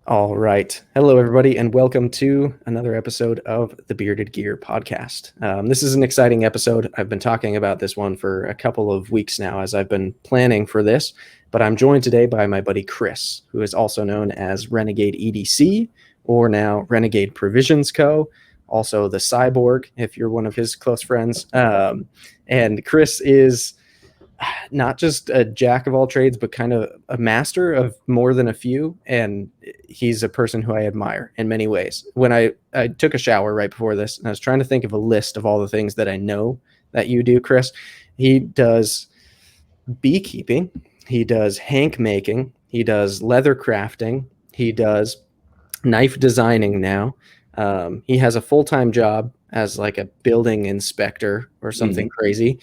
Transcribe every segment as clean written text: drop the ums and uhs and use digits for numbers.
All right. Hello, everybody, and welcome to another episode of the Bearded Gear podcast. This is an exciting episode. I've been talking about this one for a couple of weeks now as I've been planning for this, but I'm joined today by my buddy Chris, who is also known as Renegade EDC, or now Renegade Provisions Co., also the Cyborg, if you're one of his close friends. And Chris is not just a jack of all trades, but kind of a master of more than a few. And he's a person who I admire in many ways. When I took a shower right before this, and I was trying to think of a list of all the things that I know that you do, Chris. He does beekeeping. He does hank making. He does leather crafting. He does knife designing now. He has a full-time job as like a building inspector or something crazy.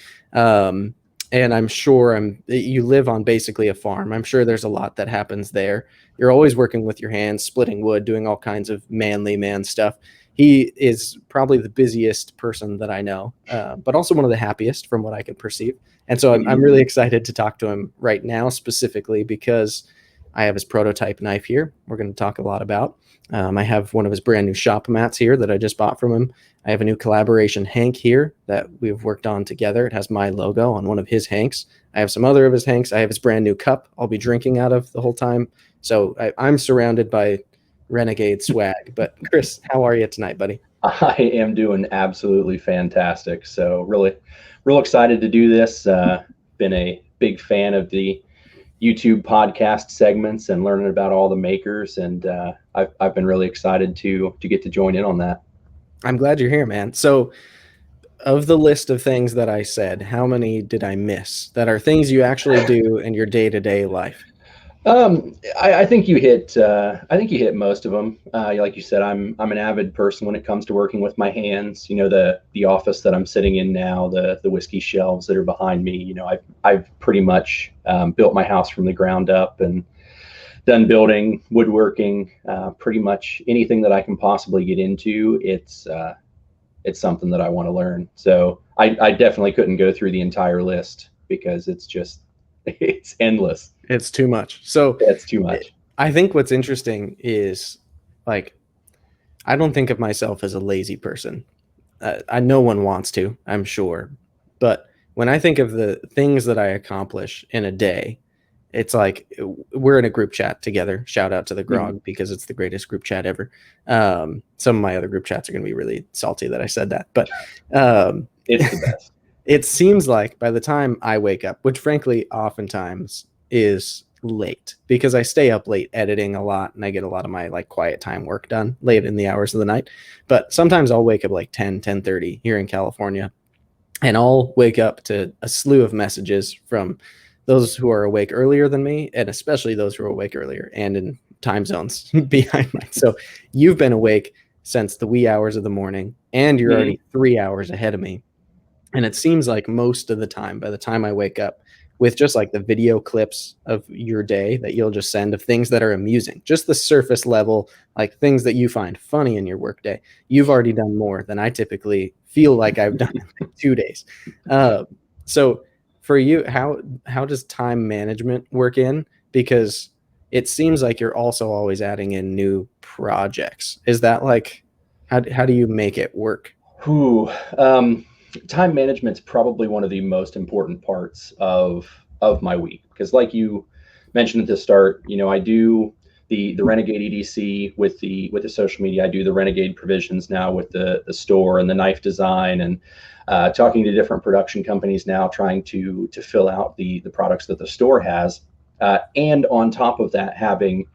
And I'm sure you live on basically a farm. I'm sure there's a lot that happens there. You're always working with your hands, splitting wood, doing all kinds of manly man stuff. He is probably the busiest person that I know, but also one of the happiest from what I can perceive. And so I'm really excited to talk to him right now, specifically because I have his prototype knife here. We're going to talk a lot about. I have one of his brand new shop mats here that I just bought from him. I have a new collaboration hank here that we've worked on together. It has my logo on one of his hanks. I have some other of his hanks. I have his brand new cup I'll be drinking out of the whole time. So I'm surrounded by Renegade swag. But Chris, how are you tonight, buddy? I am doing absolutely fantastic. So real excited to do this. Been a big fan of the YouTube podcast segments and learning about all the makers. And I've been really excited to get to join in on that. I'm glad you're here, man. So of the list of things that I said, how many did I miss that are things you actually do in your day-to-day life? I think you hit. I think you hit most of them. Like you said, I'm an avid person when it comes to working with my hands. You know, the office that I'm sitting in now, the whiskey shelves that are behind me. You know, I've pretty much built my house from the ground up and done building, woodworking, pretty much anything that I can possibly get into. It's something that I want to learn. So I definitely couldn't go through the entire list because it's endless. It's too much. So it's too much. I think what's interesting is, like, I don't think of myself as a lazy person. No one wants to, I'm sure. But when I think of the things that I accomplish in a day, it's like we're in a group chat together. Shout out to the Grog because it's the greatest group chat ever. Some of my other group chats are going to be really salty that I said that. But it's the best. It seems like by the time I wake up, which frankly oftentimes is late because I stay up late editing a lot and I get a lot of my like quiet time work done late in the hours of the night. But sometimes I'll wake up like 10:30 here in California, and I'll wake up to a slew of messages from those who are awake earlier than me, and especially those who are awake earlier and in time zones behind mine. So you've been awake since the wee hours of the morning, and you're already 3 hours ahead of me. And it seems like most of the time, by the time I wake up, with just like the video clips of your day that you'll just send of things that are amusing, just the surface level, like things that you find funny in your workday, you've already done more than I typically feel like I've done in like 2 days. So for you, how does time management work in? Because it seems like you're also always adding in new projects. Is that like, how do you make it work? Time management's probably one of the most important parts of my week, because like you mentioned at the start, you know, I do the Renegade EDC with the social media. I do the Renegade Provisions now with the store and the knife design, and talking to different production companies now, trying to fill out the products that the store has, and on top of that, having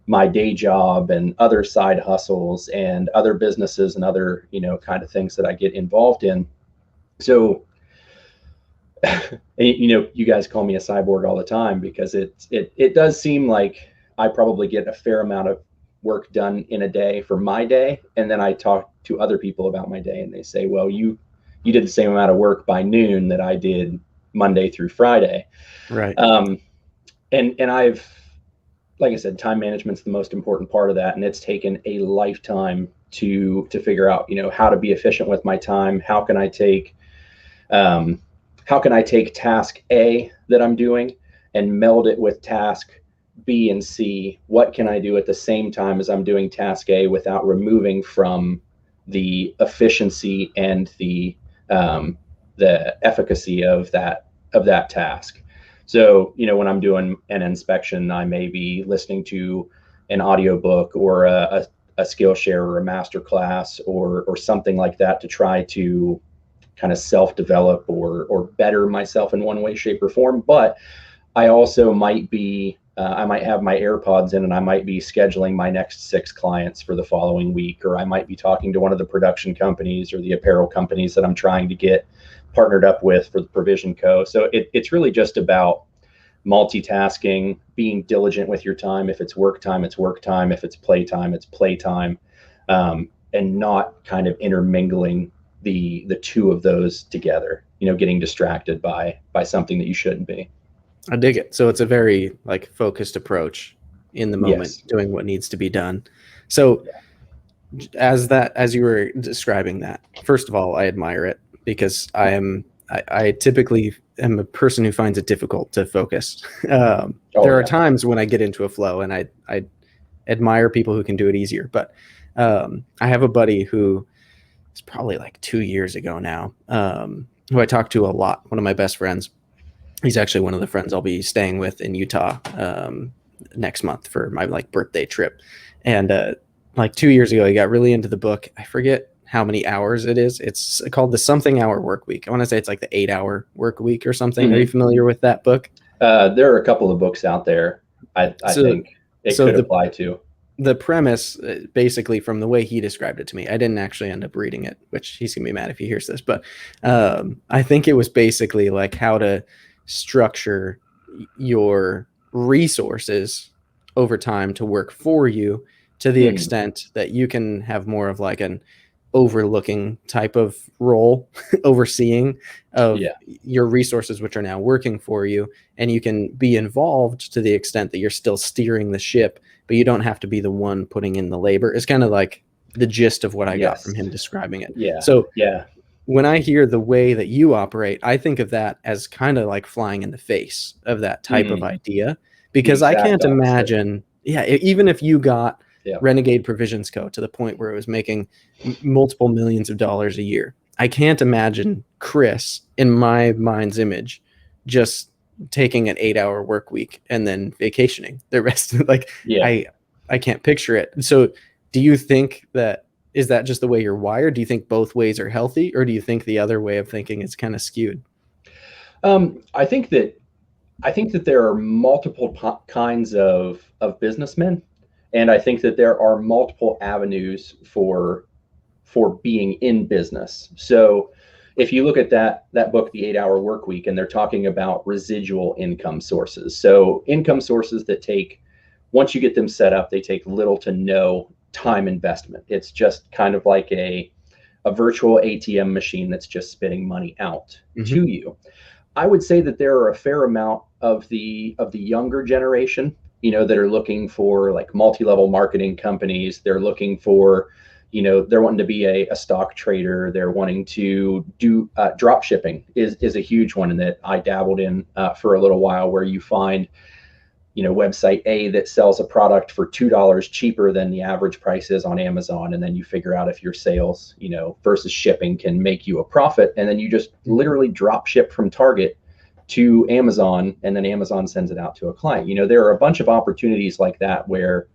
my day job and other side hustles and other businesses and other, you know, kind of things that I get involved in. So, you know, you guys call me a cyborg all the time because it does seem like I probably get a fair amount of work done in a day for my day. And then I talk to other people about my day and they say, well, you did the same amount of work by noon that I did Monday through Friday. Right. And I've, like I said, time management's the most important part of that. And it's taken a lifetime to figure out, you know, how to be efficient with my time. How can I take task A that I'm doing and meld it with task B and C, what can I do at the same time as I'm doing task A without removing from the efficiency and the efficacy of that task. So, when I'm doing an inspection, I may be listening to an audiobook or a Skillshare or a master class or something like that to try to kind of self-develop or better myself in one way, shape, or form. But I also might be I might have my AirPods in and I might be scheduling my next 6 clients for the following week, or I might be talking to one of the production companies or the apparel companies that I'm trying to get partnered up with for the Provision Co. So it's really just about multitasking, being diligent with your time. If it's work time, it's work time. If it's play time, it's play time, and not kind of intermingling the two of those together. Getting distracted by something that you shouldn't be. I dig it. So it's a very like focused approach in the moment, Yes. doing what needs to be done. So as you were describing that, first of all, I admire it because I typically am a person who finds it difficult to focus. There are times when I get into a flow and I admire people who can do it easier. But I have a buddy who is probably like 2 years ago now, who I talk to a lot, one of my best friends. He's actually one of the friends I'll be staying with in Utah next month for my like birthday trip. And like 2 years ago, he got really into the book. I forget how many hours it is. It's called the Something Hour Work Week. I want to say it's like the 8-hour work week or something. Are you familiar with that book? There are a couple of books out there I think it could apply to. The premise, basically, from the way he described it to me, I didn't actually end up reading it, which he's going to be mad if he hears this, but I think it was basically like how to structure your resources over time to work for you to the extent that you can have more of like an overlooking type of role, overseeing of your resources, which are now working for you. And you can be involved to the extent that you're still steering the ship, but you don't have to be the one putting in the labor. It's kind of like the gist of what I got from him describing it. So when I hear the way that you operate, I think of that as kind of like flying in the face of that type of idea, because I can't imagine, even if you got Renegade Provisions Co. to the point where it was making multiple millions of dollars a year, I can't imagine Chris, in my mind's image, just taking an 8-hour work week and then vacationing the rest of I can't picture it. So do you think is that just the way you're wired? Do you think both ways are healthy, or do you think the other way of thinking is kind of skewed? I think that there are multiple kinds of businessmen, and I think that there are multiple avenues for being in business. So if you look at that book, The 8-Hour Work Week, and they're talking about residual income sources. So income sources that once you get them set up, they take little to no time investment. It's just kind of like a virtual ATM machine that's just spitting money out to you. I would say that there are a fair amount of the younger generation, that are looking for like multi-level marketing companies. They're looking for, they're wanting to be a stock trader. They're wanting to do drop shipping is a huge one, and that I dabbled in for a little while, where you find, website A that sells a product for $2 cheaper than the average price is on Amazon. And then you figure out if your sales, versus shipping can make you a profit. And then you just literally drop ship from Target to Amazon, and then Amazon sends it out to a client. There are a bunch of opportunities like that where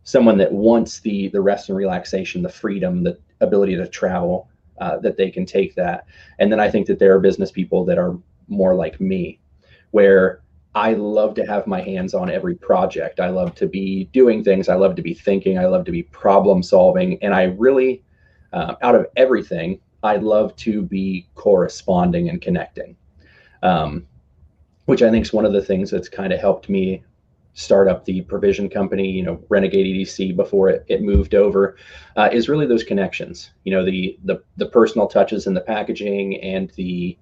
someone that wants the rest and relaxation, the freedom, the ability to travel, that they can take that. And then I think that there are business people that are more like me, where I love to have my hands on every project. I love to be doing things. I love to be thinking. I love to be problem solving. And I really, out of everything, I love to be corresponding and connecting, which I think is one of the things that's kind of helped me start up the provision company, Renegade EDC, before it moved over, is really those connections, the personal touches in the packaging, and the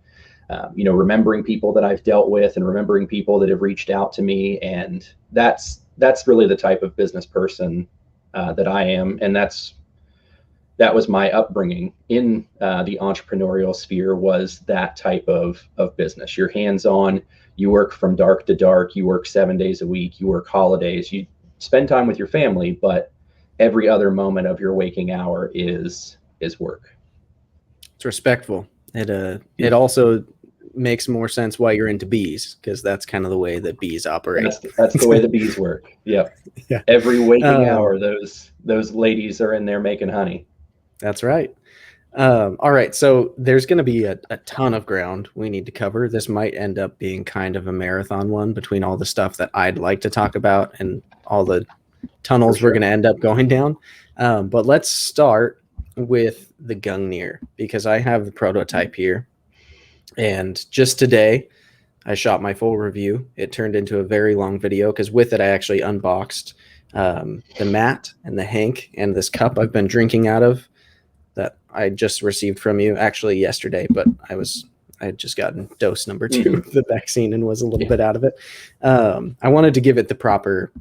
remembering people that I've dealt with, and remembering people that have reached out to me. And that's really the type of business person that I am. And that was my upbringing in the entrepreneurial sphere, was that type of business. You're hands-on, You work from dark to dark. You work 7 days a week. You work holidays. You spend time with your family, but every other moment of your waking hour is work. It's respectful. It also makes more sense why you're into bees, because that's kind of the way that bees operate. That's the way the bees work. Yep. Yeah. Every waking hour, those ladies are in there making honey. That's right. All right. So there's going to be a ton of ground we need to cover. This might end up being kind of a marathon one between all the stuff that I'd like to talk about and all the tunnels we're going to end up going down. But let's start with the Gungner, because I have the prototype here. And just today, I shot my full review. It turned into a very long video because with it, I actually unboxed the mat and the hank and this cup I've been drinking out of that I just received from you actually yesterday, but I had just gotten dose number 2 of the vaccine and was a little bit out of it. I wanted to give it the proper,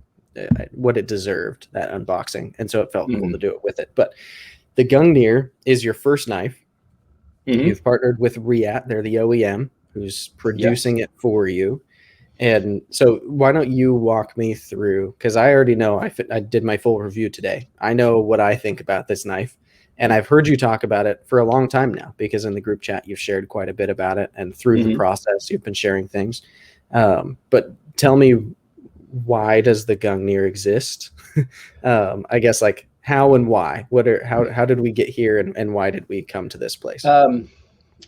what it deserved, that unboxing. And so it felt cool to do it with it. But the Gungner is your first knife. You've partnered with Riat. They're the OEM who's producing it for you. And so why don't you walk me through, because I already know I did my full review today. I know what I think about this knife. And I've heard you talk about it for a long time now, because in the group chat, you've shared quite a bit about it. And through the process, you've been sharing things. But tell me, why does the Gungner exist? I guess, like, how and why? How did we get here, and why did we come to this place?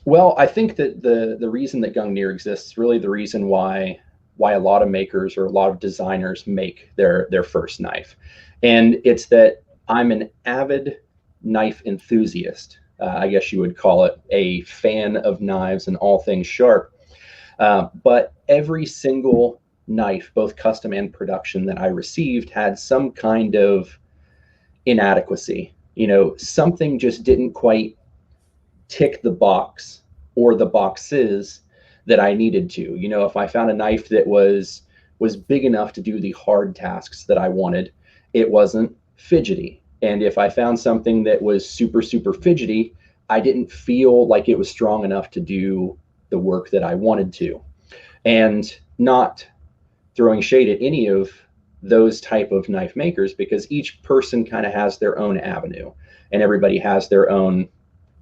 Well, I think that the reason that Gungner exists is really the reason why a lot of makers or a lot of designers make their first knife. And it's that I'm an avid knife enthusiast. I guess you would call it a fan of knives and all things sharp. But every single knife, both custom and production, that I received had some kind of inadequacy. Something just didn't quite tick the box or the boxes that I needed to. If I found a knife that was big enough to do the hard tasks that I wanted, it wasn't fidgety. And if I found something that was super, super fidgety, I didn't feel like it was strong enough to do the work that I wanted to. And not throwing shade at any of those type of knife makers, because each person kind of has their own avenue and everybody has their own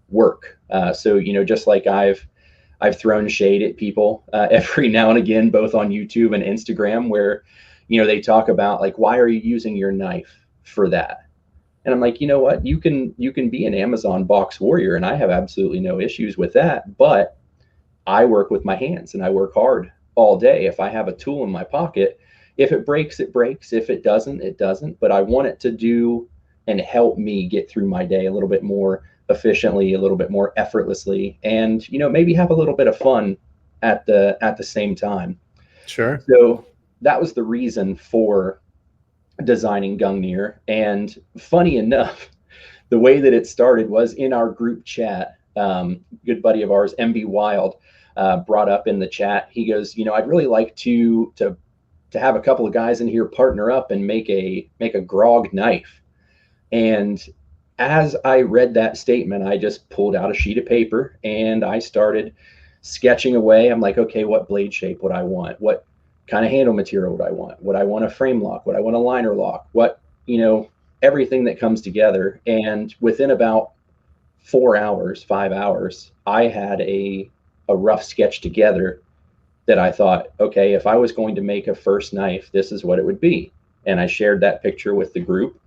work. So, just like I've thrown shade at people every now and again, both on YouTube and Instagram, where, they talk about, like, why are you using your knife for that? And I'm like, you know what, you can be an Amazon box warrior, and I have absolutely no issues with that. But I work with my hands and I work hard all day. If I have a tool in my pocket, if it breaks, it breaks. If it doesn't, it doesn't. But I want it to do and help me get through my day a little bit more efficiently, a little bit more effortlessly, and maybe have a little bit of fun at the same time. Sure. So that was the reason for designing Gungner. And funny enough, the way that it started was in our group chat. Good buddy of ours, MB Wild, brought up in the chat. He goes, I'd really like to have a couple of guys in here partner up and make a grog knife. And as I read that statement, I just pulled out a sheet of paper and I started sketching away. I'm like, okay, what blade shape would I want? What kind of handle material would I want? Would I want a frame lock? Would I want a liner lock? What, everything that comes together. And within about 4 hours, 5 hours, I had a rough sketch together that I thought, okay, if I was going to make a first knife, this is what it would be. And I shared that picture with the group,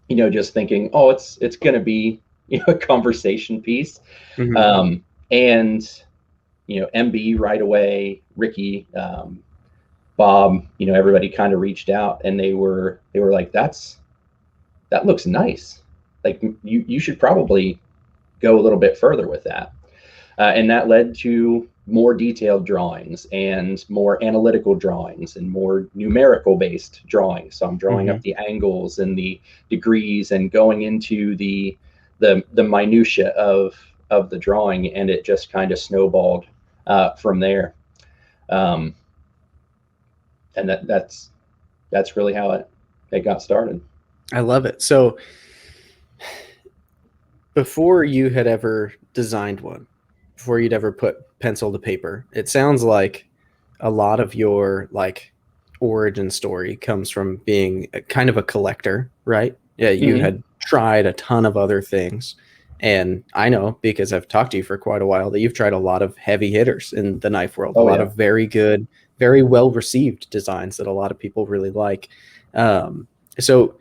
just thinking, oh, it's going to be, a conversation piece. And, MB right away, Ricky, Bob, everybody kind of reached out, and they were like, that looks nice. Like, you should probably go a little bit further with that. And that led to more detailed drawings and more analytical drawings and more numerical based drawings. So I'm drawing up the angles and the degrees and going into the minutia of the drawing, and it just kind of snowballed from there. And that's really how it got started. I love it. So before you had ever designed one, before you'd ever put pencil to paper, it sounds like a lot of your like origin story comes from being kind of a collector, right? Yeah, you Hmm. had tried a ton of other things. And I know because I've talked to you for quite a while that you've tried a lot of heavy hitters in the knife world, a Oh lot yeah. of very good, very well received designs that a lot of people really like. So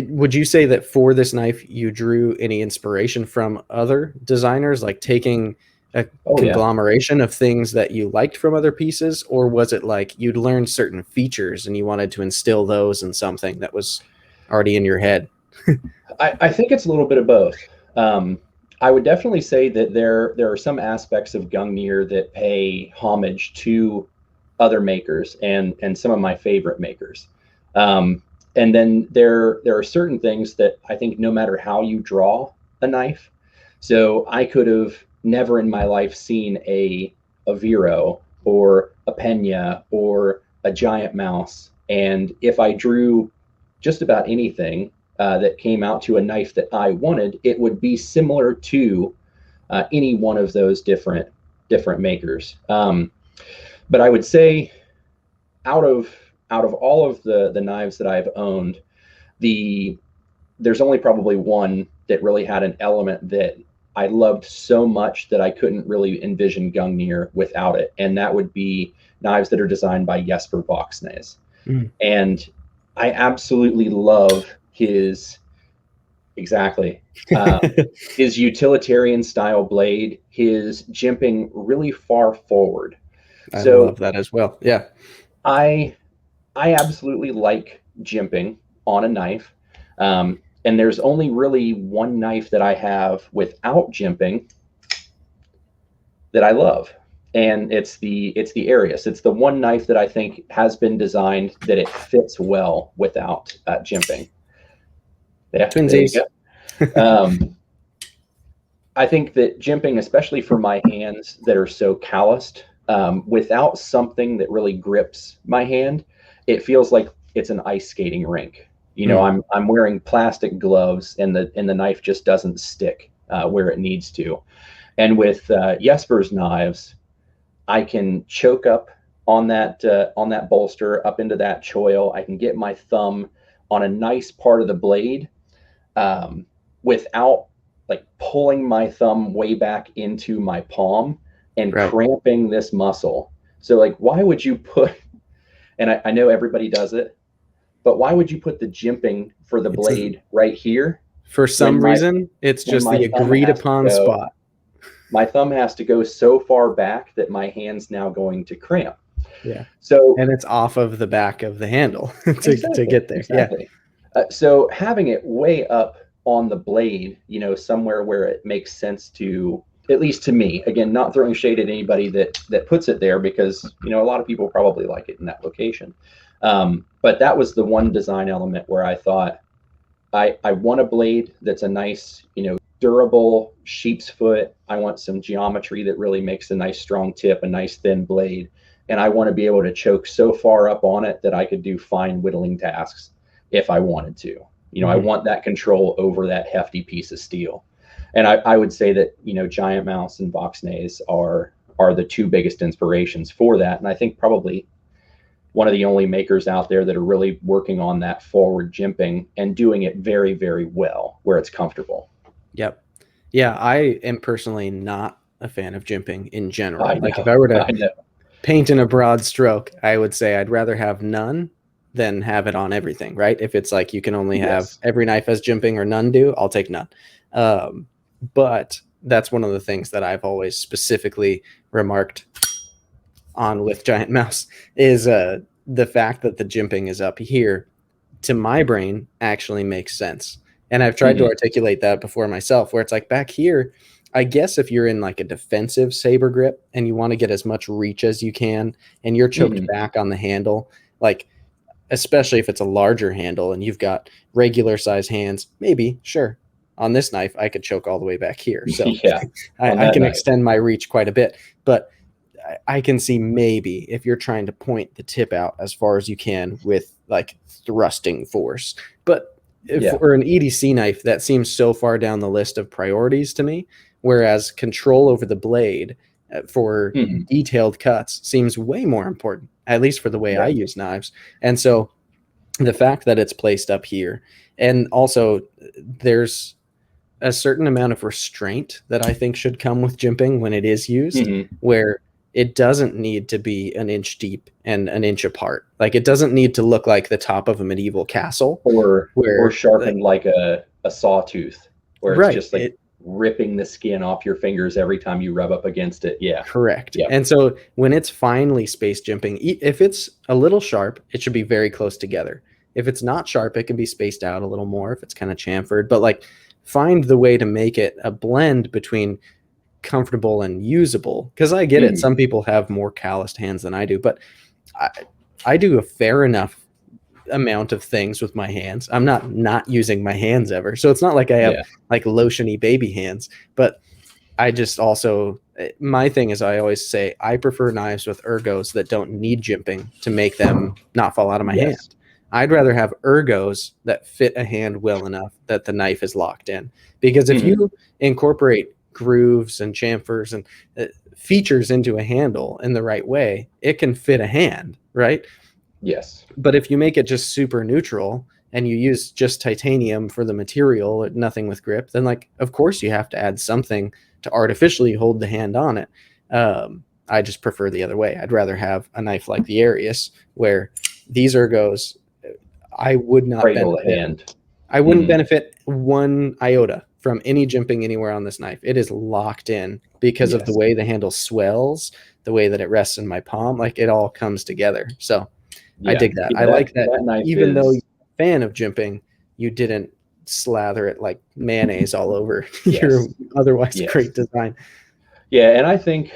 would you say that for this knife you drew any inspiration from other designers, like taking a Oh yeah. conglomeration of things that you liked from other pieces, or was it like you'd learned certain features and you wanted to instill those in something that was already in your head? I think it's a little bit of both. Um, I would definitely say that there are some aspects of Gungnir that pay homage to other makers and some of my favorite makers. Um, and then there are certain things that I think no matter how you draw a knife, so I could have never in my life seen a Vero or a Pena or a giant mouse, and if I drew just about anything that came out to a knife that I wanted, it would be similar to any one of those different makers. But I would say out of all of the knives that I've owned, the there's only probably one that really had an element that I loved so much that I couldn't really envision Gungnir without it, and that would be knives that are designed by Jesper Voxnes. Mm. And I absolutely love his exactly. His utilitarian style blade, his jimping really far forward. I So love that as well. Yeah. I I absolutely like jimping on a knife. And there's only really one knife that I have without jimping that I love. And it's the Arius. It's the one knife that I think has been designed that it fits well without jimping. Yeah, there you Twinsies. go. Um, I think that jimping, especially for my hands that are so calloused, without something that really grips my hand, it feels like it's an ice skating rink. You know, Mm. I'm wearing plastic gloves, and the knife just doesn't stick where it needs to. And with Jesper's knives, I can choke up on that bolster up into that choil. I can get my thumb on a nice part of the blade um, without like pulling my thumb way back into my palm and Right. cramping this muscle. So, like, why would you put, and I know everybody does it, but why would you put the jimping for the It's a, blade right here for when some reason, it's just the agreed upon spot. my thumb has to go so far back that my hand's now going to cramp. Yeah. So, And it's off of the back of the handle to exactly, get there. Yeah. exactly. So having it way up on the blade, you know, somewhere where it makes sense to, at least to me, again, not throwing shade at anybody that puts it there because you know a lot of people probably like it in that location. But that was the one design element where I thought I want a blade that's a nice, you know, durable sheep's foot. I want some geometry that really makes a nice strong tip, a nice thin blade. And I want to be able to choke so far up on it that I could do fine whittling tasks if I wanted to. You know, I Mm-hmm. want that control over that hefty piece of steel. And I would say that, you know, Giant Mouse and Voxnays are the two biggest inspirations for that. And I think probably one of the only makers out there that are really working on that forward jimping and doing it very, very well where it's comfortable. Yep. Yeah, I am personally not a fan of jimping in general. I Like if know, I were to I know. paint in a broad stroke, I would say I'd rather have none than have it on everything, right? If it's like you can only have Yes. every knife as jimping or none do, I'll take none. But that's one of the things that I've always specifically remarked on with Giant Mouse is the fact that the jimping is up here to my brain actually makes sense. And I've tried to Mm-hmm. articulate that before myself, where it's like back here, I guess if you're in like a defensive saber grip and you want to get as much reach as you can and you're choked Mm-hmm. back on the handle, like especially if it's a larger handle and you've got regular size hands, maybe, sure. On this knife, I could choke all the way back here. So Yeah, on I that can knife. extend my reach quite a bit. But I can see maybe if you're trying to point the tip out as far as you can with like thrusting force. But if Yeah. for an EDC knife, that seems so far down the list of priorities to me. Whereas control over the blade, for detailed cuts seems way more important, at least for the way I use knives. And so the fact that it's placed up here, and also there's a certain amount of restraint that I think should come with jimping when it is used, where it doesn't need to be an inch deep and an inch apart. Like, it doesn't need to look like the top of a medieval castle, or sharpened like a sawtooth, where it's just like ripping the skin off your fingers every time you rub up against it. Yeah, correct. And so when it's finely spaced jimping, if it's a little sharp, it should be very close together. If it's not sharp, it can be spaced out a little more if it's kind of chamfered. But like, find the way to make it a blend between comfortable and usable, because I get it, some people have more calloused hands than I do, but I do a fair enough amount of things with my hands. I'm not using my hands ever, so it's not like I have like lotiony baby hands. But I just also, my thing is, I always say I prefer knives with ergos that don't need jimping to make them not fall out of my hand. I'd rather have ergos that fit a hand well enough that the knife is locked in, because if you incorporate grooves and chamfers and features into a handle in the right way, it can fit a hand, right? Yes. But if you make it just super neutral and you use just titanium for the material, nothing with grip, then like, of course you have to add something to artificially hold the hand on it. I just prefer the other way. I'd rather have a knife like the Arius, where these ergos, I would not benefit. I wouldn't benefit one iota from any jimping anywhere on this knife. It is locked in because of the way the handle swells, the way that it rests in my palm. Like, it all comes together. So I dig that. I like that even though you're a fan of jimping, you didn't slather it like mayonnaise all over your otherwise great design. Yeah, and I think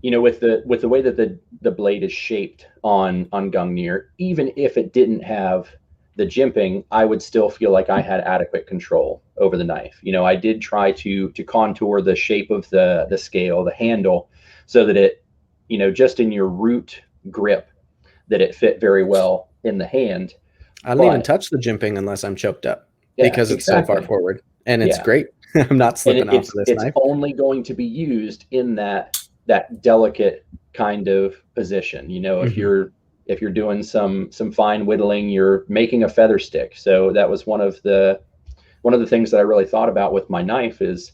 you know, with the way that the blade is shaped on Gungner, even if it didn't have the jimping, I would still feel like I had adequate control over the knife. You know, I did try to contour the shape of the scale, the handle, so that it, you know, just in your root grip, that it fit very well in the hand. I don't even touch the jimping unless I'm choked up, because it's so far forward, and it's great. I'm not slipping off of this knife. It's only going to be used in that delicate kind of position. You know, if you're doing some fine whittling, you're making a feather stick. So that was one of the things that I really thought about with my knife is,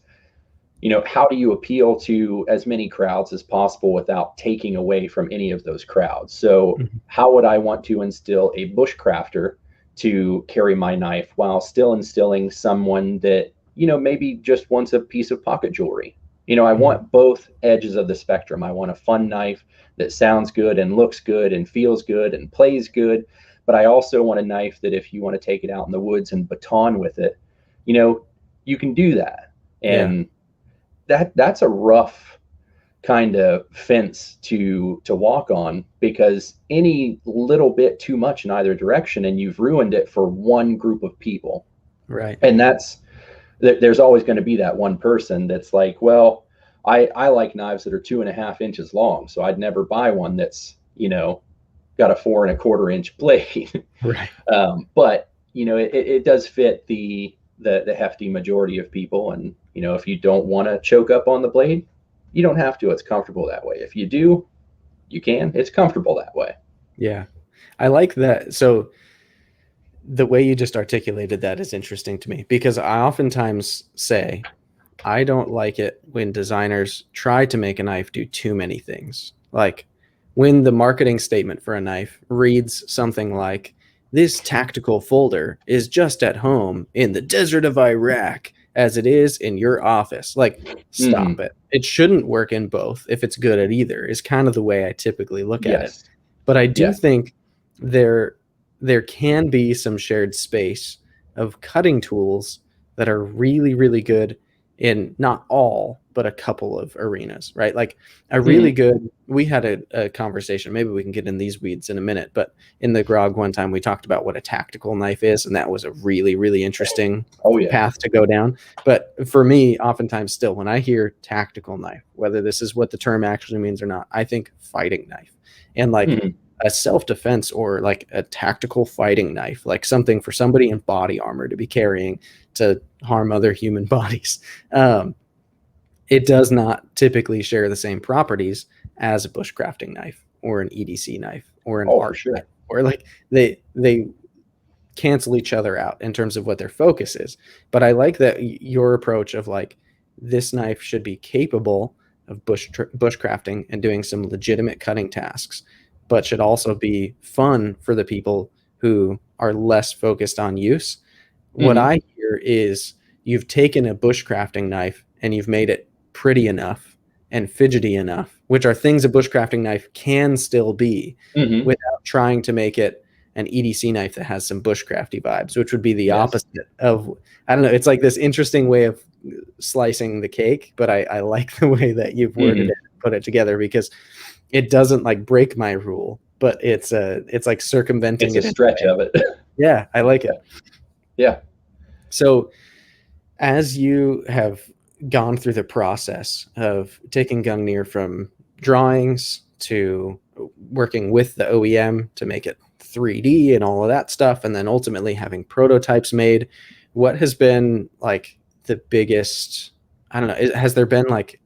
you know, how do you appeal to as many crowds as possible without taking away from any of those crowds? So how would I want to instill a bushcrafter to carry my knife while still instilling someone that, you know, maybe just wants a piece of pocket jewelry? You know, I want both edges of the spectrum. I want a fun knife that sounds good and looks good and feels good and plays good. But I also want a knife that if you want to take it out in the woods and baton with it, you know, you can do that. And that's a rough kind of fence to walk on, because any little bit too much in either direction and you've ruined it for one group of people. Right. And there's always going to be that one person that's like, well, I like knives that are 2.5 inches long, so I'd never buy one that's, you know, got a 4 1/4 inch blade. Right. But you know, it does fit the hefty majority of people. And you know, if you don't want to choke up on the blade, you don't have to. It's comfortable that way. If you do, you can. It's comfortable that way. Yeah, I like that. So the way you just articulated that is interesting to me, because I oftentimes say I don't like it when designers try to make a knife do too many things. Like when the marketing statement for a knife reads something like, "This tactical folder is just at home in the desert of Iraq as it is in your office." Like, stop it. It shouldn't work in both if it's good at either, is kind of the way I typically look at it. But I do think there can be some shared space of cutting tools that are really, really good in not all, but a couple of arenas, right? Like a really good, we had a conversation, maybe we can get in these weeds in a minute, but in the grog one time we talked about what a tactical knife is, and that was a really, really interesting path to go down. But for me, oftentimes still, when I hear tactical knife, whether this is what the term actually means or not, I think fighting knife. And like a self-defense or like a tactical fighting knife, like something for somebody in body armor to be carrying to harm other human bodies, it does not typically share the same properties as a bushcrafting knife or an EDC knife or an Oh, for art sure. knife, or like they cancel each other out in terms of what their focus is. But I like that your approach of like, this knife should be capable of bushcrafting and doing some legitimate cutting tasks, but should also be fun for the people who are less focused on use. What I hear is you've taken a bushcrafting knife and you've made it pretty enough and fidgety enough, which are things a bushcrafting knife can still be, Mm-hmm. without trying to make it an EDC knife that has some bushcrafty vibes, which would be the Yes. opposite of, I don't know, it's like this interesting way of slicing the cake, but I like the way that you've worded it and put it together, because it doesn't like break my rule, but it's like circumventing It's a it. stretch of it. Yeah, I like it. Yeah. So as you have gone through the process of taking Gungner from drawings to working with the OEM to make it 3D and all of that stuff, and then ultimately having prototypes made, what has been like the biggest, I don't know, has there been like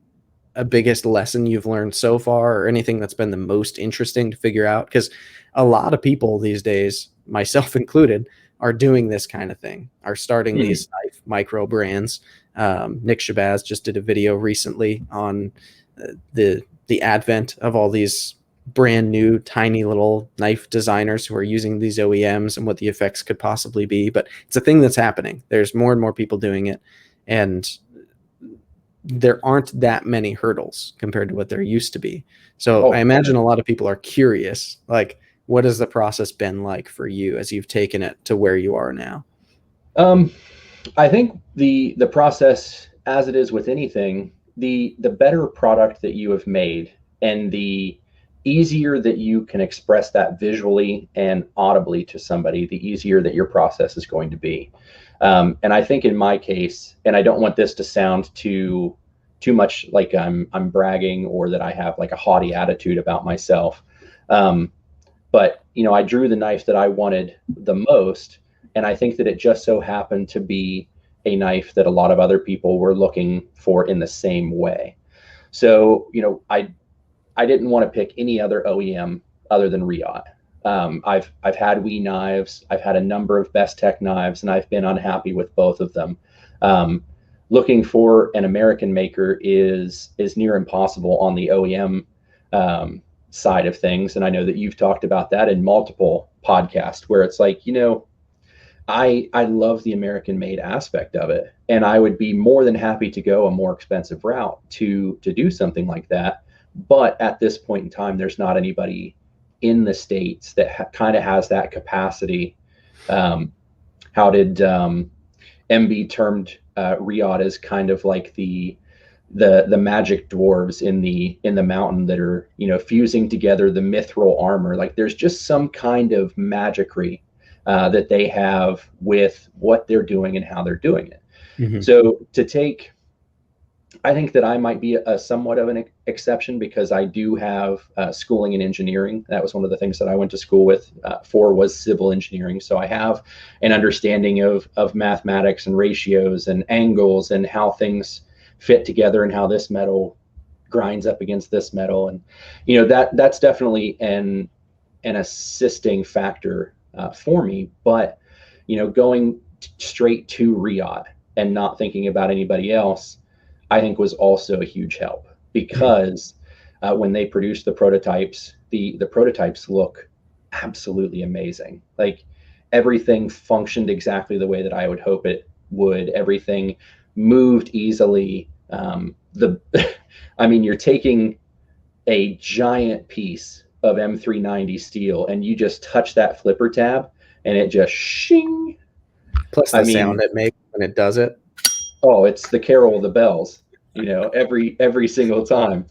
a biggest lesson you've learned so far, or anything that's been the most interesting to figure out? Because a lot of people these days, myself included, are doing this kind of thing, are starting these micro brands. Nick Shabazz just did a video recently on the advent of all these brand new tiny little knife designers who are using these OEMs and what the effects could possibly be. But it's a thing that's happening. There's more and more people doing it, and there aren't that many hurdles compared to what there used to be. So I imagine a lot of people are curious, like, what has the process been like for you as you've taken it to where you are now? I think the process, as it is with anything, the better product that you have made and the easier that you can express that visually and audibly to somebody, the easier that your process is going to be. And I think in my case, and I don't want this to sound too much like I'm bragging or that I have like a haughty attitude about myself. But I drew the knife that I wanted the most, and I think that it just so happened to be a knife that a lot of other people were looking for in the same way. So, I didn't want to pick any other OEM other than Riot. I've had WE knives, I've had a number of Best Tech knives, and I've been unhappy with both of them. Looking for an American maker is near impossible on the OEM side of things, and I know that you've talked about that in multiple podcasts, where it's like, I love the American made aspect of it, and I would be more than happy to go a more expensive route to do something like that. But at this point in time, there's not anybody in the States that kind of has that capacity. How did MB termed Riot as kind of like the magic dwarves in the mountain that are fusing together the mithril armor? Like, there's just some kind of magicry that they have with what they're doing and how they're doing it. Mm-hmm. So I think that I might be a somewhat of an exception, because I do have schooling in engineering. That was one of the things that I went to school for was civil engineering. So I have an understanding of mathematics and ratios and angles and how things fit together and how this metal grinds up against this metal. And, that's definitely an assisting factor for me. But, going straight to Riot and not thinking about anybody else, I think was also a huge help, because when they produced the prototypes, the prototypes look absolutely amazing. Like, everything functioned exactly the way that I would hope it would. Everything moved easily. I mean, you're taking a giant piece of M390 steel and you just touch that flipper tab and it just shing. Plus the sound it makes when it does it. Oh, it's the carol of the bells, every single time.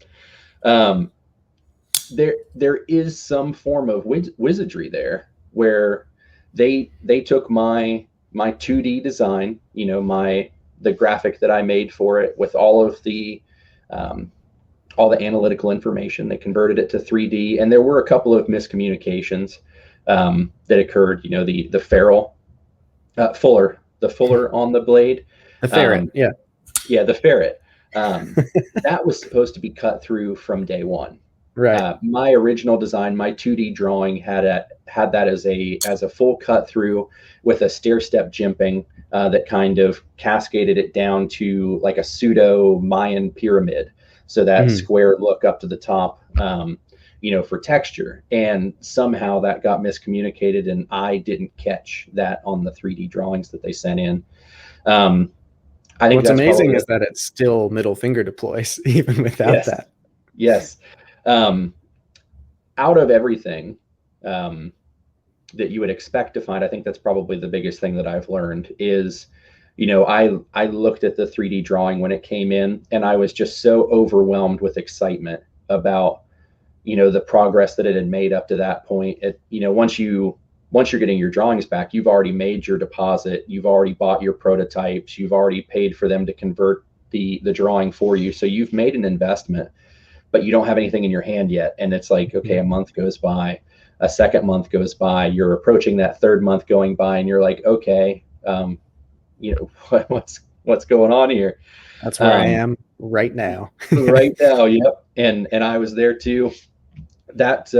There is some form of wizardry there, where they took my 2D design, the graphic that I made for it with all the analytical information. They converted it to 3D, and there were a couple of miscommunications that occurred. The ferrule, the fuller on the blade. The ferret, the ferret. That was supposed to be cut through from day one. Right. My original design, my 2D drawing had that as a full cut through with a stair step jimping that kind of cascaded it down to like a pseudo Mayan pyramid. So that square look up to the top, for texture. And somehow that got miscommunicated, and I didn't catch that on the 3D drawings that they sent in. I think What's that's amazing probably is that it's still middle finger deploys even without yes, that. yes. Out of everything that you would expect to find, I think that's probably the biggest thing that I've learned is, I looked at the 3D drawing when it came in, and I was just so overwhelmed with excitement about, the progress that it had made up to that point. Once you're getting your drawings back, you've already made your deposit, you've already bought your prototypes, you've already paid for them to convert the drawing for you. So you've made an investment, but you don't have anything in your hand yet. And it's like, okay, a month goes by, a second month goes by, you're approaching that third month going by, and you're like, okay, what's going on here? That's where I am right now. Right now. Yep. And I was there too. That,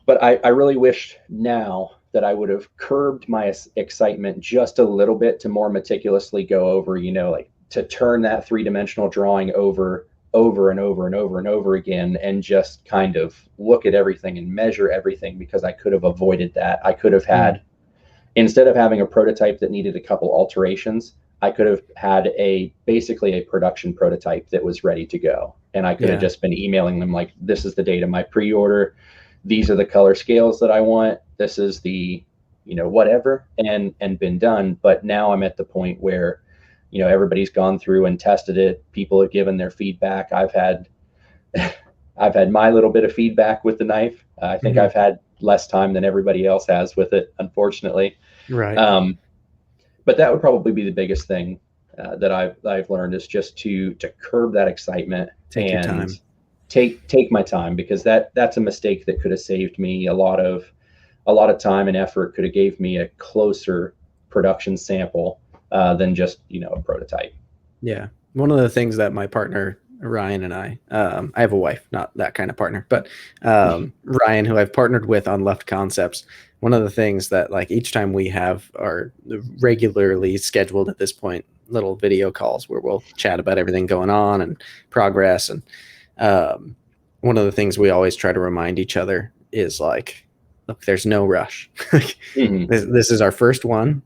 but I really wish now that I would have curbed my excitement just a little bit to more meticulously go over, like to turn that three-dimensional drawing over and over and over and over again, and just kind of look at everything and measure everything, because I could have avoided that. I could have had, instead of having a prototype that needed a couple alterations, I could have had basically a production prototype that was ready to go. And I could have just been emailing them like, this is the date of my pre-order. These are the color scales that I want. This is the, whatever, and been done. But now I'm at the point where, everybody's gone through and tested it. People have given their feedback. I've had my little bit of feedback with the knife. I think I've had less time than everybody else has with it, unfortunately. Right. But that would probably be the biggest thing that I've learned, is just to curb that excitement Take your time. Take my time, because that's a mistake that could have saved me a lot of time and effort. Could have gave me a closer production sample than just a prototype. Yeah, one of the things that my partner Ryan and I have a wife, not that kind of partner, but Ryan, who I've partnered with on Left Concepts, one of the things that, like, each time we have our regularly scheduled at this point little video calls where we'll chat about everything going on and progress, and one of the things we always try to remind each other is, like, look, there's no rush. This is our first one.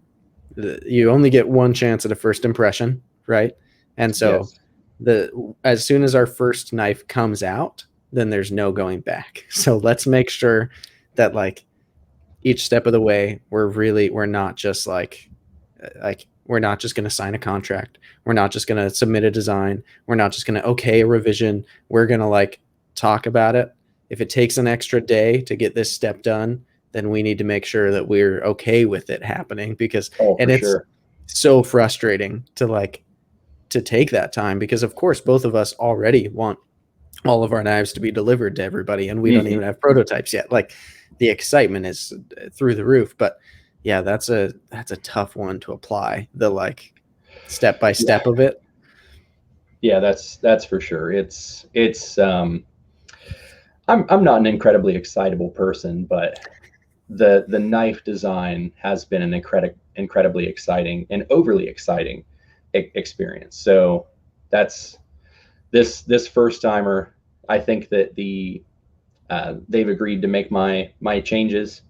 You only get one chance at a first impression, right? And so as soon as our first knife comes out, then there's no going back. So let's make sure that, like, each step of the way, we're not just we're not just going to sign a contract. We're not just going to submit a design. We're not just going to okay a revision. We're going to, like, talk about it. If it takes an extra day to get this step done, then we need to make sure that we're okay with it happening, because it's so frustrating to take that time, because of course both of us already want all of our knives to be delivered to everybody, and we don't even have prototypes yet. Like, the excitement is through the roof, but yeah, that's a tough one to apply, the, like, step by step of it. Yeah, that's for sure. It's I'm not an incredibly excitable person, but the knife design has been an incredibly exciting and overly exciting experience. So that's this first timer. I think that they've agreed to make my changes.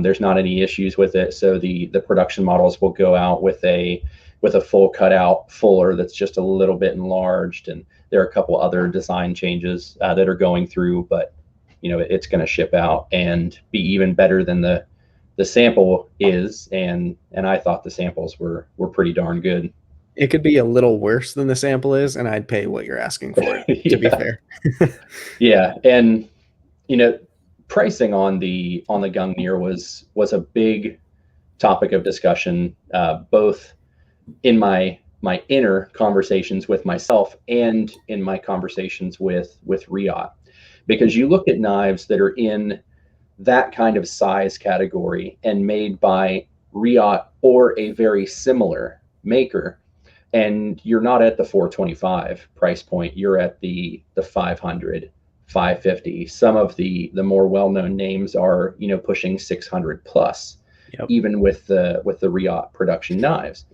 There's not any issues with it. So the production models will go out with a full cutout fuller that's just a little bit enlarged, and there are a couple other design changes that are going through, but it's going to ship out and be even better than the sample is. And I thought the samples were pretty darn good. It could be a little worse than the sample is, and I'd pay what you're asking for it, to be fair. Yeah. And, pricing on the Gungner was a big topic of discussion, both in my inner conversations with myself and in my conversations with Riot, because you look at knives that are in that kind of size category and made by Riot or a very similar maker, and you're not at the 425 price point. You're at the 500, 550. Some of the more well-known names are, you know, pushing 600 plus, Yep. even with the Riot production knives.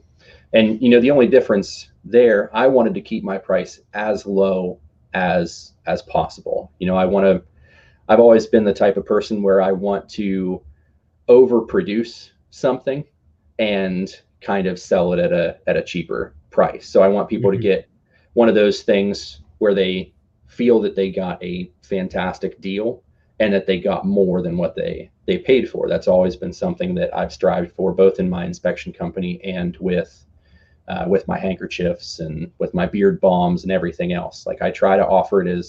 And you know, the only difference there, I wanted to keep my price as low as possible. You know, I've always been the type of person where I want to overproduce something and kind of sell it at a cheaper price. So I want people to get one of those things where they feel that they got a fantastic deal and that they got more than what they paid for. That's always been something that I've strived for, both in my inspection company and with my handkerchiefs and with my beard balms and everything else. Like, I try to offer it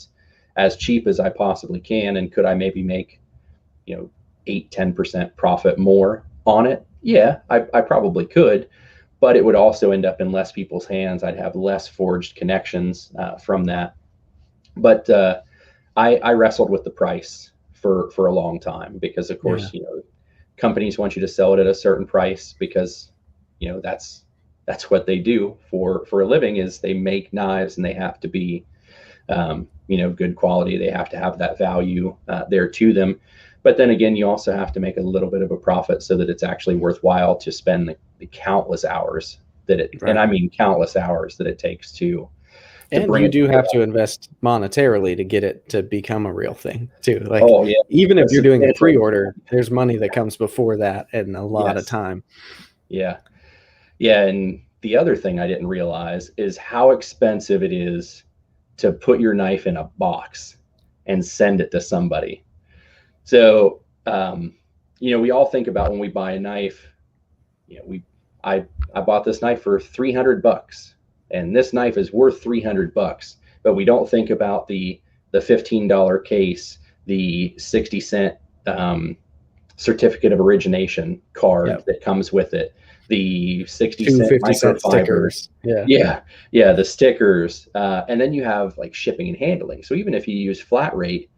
as cheap as I possibly can. And could I maybe make, you know, 8-10% profit more on it? Yeah, I probably could, but it would also end up in less people's hands. I'd have less forged connections from that. But I wrestled with the price for a long time, because of course, you know, companies want you to sell it at a certain price because, you know, that's what they do for a living, is they make knives, and they have to be, you know, good quality. They have to have that value there to them. But then again, you also have to make a little bit of a profit so that it's actually worthwhile to spend the countless hours that it, and I mean countless hours that it takes to and bring you it do have up. to invest monetarily to get it to become a real thing too. Like, oh yeah, even if That's you're doing a substantial. pre-order, there's money that comes before that and a lot of Yes. time. Yeah. Yeah. And the other thing I didn't realize is how expensive it is to put your knife in a box and send it to somebody. So, you know, we all think about when we buy a knife, you know, I bought this knife for $300, and this knife is worth $300, but we don't think about the $15 case, the 60-cent certificate of origination card that comes with it, the 60-cent 50-cent microfiber stickers. yeah, the stickers, and then you have like shipping and handling. So even if you use flat rate,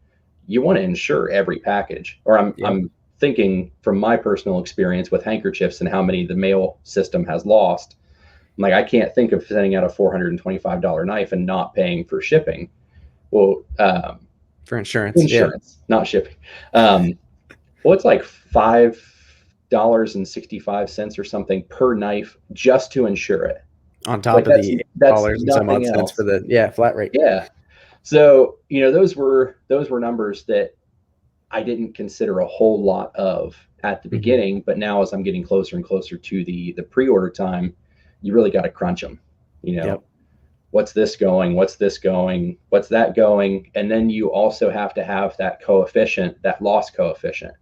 you want to insure every package. Or I'm thinking from my personal experience with handkerchiefs and how many the mail system has lost. I'm like, I can't think of sending out a $425 knife and not paying for shipping. Well, for insurance, not shipping. Well, it's like $5.65 or something per knife just to insure it. on top Like of the $8 and some odd nothing cents else. for the flat rate. Yeah. So, you know, those were numbers that I didn't consider a whole lot of at the beginning, but now as I'm getting closer and closer to the pre-order time, you really got to crunch them. You know, what's this going? What's this going? What's that going? And then you also have to have that coefficient, that loss coefficient.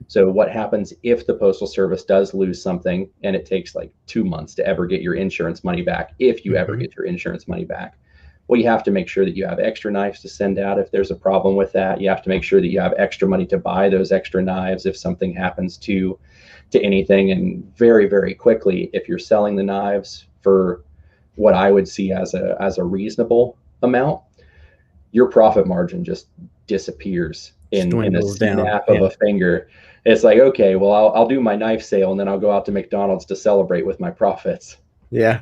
So what happens if the Postal Service does lose something and it takes like 2 months to ever get your insurance money back, if you ever get your insurance money back? Well, you have to make sure that you have extra knives to send out if there's a problem with that. You have to make sure that you have extra money to buy those extra knives if something happens to anything. And very, very quickly, if you're selling the knives for what I would see as a reasonable amount, your profit margin just disappears in a snap of a finger. It's like, okay, well, I'll do my knife sale and then I'll go out to McDonald's to celebrate with my profits. Yeah.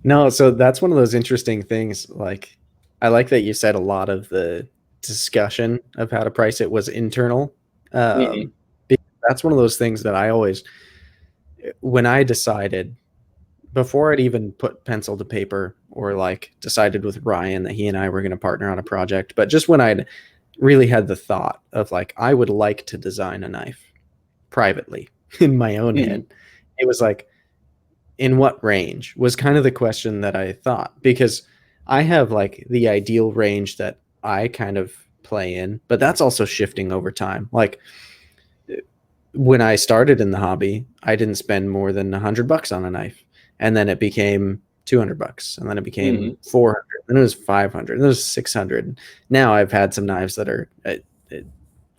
No, so that's one of those interesting things. Like, I like that you said a lot of the discussion of how to price it was internal. Because that's one of those things that I always, when I decided, before I'd even put pencil to paper or like decided with Ryan that he and I were going to partner on a project, but just when I'd really had the thought of like, I would like to design a knife privately in my own head, it was like, in what range was kind of the question that I thought, because I have like the ideal range that I kind of play in, but that's also shifting over time. Like, when I started in the hobby, I didn't spend more than $100 on a knife, and then it became $200, and then it became 400, then it was 500, then it was 600. Now I've had some knives that are at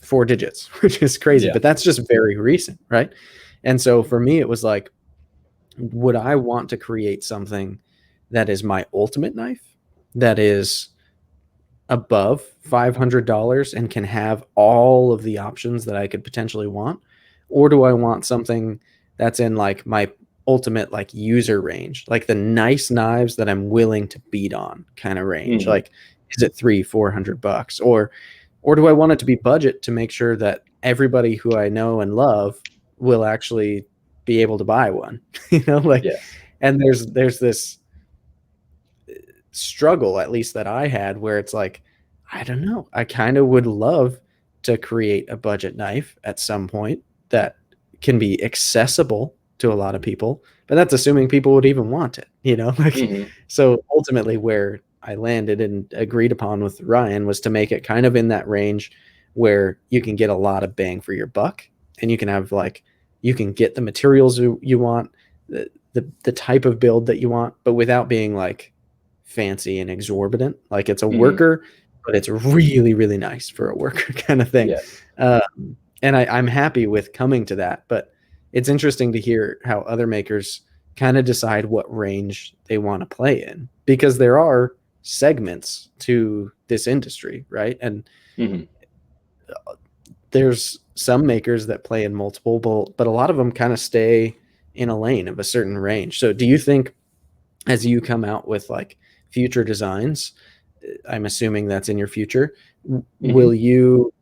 4 digits, which is crazy, but that's just very recent, right? And so for me, it was like, would I want to create something that is my ultimate knife, that is above $500 and can have all of the options that I could potentially want? Or do I want something that's in like my ultimate like user range, like the nice knives that I'm willing to beat on kind of range. Like, is it $300-400, or do I want it to be budget to make sure that everybody who I know and love will actually be able to buy one? Like, Yes. and there's this struggle, at least that I had, where it's like, I don't know, I kind of would love to create a budget knife at some point that can be accessible to a lot of people, but that's assuming people would even want it, like, so ultimately where I landed and agreed upon with Ryan was to make it kind of in that range where you can get a lot of bang for your buck, and you can have like, you can get the materials you want, the type of build that you want, but without being like fancy and exorbitant. Like, it's a worker, but it's really, really nice for a worker kind of thing. Yes. And I'm happy with coming to that, but it's interesting to hear how other makers kind of decide what range they want to play in, because there are segments to this industry, right? And there's some makers that play in multiple, but a lot of them kind of stay in a lane of a certain range. So do you think, as you come out with like future designs, I'm assuming that's in your future, will you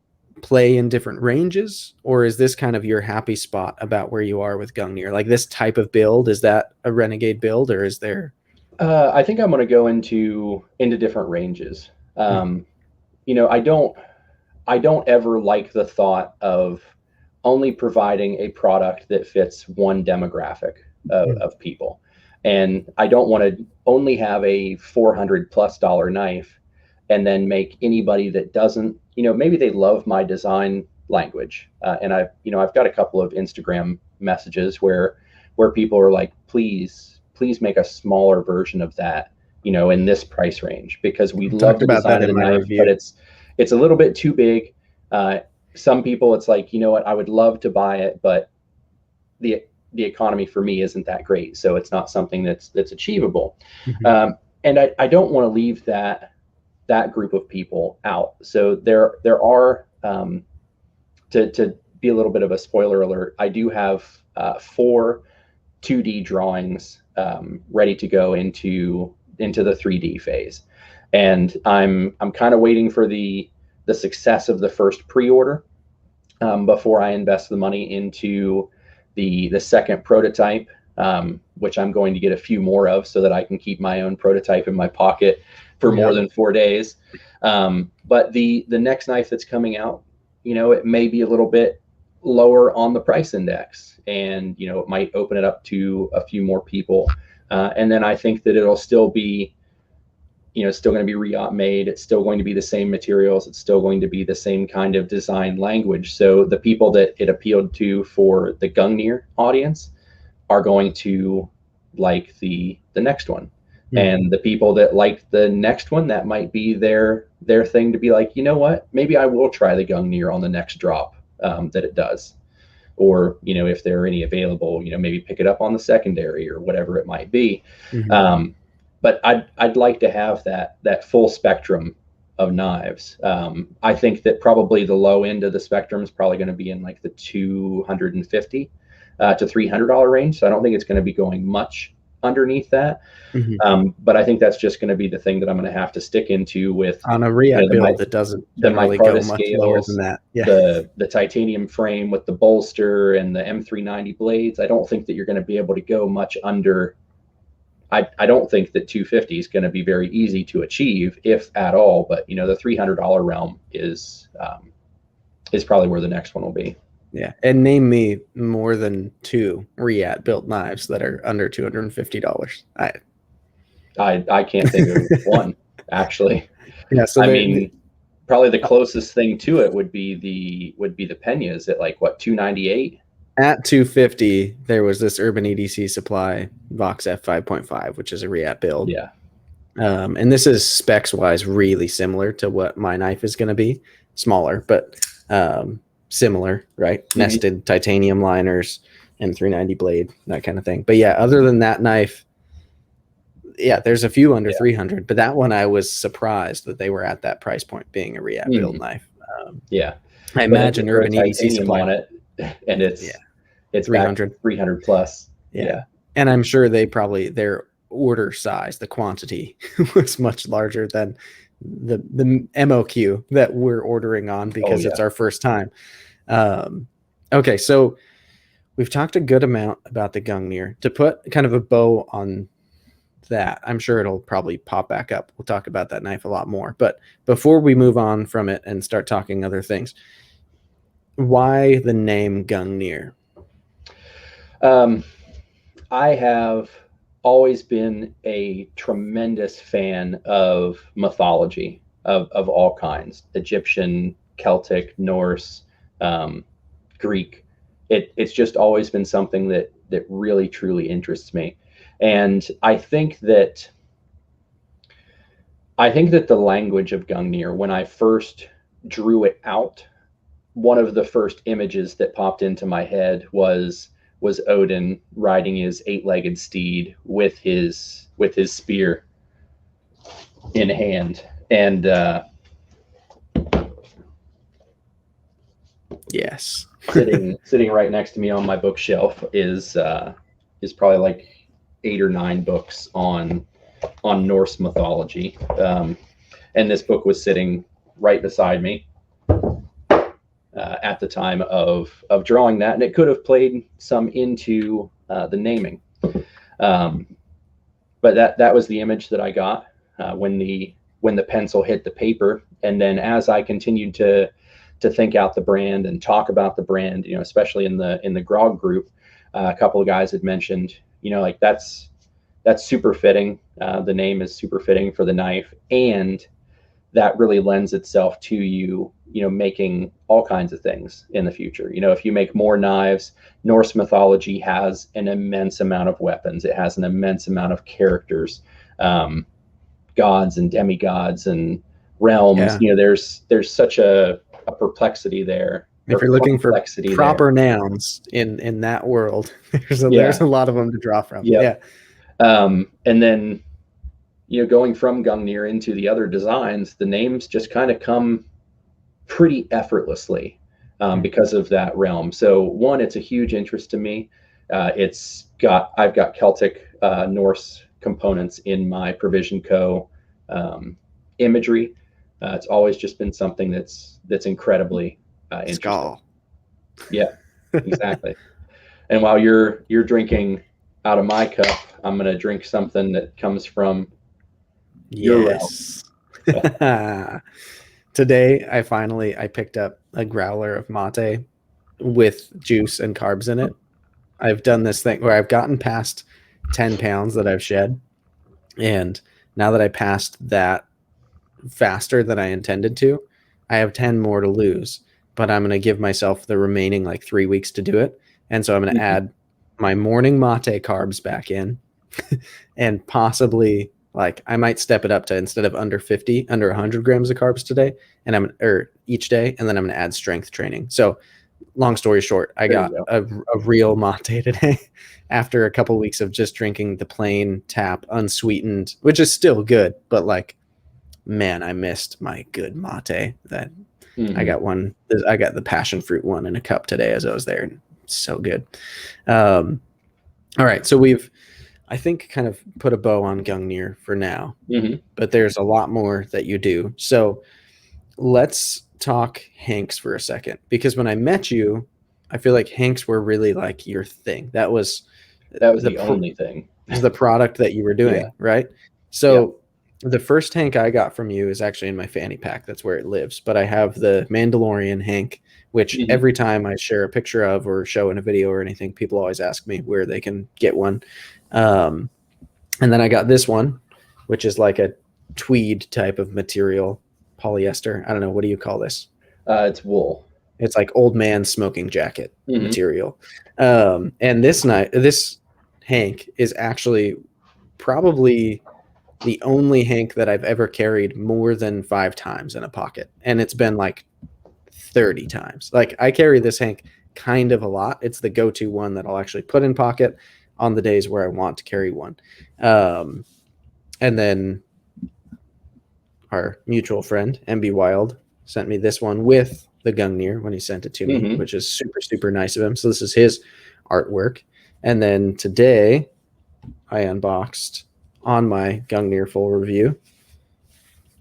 play in different ranges, or is this kind of your happy spot about where you are with Gungner? Like, this type of build, is that a Renegade build, or is there? I think I'm going to go into different ranges. I don't ever like the thought of only providing a product that fits one demographic of people. And I don't want to only have a $400+ knife and then make anybody that doesn't, maybe they love my design language. And I've got a couple of Instagram messages where people are like, please make a smaller version of that, in this price range, because we love the design of the knife, but it's a little bit too big. Some people, it's like, what, I would love to buy it, but the economy for me isn't that great, so it's not something that's achievable. And I don't want to leave that group of people out. So there are, to be a little bit of a spoiler alert, I do have 4 2D drawings ready to go into the 3D phase, and I'm kind of waiting for the success of the first pre-order before I invest the money into the second prototype, which I'm going to get a few more of so that I can keep my own prototype in my pocket for more than 4 days. But the next knife that's coming out, it may be a little bit lower on the price index, and it might open it up to a few more people. And then I think that it'll still be, it's still going to be re-op made. It's still going to be the same materials. It's still going to be the same kind of design language. So the people that it appealed to for the Gungner audience are going to like the next one. And the people that like the next one, that might be their thing to be like, what, maybe I will try the Gungner on the next drop that it does. Or, if there are any available, maybe pick it up on the secondary or whatever it might be. But I'd like to have that full spectrum of knives. I think that probably the low end of the spectrum is probably going to be in like the $250 to $300 range. So I don't think it's going to be going much underneath that. But I think that's just going to be the thing that I'm going to have to stick into with on a re-up build that doesn't generally go much lower than that. The titanium frame with the bolster and the M390 blades. I don't think that you're going to be able to go much under. I don't think that 250 is going to be very easy to achieve, if at all. But the $300 realm is probably where the next one will be. Yeah, and name me more than 2 re-at built knives that are under $250. I can't think of one, actually. Yeah, so probably the closest thing to it would be the Peñas at like what, $298. At $250, there was this Urban EDC Supply Vox F 5.5, which is a re-at build. Yeah. And this is specs wise really similar to what my knife is going to be. Smaller, but similar, right? Nested titanium liners and 390 blade, that kind of thing. But yeah, other than that knife, yeah, there's a few under 300, but that one I was surprised that they were at that price point, being a re-at build knife. I imagine Urban EDC Supply on it, and it's 300 plus. Yeah. And I'm sure their order size, the quantity was much larger than the MOQ that we're ordering on because it's our first time. Okay, so we've talked a good amount about the Gungnir. To put kind of a bow on that, I'm sure it'll probably pop back up. We'll talk about that knife a lot more. But before we move on from it and start talking other things, why the name Gungnir? I have always been a tremendous fan of mythology of all kinds: Egyptian, Celtic, Norse, Greek. It's just always been something that really truly interests me. And I think that the language of Gungnir, when I first drew it out, one of the first images that popped into my head was Odin riding his 8-legged steed with his spear in hand. And yes, sitting right next to me on my bookshelf is probably like 8 or 9 books on Norse mythology, and this book was sitting right beside me at the time of drawing that, and it could have played some into the naming, but that was the image that I got when the pencil hit the paper. And then as I continued to think out the brand and talk about the brand, especially in the grog group, a couple of guys had mentioned, like that's super fitting. The name is super fitting for the knife, and that really lends itself to you making all kinds of things in the future. If you make more knives, Norse mythology has an immense amount of weapons. It has an immense amount of characters, gods and demigods and realms. Yeah. There's such a perplexity there. If you're looking for proper nouns in that world, there's a lot of them to draw from. Yep. Yeah. And then, going from Gungnir into the other designs, the names just kind of come pretty effortlessly because of that realm. So one, it's a huge interest to me. I've got Celtic, Norse components in my Provision Co. Imagery. It's always just been something that's incredibly interesting. Skull. Yeah, exactly. And while you're drinking out of my cup, I'm going to drink something that comes from your realm. Today, I picked up a growler of mate with juice and carbs in it. I've done this thing where I've gotten past 10 pounds that I've shed. And now that I passed that faster than I intended to, I have 10 more to lose. But I'm going to give myself the remaining like 3 weeks to do it. And so I'm going to add my morning mate carbs back in and possibly I might step it up to, instead of under 100 grams of carbs today, and each day, and then I'm going to add strength training. So long story short, I got a real mate today after a couple weeks of just drinking the plain tap unsweetened, which is still good, but man, I missed my good mate. That I got the passion fruit one in a cup today as I was there. So good. All right, so we've, I think, kind of put a bow on Gungnir for now, but there's a lot more that you do. So let's talk hanks for a second, because when I met you, I feel like hanks were really like your thing. That was the only thing. The product that you were doing, right? So the first hank I got from you is actually in my fanny pack. That's where it lives. But I have the Mandalorian hank, which every time I share a picture of or show in a video or anything, people always ask me where they can get one. And then I got this one, which is like a tweed type of material, polyester. I don't know. What do you call this? It's wool. It's like old man smoking jacket material. And this hank is actually probably the only hank that I've ever carried more than 5 times in a pocket. And it's been like 30 times. I carry this hank kind of a lot. It's the go-to one that I'll actually put in pocket on the days where I want to carry one. And then our mutual friend, MB Wild, sent me this one with the Gungnir when he sent it to me, which is super, super nice of him. So this is his artwork. And then today I unboxed on my Gungner full review,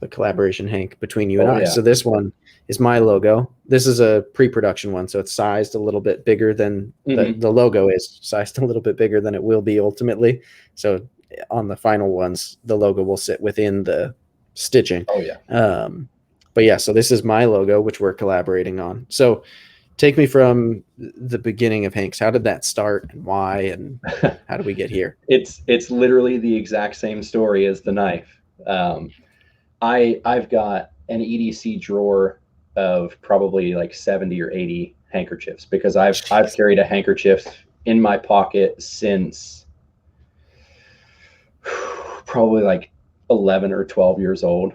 the collaboration, Hank, between you and I. Yeah. So this one is my logo. This is a pre-production one, so it's sized a little bit bigger than the logo is sized a little bit bigger than it will be ultimately. So on the final ones, the logo will sit within the stitching. Oh yeah. But yeah, so this is my logo, which we're collaborating on. So take me from the beginning of Hank's. How did that start, and why, and how did we get here? It's literally the exact same story as the knife. I've got an EDC drawer of probably like 70 or 80 handkerchiefs, because I've carried a handkerchief in my pocket since probably like 11 or 12 years old.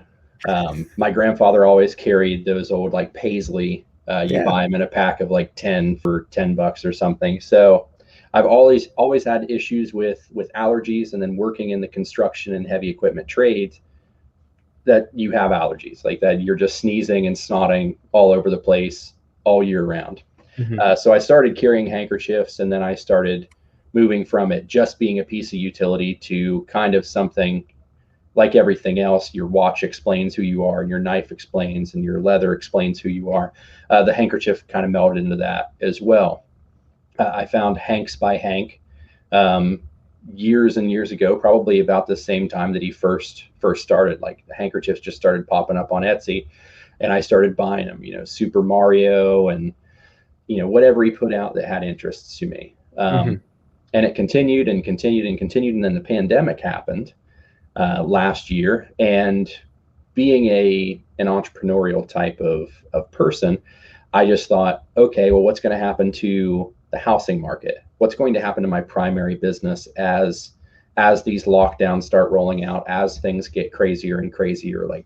My grandfather always carried those old like paisley. You buy them in a pack of like 10 for $10 or something. So I've always had issues with allergies, and then working in the construction and heavy equipment trades, that you have allergies like that. You're just sneezing and snotting all over the place all year round. So I started carrying handkerchiefs, and then I started moving from it just being a piece of utility to kind of something like everything else. Your watch explains who you are, and your knife explains, and your leather explains who you are. The handkerchief kind of melded into that as well. I found Hanks by Hank years and years ago, probably about the same time that he first started. Like the handkerchiefs just started popping up on Etsy, and I started buying them. You know, Super Mario and whatever he put out that had interests to me. And it continued and continued and continued, and then the pandemic happened last year. And being an entrepreneurial type of person, I just thought, okay, well, what's going to happen to the housing market? What's going to happen to my primary business as these lockdowns start rolling out, as things get crazier and crazier? Like,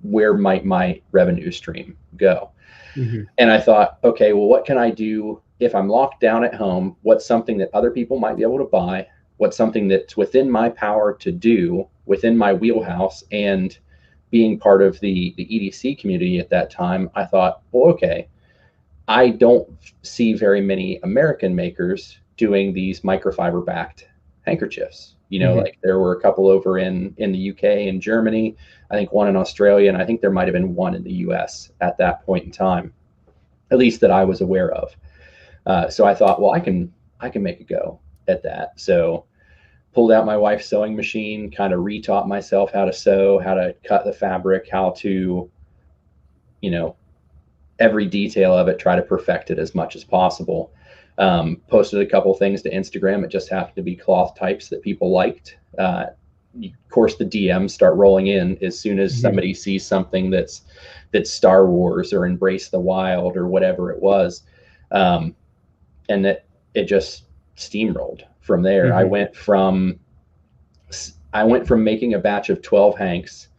where might my revenue stream go? And I thought, okay, well, what can I do if I'm locked down at home? What's something that other people might be able to buy? What's something that's within my power to do, within my wheelhouse? And being part of the EDC community at that time, I thought, well, okay, I don't see very many American makers doing these microfiber backed handkerchiefs. Like there were a couple over in the UK and Germany, I think one in Australia, and I think there might have been one in the US at that point in time, at least that I was aware of. So I thought, well, I can make a go at that. So pulled out my wife's sewing machine, kind of retaught myself how to sew, how to cut the fabric, how to, every detail of it, try to perfect it as much as possible. Posted a couple things to Instagram. It just happened to be cloth types that people liked. Of course, the DMs start rolling in as soon as somebody sees something that's Star Wars or Embrace the Wild or whatever it was. And it just steamrolled from there. I went from making a batch of 12 Hanks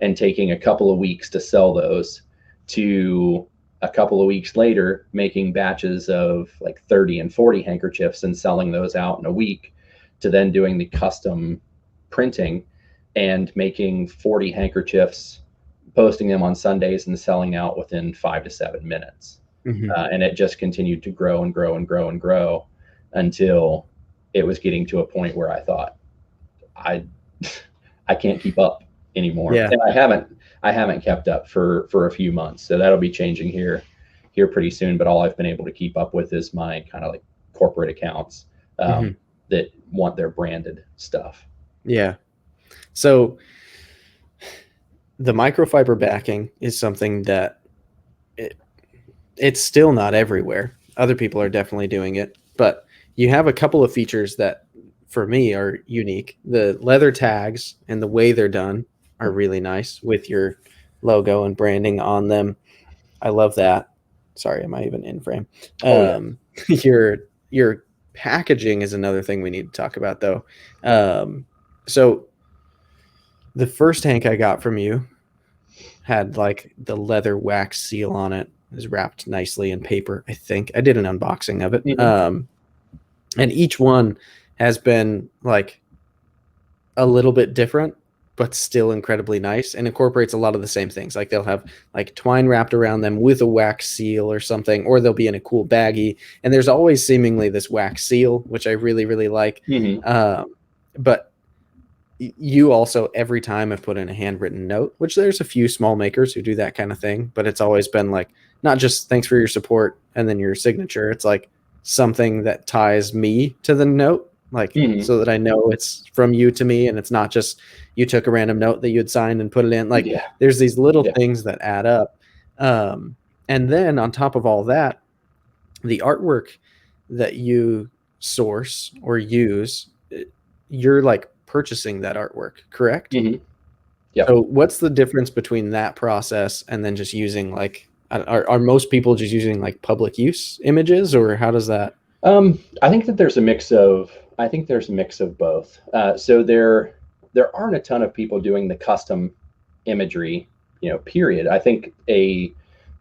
and taking a couple of weeks to sell those, to a couple of weeks later making batches of like 30 and 40 handkerchiefs and selling those out in a week, to then doing the custom printing and making 40 handkerchiefs, posting them on Sundays and selling out within 5 to 7 minutes. And it just continued to grow and grow and grow and grow until it was getting to a point where I thought, I can't keep up anymore. Yeah. And I haven't kept up for a few months. So that'll be changing here pretty soon. But all I've been able to keep up with is my kind of like corporate accounts that want their branded stuff. Yeah. So the microfiber backing is something that it's still not everywhere. Other people are definitely doing it, but you have a couple of features that for me are unique. The leather tags and the way they're done are really nice with your logo and branding on them. I love that. Sorry, am I even in frame? Your packaging is another thing we need to talk about, though. So the first Hank I got from you had like the leather wax seal on it. It was wrapped nicely in paper, I think. I did an unboxing of it. And each one has been like a little bit different, but still incredibly nice, and incorporates a lot of the same things. Like they'll have like twine wrapped around them with a wax seal or something, or they'll be in a cool baggie. And there's always seemingly this wax seal, which I really, really like. but you also every time have put in a handwritten note, which there's a few small makers who do that kind of thing, but it's always been like not just thanks for your support and then your signature. It's like something that ties me to the note, like Mhm. so that I know it's from you to me, and it's not just you took a random note that you had signed and put it in. Like Yeah. there's these little Yeah. things that add up. And then on top of all that, the artwork that you source or use, you're like purchasing that artwork, correct? Mhm. Yep. So what's the difference between that process and then just using like are most people just using like public use images, or how does that? I think that there's a mix of. I think there's a mix of both. So there aren't a ton of people doing the custom imagery, period. I think a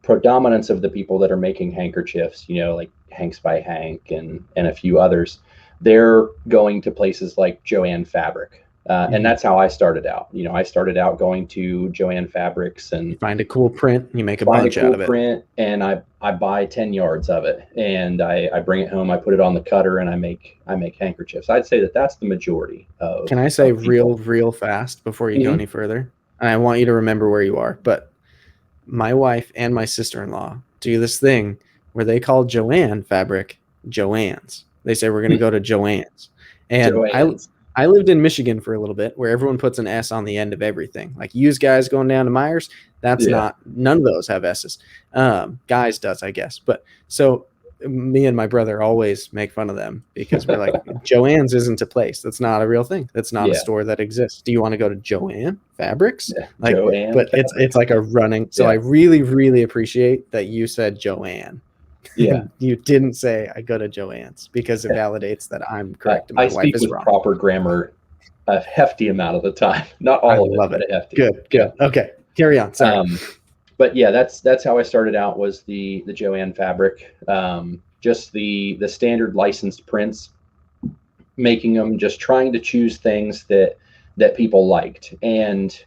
predominance of the people that are making handkerchiefs, like Hanks by Hank and a few others, they're going to places like Joanne Fabric. And Mhm. that's how I started out. I started out going to Joanne Fabrics You and find a cool print, you make a find a bunch out cool of it. print, and I buy 10 yards of it, and I bring it home, I put it on the cutter, and I make handkerchiefs. I'd say that that's the majority Can I say of people. real fast before you go Hmm. any further? And I want you to remember where you are, but my wife and my sister-in-law do this thing where they call Joanne Fabric Joanne's. They say we're going to go to Joanne's. And Joanne's. I lived in Michigan for a little bit where everyone puts an S on the end of everything. Like use guys going down to Myers, that's Yeah. not none of those have S's. Guys does, I guess. But so me and my brother always make fun of them because we're like, Joanne's isn't a place. That's not a real thing. That's not a Yeah. store that exists. Do you want to go to Joanne Fabrics? Yeah. Like, Joanne but it's Fabrics. like a running. So I Yeah. really appreciate that you said Joanne. Yeah. You didn't say I go to Joanne's because it Yeah. validates that I'm I, correct and I my wife speak is with wrong. proper grammar a hefty amount of the time. Not I all of it, love but it. a hefty. Good. Yeah. Okay. Carry on. Sorry. But yeah, that's how I started out, was the Joanne Fabric. Just the standard licensed prints, making them, just trying to choose things that people liked. And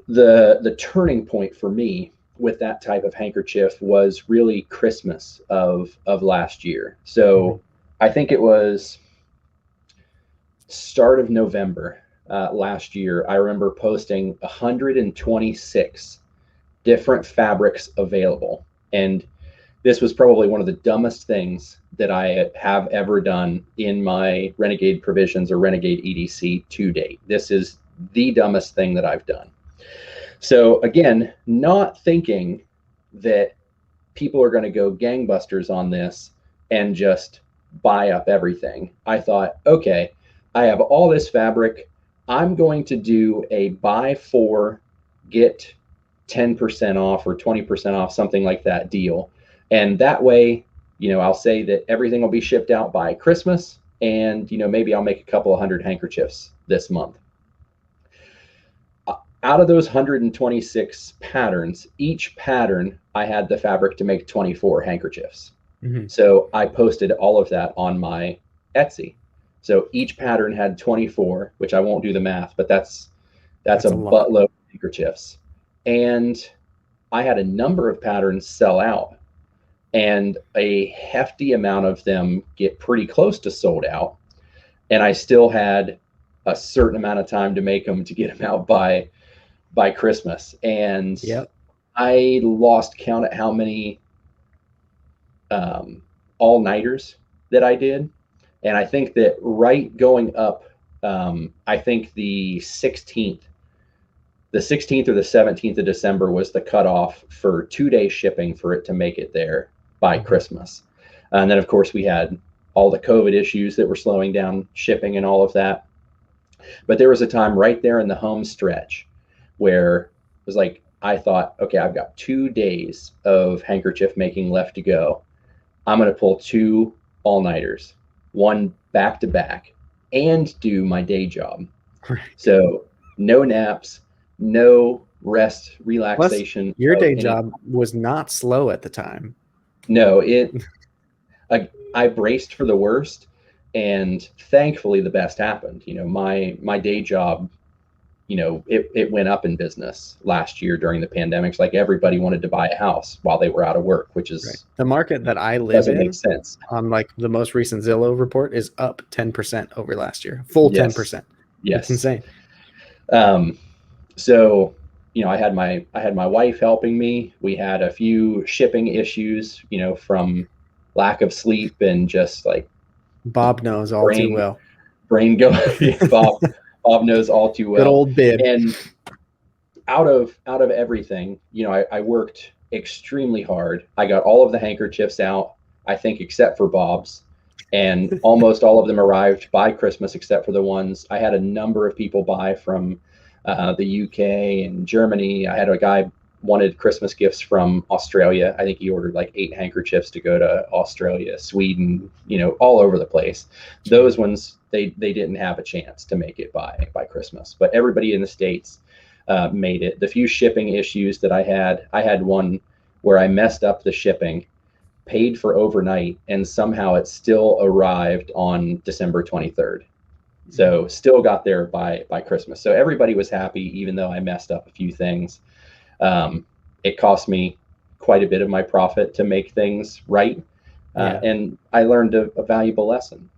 the turning point for me with that type of handkerchief was really Christmas of last year. So I think it was start of November last year. I remember posting 126 different fabrics available. And this was probably one of the dumbest things that I have ever done in my Renegade provisions or Renegade EDC to date. This is the dumbest thing that I've done. So again, not thinking that people are going to go gangbusters on this and just buy up everything. I thought, okay, I have all this fabric. I'm going to do a buy four, get 10% off or 20% off, something like that deal. And that way, I'll say that everything will be shipped out by Christmas, and, maybe I'll make a couple of hundred handkerchiefs this month. Out of those 126 patterns, each pattern I had the fabric to make 24 handkerchiefs. Mhm. So I posted all of that on my Etsy. So each pattern had 24, which I won't do the math, but that's a That's a lot. buttload of handkerchiefs. And I had a number of patterns sell out, and a hefty amount of them get pretty close to sold out. And I still had a certain amount of time to make them, to get them out by Christmas. And Yep. I lost count at how many all nighters that I did. And I think that right going up, I think the 16th or the 17th of December was the cutoff for 2 day shipping for it to make it there by Mhm. Christmas. And then, of course, we had all the COVID issues that were slowing down shipping and all of that. But there was a time right there in the home stretch where it was like, I thought, okay, I've got 2 days of handkerchief making left to go. I'm going to pull two all nighters, one back to back, and do my day job. So no naps, no rest, Plus, relaxation your of day any. job was not slow at the time. No, I braced for the worst, and thankfully the best happened. My day job it went up in business last year during the pandemics. Like everybody wanted to buy a house while they were out of work, which is Right. The market that I live doesn't in make sense. on like the most recent Zillow report is up 10% over last year. Full Yes. 10%. It's Yes. insane. So, I had my wife helping me. We had a few shipping issues, from lack of sleep and just like Bob knows all too brain well. brain going. Yeah, Bob knows all too Good well. old bib. And out of everything, I worked extremely hard. I got all of the handkerchiefs out, I think, except for Bob's, and almost all of them arrived by Christmas, except for the ones I had a number of people buy from the UK and Germany. I had a guy wanted Christmas gifts from Australia. I think he ordered like 8 handkerchiefs to go to Australia, Sweden, all over the place. Those ones they didn't have a chance to make it by Christmas, but everybody in the States made it. The few shipping issues that I had one where I messed up the shipping, paid for overnight, and somehow it still arrived on December 23rd. So still got there by Christmas. So everybody was happy, even though I messed up a few things. It cost me quite a bit of my profit to make things right. And I learned a valuable lesson,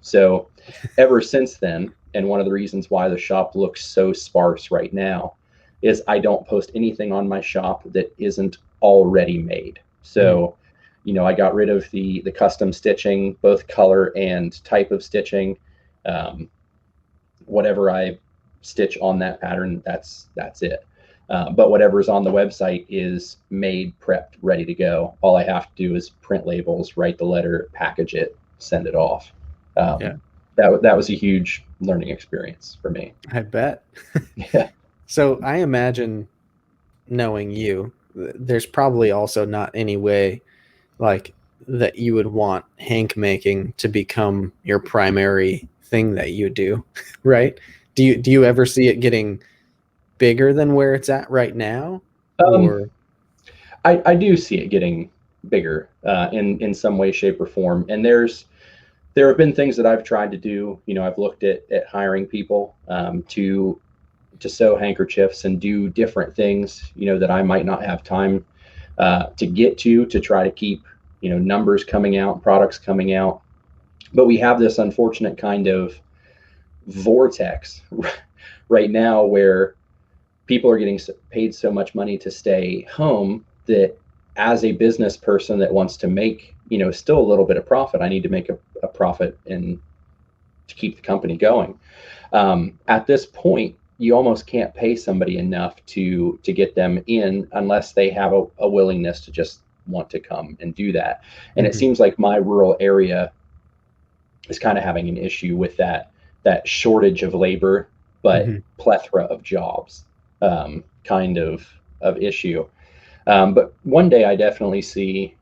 So ever since then, and one of the reasons why the shop looks so sparse right now is I don't post anything on my shop that isn't already made. So, I got rid of the custom stitching, both color and type of stitching. Whatever I stitch on that pattern, that's it. But whatever's on the website is made, prepped, ready to go. All I have to do is print labels, write the letter, package it, send it off. That was a huge learning experience for me. I bet. Yeah. So I imagine, knowing you, there's probably also not any way like that you would want hank making to become your primary thing that you do, right? Do you ever see it getting bigger than where it's at right now? Or I do see it getting bigger in some way, shape, or form. And there have been things that I've tried to do. I've looked at hiring people to sew handkerchiefs and do different things, that I might not have time to get to try to keep, numbers coming out, products coming out. But we have this unfortunate kind of vortex right now where people are getting paid so much money to stay home that as a business person that wants to make, still a little bit of profit, I need to make a profit and to keep the company going. At this point, you almost can't pay somebody enough to get them in unless they have a willingness to just want to come and do that. And it seems like my rural area is kind of having an issue with that shortage of labor, but plethora of jobs kind of issue. But one day I definitely see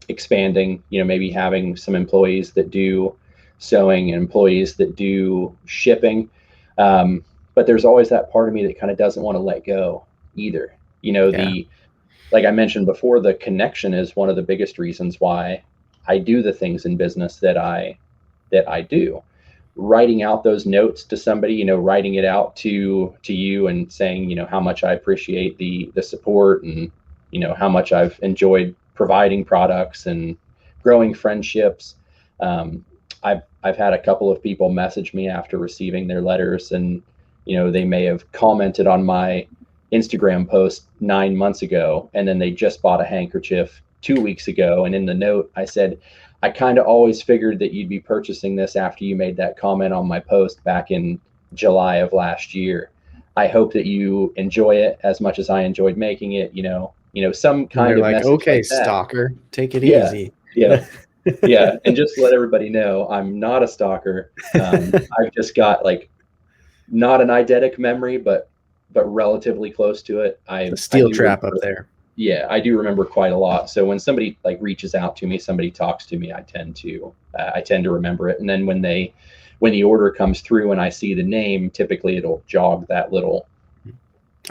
expanding, maybe having some employees that do sewing and employees that do shipping. But there's always that part of me that kind of doesn't want to let go either. Like I mentioned before, the connection is one of the biggest reasons why I do the things in business that I do. Writing out those notes to somebody, writing it out to you and saying, how much I appreciate the support and, how much I've enjoyed providing products and growing friendships. I've had a couple of people message me after receiving their letters, and, they may have commented on my Instagram post 9 months ago, and then they just bought a handkerchief 2 weeks ago. And in the note, I said, I kind of always figured that you'd be purchasing this after you made that comment on my post back in July of last year. I hope that you enjoy it as much as I enjoyed making it, some kind of like, message okay, like that. stalker, take it easy. Yeah. Yeah. And just to let everybody know, I'm not a stalker. I've just got like not an eidetic memory, but relatively close to it. The steel trap up there. Yeah, I do remember quite a lot. So when somebody like reaches out to me, somebody talks to me, I tend to remember it. And then when the order comes through and I see the name, typically it'll jog that little.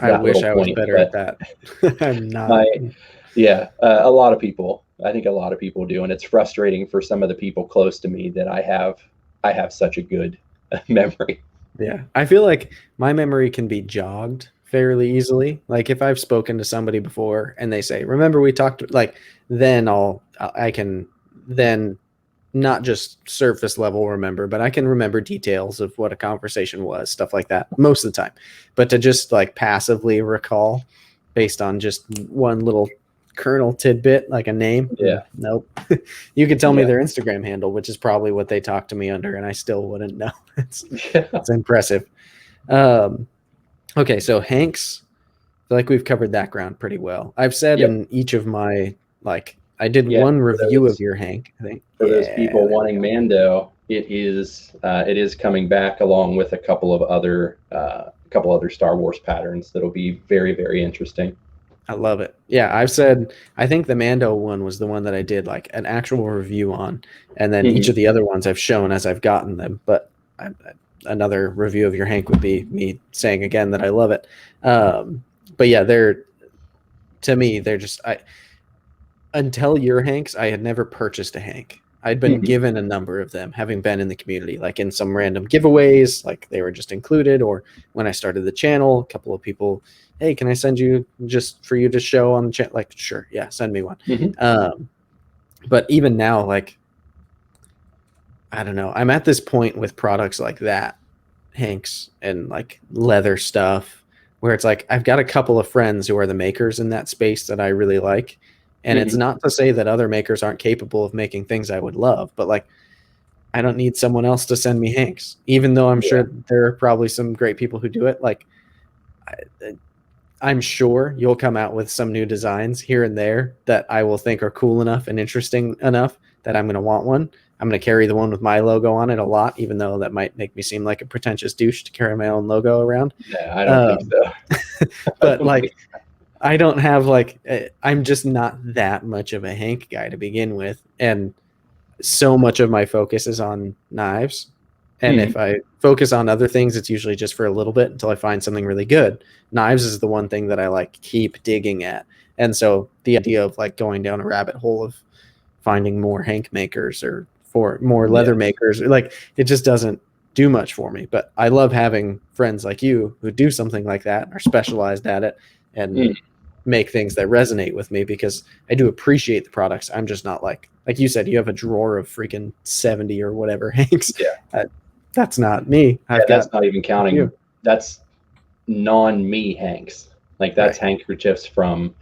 I wish I was better at that. I'm not. A lot of people. I think a lot of people do, and it's frustrating for some of the people close to me that I have such a good memory. Yeah. I feel like my memory can be jogged fairly easily. Like if I've spoken to somebody before and they say, "Remember we talked," like then I can then not just surface level remember, but I can remember details of what a conversation was, stuff like that most of the time. But to just like passively recall based on just one little kernel tidbit, like a name, Yeah. nope. You could tell me Yeah. their Instagram handle, which is probably what they talk to me under, and I still wouldn't know. Yeah. It's impressive. Um, okay, so Hanks, I feel like we've covered that ground pretty well. I've said Yep. in each of my I did Yeah. one For review of those your Hank, I think. for those Yeah, people there we wanting go. Mando, it is coming back along with a couple other Star Wars patterns that'll be very, very interesting. I love it. Yeah, I've said I think the Mando one was the one that I did like an actual review on, and then each Mhm. of the other ones I've shown as I've gotten them. But another review of your Hank would be me saying again that I love it. But yeah, they're to me they're just I until your Hanks, I had never purchased a Hank. I'd been Mhm. given a number of them, having been in the community, like in some random giveaways, like they were just included, or when I started the channel, a couple of people, hey, can I send you just for you to show on the channel? Like, sure, yeah, send me one. Mhm. Um, but even now, like, I don't know, I'm at this point with products like that, Hanks and like leather stuff, where it's like I've got a couple of friends who are the makers in that space that I really like. And it's Mhm. not to say that other makers aren't capable of making things I would love, but like I don't need someone else to send me Hanks, even though I'm Yeah. sure there are probably some great people who do it. Like I, I'm sure you'll come out with some new designs here and there that I will think are cool enough and interesting enough that I'm going to want one. I'm going to carry the one with my logo on it a lot, even though that might make me seem like a pretentious douche to carry my own logo around. Yeah. I don't think Um, so. I but don't think. like, I don't have like, I'm just not that much of a Hank guy to begin with. And so much of my focus is on knives. And Mhm. if I focus on other things, it's usually just for a little bit until I find something really good. Knives is the one thing that I like keep digging at. And so the idea of like going down a rabbit hole of finding more Hank makers or for more leather Yes. makers, like it just doesn't do much for me. But I love having friends like you who do something like that, are specialized at it, and Mhm. make things that resonate with me because I do appreciate the products. I'm just not like you said, you have a drawer of freaking 70 or whatever Hanks. Yeah. Uh, that's not me. Yeah. I've That's got not even a counting. few. That's non-me Hanks. Like that's Right. handkerchiefs from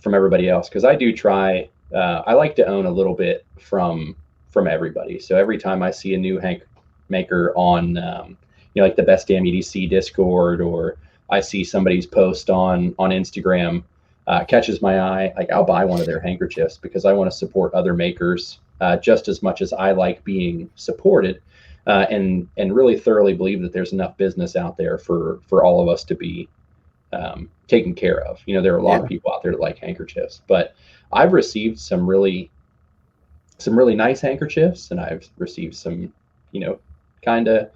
everybody else. Because I do try. I like to own a little bit from everybody. So every time I see a new Hank maker on, like the Best Damn EDC Discord, or I see somebody's post on Instagram, catches my eye. Like I'll buy one of their handkerchiefs because I want to support other makers just as much as I like being supported. And really thoroughly believe that there's enough business out there for all of us to be taken care of. There are a lot of Yeah. people out there that like handkerchiefs, but I've received some really nice handkerchiefs, and I've received some, kind of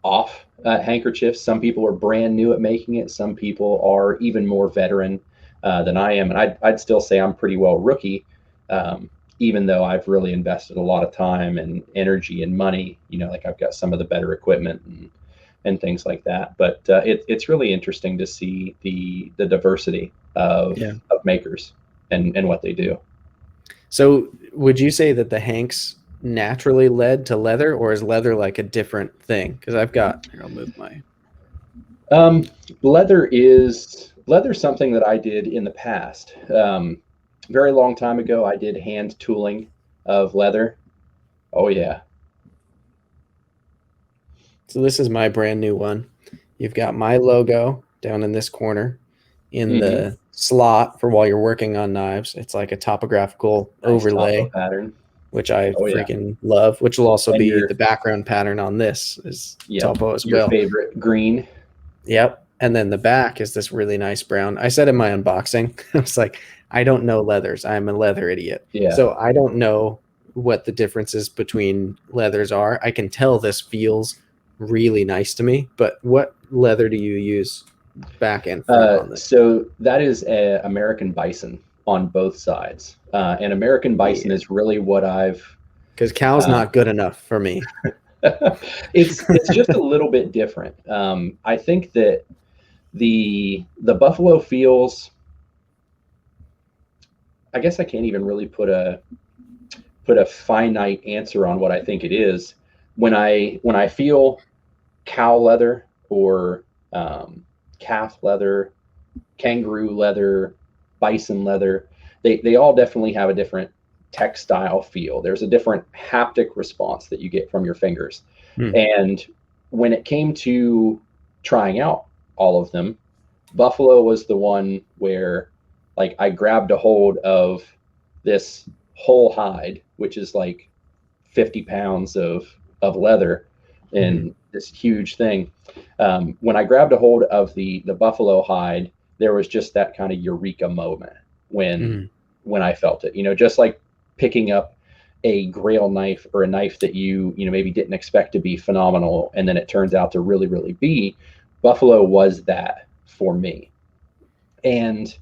off handkerchiefs. Some people are brand new at making it. Some people are even more veteran than I am, and I'd still say I'm pretty well rookie, um, even though I've really invested a lot of time and energy and money. Like I've got some of the better equipment and things like that. But it's really interesting to see the diversity Yeah. of makers and what they do. So would you say that the Hanks naturally led to leather, or is leather like a different thing? Because I've got here, I'll move my Um, leather something that I did in the past. Very long time ago, I did hand tooling of leather. Oh yeah. so this is my brand new one. You've got my logo down in this corner in Hmm. the slot for while you're working on knives. It's like a topographical Nice topo overlay, pattern. which I Oh yeah. freaking love, which will also And be your the background pattern on this is Yep, topo as your well. favorite green. Yep. And then the back is this really nice brown. I said in my unboxing, I was like, I don't know leathers. I'm a leather idiot. Yeah. So I don't know what the differences between leathers are. I can tell this feels really nice to me, but what leather do you use back and front on this? So that is a American bison on both sides, and American bison Yeah. is really what I've. Because cow's Uh, not good enough for me. It's just a little bit different. I think that the buffalo feels. I guess I can't even really put a finite answer on what I think it is. When I feel cow leather or calf leather, kangaroo leather, bison leather, they all definitely have a different textile feel. There's a different haptic response that you get from your fingers. Hmm. And when it came to trying out all of them, buffalo was the one where like I grabbed a hold of this whole hide, which is like 50 pounds of leather in this huge thing. When I grabbed a hold of the buffalo hide, there was just that kind of eureka moment when Mm. when I felt it. You know, just like picking up a grail knife or a knife that you know maybe didn't expect to be phenomenal, and then it turns out to really be. Buffalo was that for me, and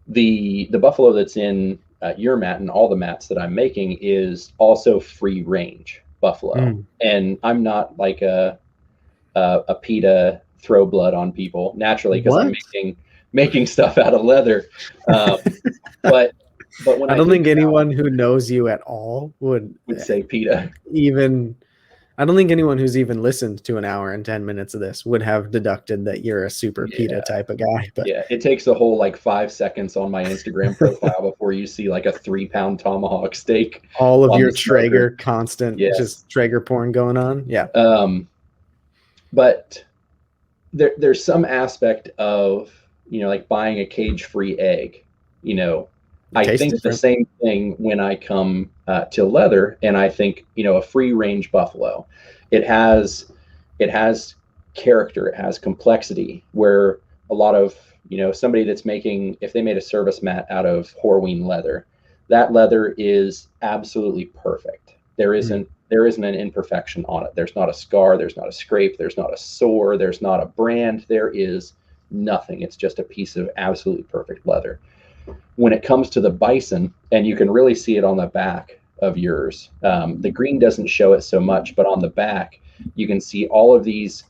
the buffalo that's in your mat and all the mats that I'm making is also free range buffalo. Mm. And I'm not like a PETA throw blood on people naturally because I'm What? making stuff out of leather. Um, but but when I I don't think think about anyone who knows you at all would would say PETA. even. I don't think anyone who's even listened to an hour and 10 minutes of this would have deducted that you're a super PETA Yeah. type of guy. But Yeah, it takes a whole like 5 seconds on my Instagram profile before you see like a 3 pound tomahawk steak all of on your the smoker. Traeger constant, Yes. just Traeger porn going on. Yeah. Um, but there's some aspect of like buying a cage free egg. you know It I tastes think the different. same thing when I come to leather, and I think a free range buffalo, it has it has character, it has complexity, where a lot of somebody that's making, if they made a service mat out of Horween leather, that leather is absolutely perfect. Mm. There isn't an imperfection on it. There's not a scar, there's not a scrape, there's not a sore, there's not a brand, there is nothing. It's just a piece of absolutely perfect leather. When it comes to the bison, and you can really see it on the back of yours, the green doesn't show it so much, but on the back, you can see all of these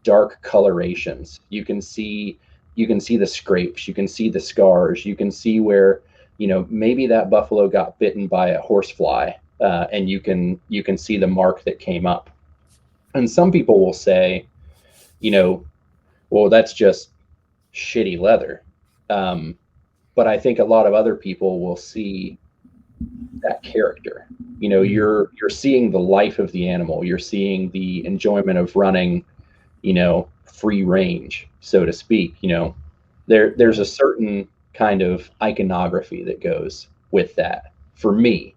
dark colorations. You can see the scrapes, you can see the scars, you can see where maybe that buffalo got bitten by a horsefly, and you can see the mark that came up. And some people will say, you know, well, that's just shitty leather. Um, but I think a lot of other people will see that character. Mhm. You're seeing the life of the animal. You're seeing the enjoyment of running, free range, so to speak. There's Yeah. a certain kind of iconography that goes with that for me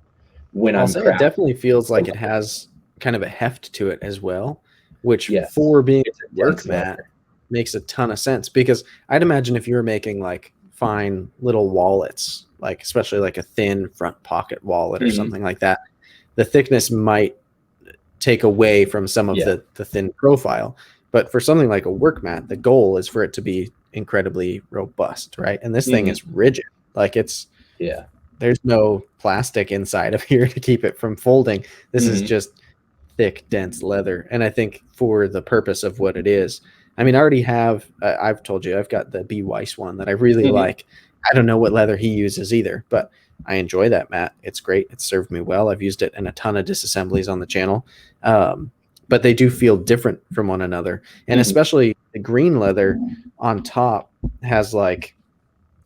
when I'll I'm say it crafting definitely feels the like it leather. has kind of a heft to it as well, which Yes, for being it's a a work dense mat leather. makes a ton of sense because I'd imagine if you were making like fine little wallets, like especially like a thin front pocket wallet or Hmm. something like that, the thickness might take away from some of Yeah. the thin profile. But for something like a work mat, the goal is for it to be incredibly robust, right? And this thing Hmm. is rigid. Like Yeah. there's no plastic inside of here to keep it from folding. This is Hmm. just thick, dense leather. And I think for the purpose of what it is, I mean, I already have, I've told you, I've got the B. Weiss one that I really Hmm. like. I don't know what leather he uses either, but I enjoy that mat. It's great. It's served me well. I've used it in a ton of disassemblies on the channel. Um, but they do feel different from one another. And Hmm. especially the green leather on top has like,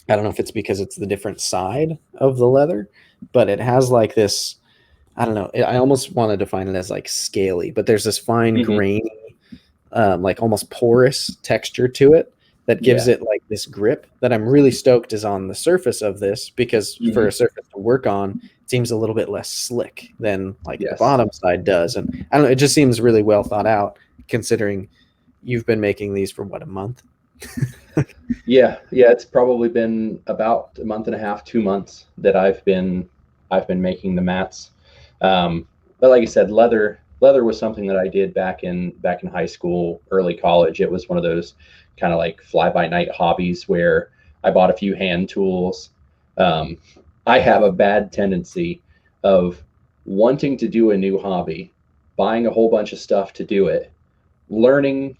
I don't know if it's because it's the different side of the leather, but it has like this. I don't know. I almost want to define it as like scaly, but there's this fine Hmm. grain, like almost porous texture to it that gives Yeah. it like this grip that I'm really stoked is on the surface of this because for Hmm. a surface to work on, it seems a little bit less slick than like the Yes. bottom side does. And I don't know, it just seems really well thought out considering you've been making these for what, a month? Yeah, it's probably been about a month and a half, 2 months that I've been making the mats. But like I said, leather was something that I did back in high school, early college. It was one of those kind of like fly by night hobbies where I bought a few hand tools. Um, I have a bad tendency of wanting to do a new hobby buying a whole bunch of stuff to do it, learning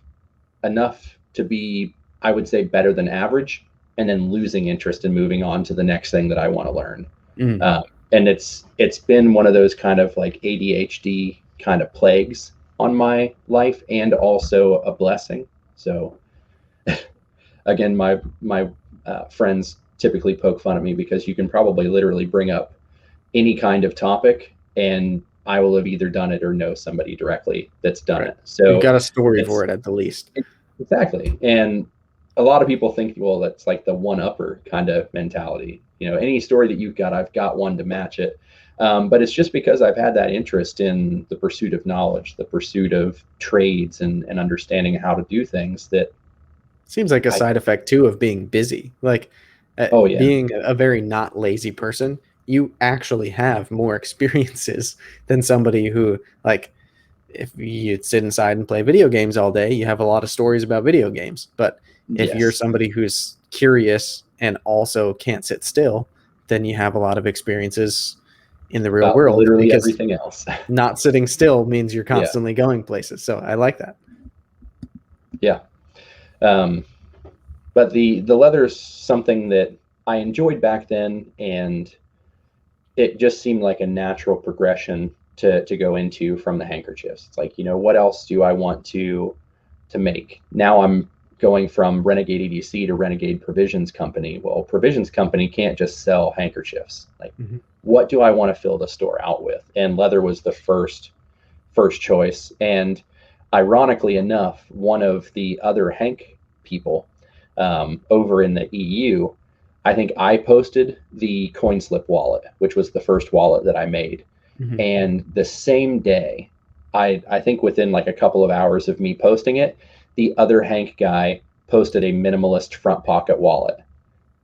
enough to be, I would say, better than average, and then losing interest and moving on to the next thing that I want to learn. Mm. And it's been one of those kind of like ADHD kind of plagues on my life, and also a blessing. So again, my friends typically poke fun at me because you can probably literally bring up any kind of topic, and I will have either done it or know somebody directly that's done Right. it. So You've got a story for it at the least. Exactly. And a lot of people think, well, that's like the one upper kind of mentality. You know, any story that you've got, I've got one to match it. But it's just because I've had that interest in the pursuit of knowledge, the pursuit of trades, and understanding how to do things that Seems like a side effect too of being busy. Like oh yeah, being a very not lazy person, you actually have more experiences than somebody who, like, if you sit inside and play video games all day, you have a lot of stories about video games. But if you're yes, somebody who's curious and also can't sit still, then you have a lot of experiences in the real about world, literally because everything else. not sitting still means you're Yeah, constantly going places. So I like that. yeah. Um, but the leather is something that I enjoyed back then, and it just seemed like a natural progression to go into from the handkerchiefs. It's like, you know, what else do I want to make? Now I'm going from Renegade EDC to Renegade Provisions Company. Well, Provisions Company can't just sell handkerchiefs. Like, Mm-hmm. what do I want to fill the store out with? And leather was the first choice. And ironically enough, one of the other Hank people over in the EU, I think I posted the coin slip wallet, which was the first wallet that I made. Mm-hmm. And the same day, I think within like a couple of hours of me posting it, the other Hank guy posted a minimalist front pocket wallet.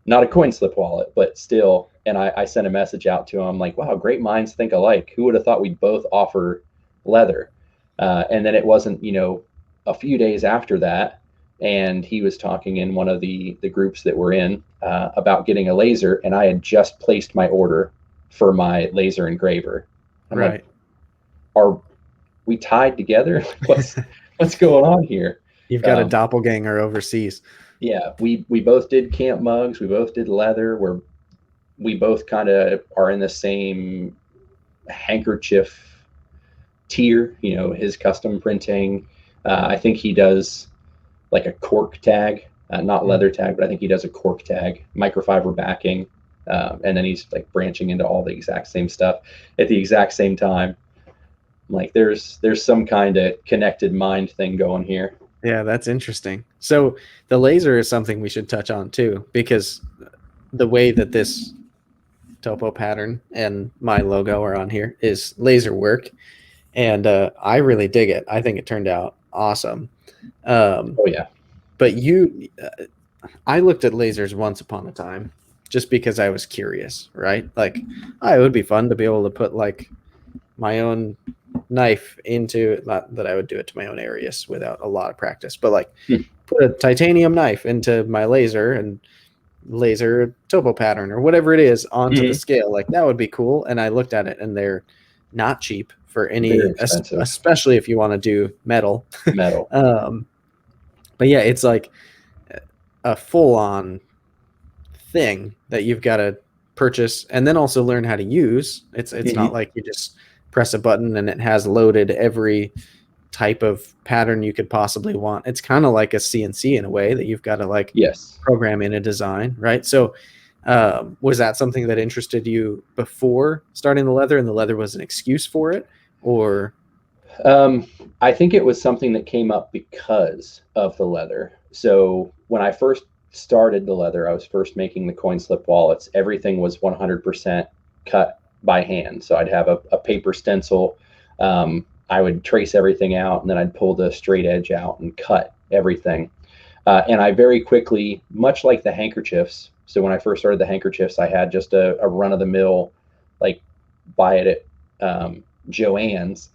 Not a coin slip wallet, but still. And I sent a message out to him like, wow, great minds think alike. Who would have thought we'd both offer leather? And then it wasn't, you know, a few days after that, and he was talking in one of the groups that we're in about getting a laser, and I had just placed my order for my laser engraver. I'm Right. like, are we tied together? what's going on here? You've got a doppelganger overseas. Yeah, we both did camp mugs. We both did leather. We both kind of are in the same handkerchief tier. You know, his custom printing. I think he does like a cork tag, not leather tag, but I think he does a cork tag, microfiber backing, and then he's like branching into all the exact same stuff at the exact same time. Like there's some kind of connected mind thing going here. Yeah, that's interesting. So the laser is something we should touch on too, because the way that this topo pattern and my logo are on here is laser work, and I really dig it. I think it turned out awesome. Oh yeah. But I looked at lasers once upon a time just because I was curious, right? Like, oh, it would be fun to be able to put like my own knife into, not that I would do it to my own Arius without a lot of practice, but like put a titanium knife into my laser and laser topo pattern or whatever it is onto the scale. Like, that would be cool. And I looked at it, and they're not cheap for Very any, expensive. especially if you want to do metal. Metal. But yeah, it's like a full on thing that you've got to purchase and then also learn how to use. It's not like you just press a button and it has loaded every type of pattern you could possibly want. It's kind of like a CNC in a way that you've got to like Yes. program in a design, right? So was that something that interested you before starting the leather, and the leather was an excuse for it, or? I think it was something that came up because of the leather. So when I first started the leather, I was first making the coin slip wallets. Everything was 100% cut by hand. So I'd have a paper stencil. I would trace everything out, and then I'd pull the straight edge out and cut everything. And I very quickly, much like the handkerchiefs. So when I first started the handkerchiefs, I had just a run of the mill, like buy it at Joanne's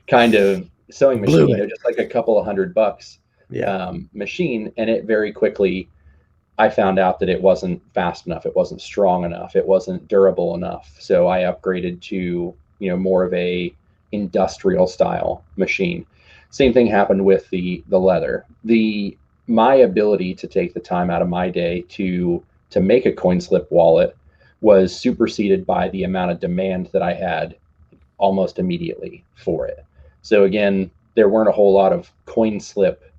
kind of sewing machine, you know, just like a couple of $100 machine. And it very quickly, I found out that it wasn't fast enough. It wasn't strong enough. It wasn't durable enough. So I upgraded to, you know, more of a industrial style machine. Same thing happened with the leather. My ability to take the time out of my day to make a coin slip wallet was superseded by the amount of demand that I had almost immediately for it. So again, there weren't a whole lot of coin slip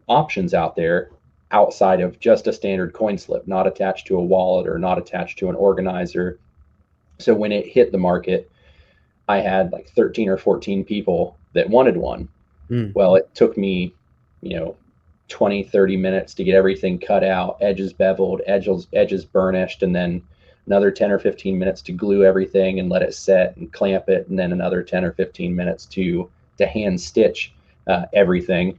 options out there outside of just a standard coin slip, not attached to a wallet or not attached to an organizer. So when it hit the market, I had like 13 or 14 people that wanted one. Well, it took me, 20, 30 minutes to get everything cut out, edges beveled, edges burnished, and then another 10 or 15 minutes to glue everything and let it set and clamp it, and then another 10 or 15 minutes to hand stitch everything.